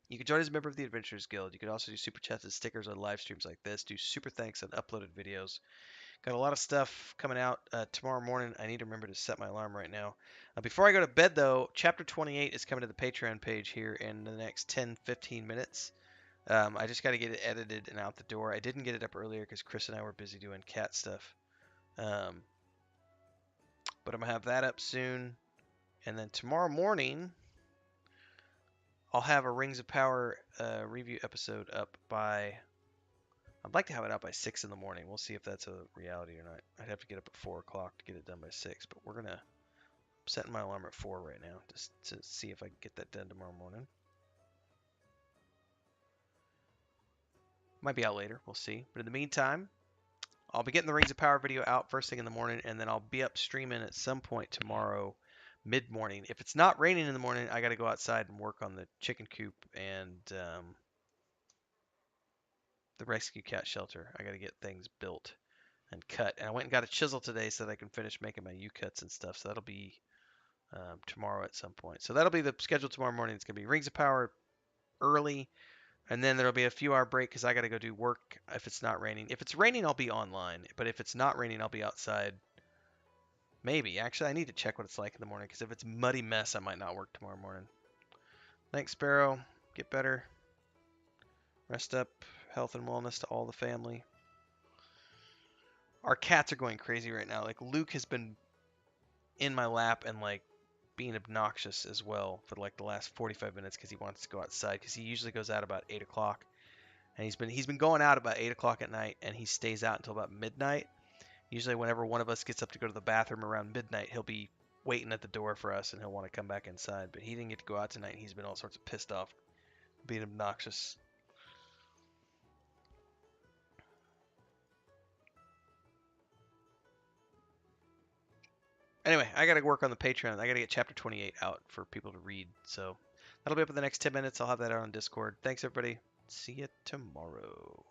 you can join as a member of the Adventurers Guild. You can also do super chats and stickers on live streams like this. Do super thanks on uploaded videos. Got a lot of stuff coming out tomorrow morning. I need to remember to set my alarm right now. Before I go to bed, though, Chapter 28 is coming to the Patreon page here in the next 10-15 minutes. I just got to get it edited and out the door. I didn't get it up earlier because Chris and I were busy doing cat stuff. But I'm going to have that up soon. And then tomorrow morning, I'll have a Rings of Power review episode up by... I'd like to have it out by 6 in the morning. We'll see if that's a reality or not. I'd have to get up at 4 o'clock to get it done by 6, but we're going to... I'm setting my alarm at 4 right now just to see if I can get that done tomorrow morning. Might be out later. We'll see. But in the meantime, I'll be getting the Rings of Power video out first thing in the morning, and then I'll be up streaming at some point tomorrow mid-morning. If it's not raining in the morning, I got to go outside and work on the chicken coop and the rescue cat shelter. I got to get things built and cut. And I went and got a chisel today so that I can finish making my U-cuts and stuff. So that'll be tomorrow at some point. So that'll be the schedule tomorrow morning. It's going to be Rings of Power early, and then there'll be a few hour break because I got to go do work if it's not raining. If it's raining, I'll be online. But if it's not raining, I'll be outside. Maybe. Actually, I need to check what it's like in the morning because if it's muddy mess, I might not work tomorrow morning. Thanks, Sparrow. Get better. Rest up. Health and wellness to all the family. Our cats are going crazy right now. Like, Luke has been in my lap and, like, being obnoxious as well for, like, the last 45 minutes because he wants to go outside because he usually goes out about 8 o'clock. And he's been going out about 8 o'clock at night, and he stays out until about midnight. Usually whenever one of us gets up to go to the bathroom around midnight, he'll be waiting at the door for us, and he'll want to come back inside. But he didn't get to go out tonight, and he's been all sorts of pissed off, being obnoxious. Anyway, I got to work on the Patreon. I got to get Chapter 28 out for people to read. So that'll be up in the next 10 minutes. I'll have that out on Discord. Thanks, everybody. See you tomorrow.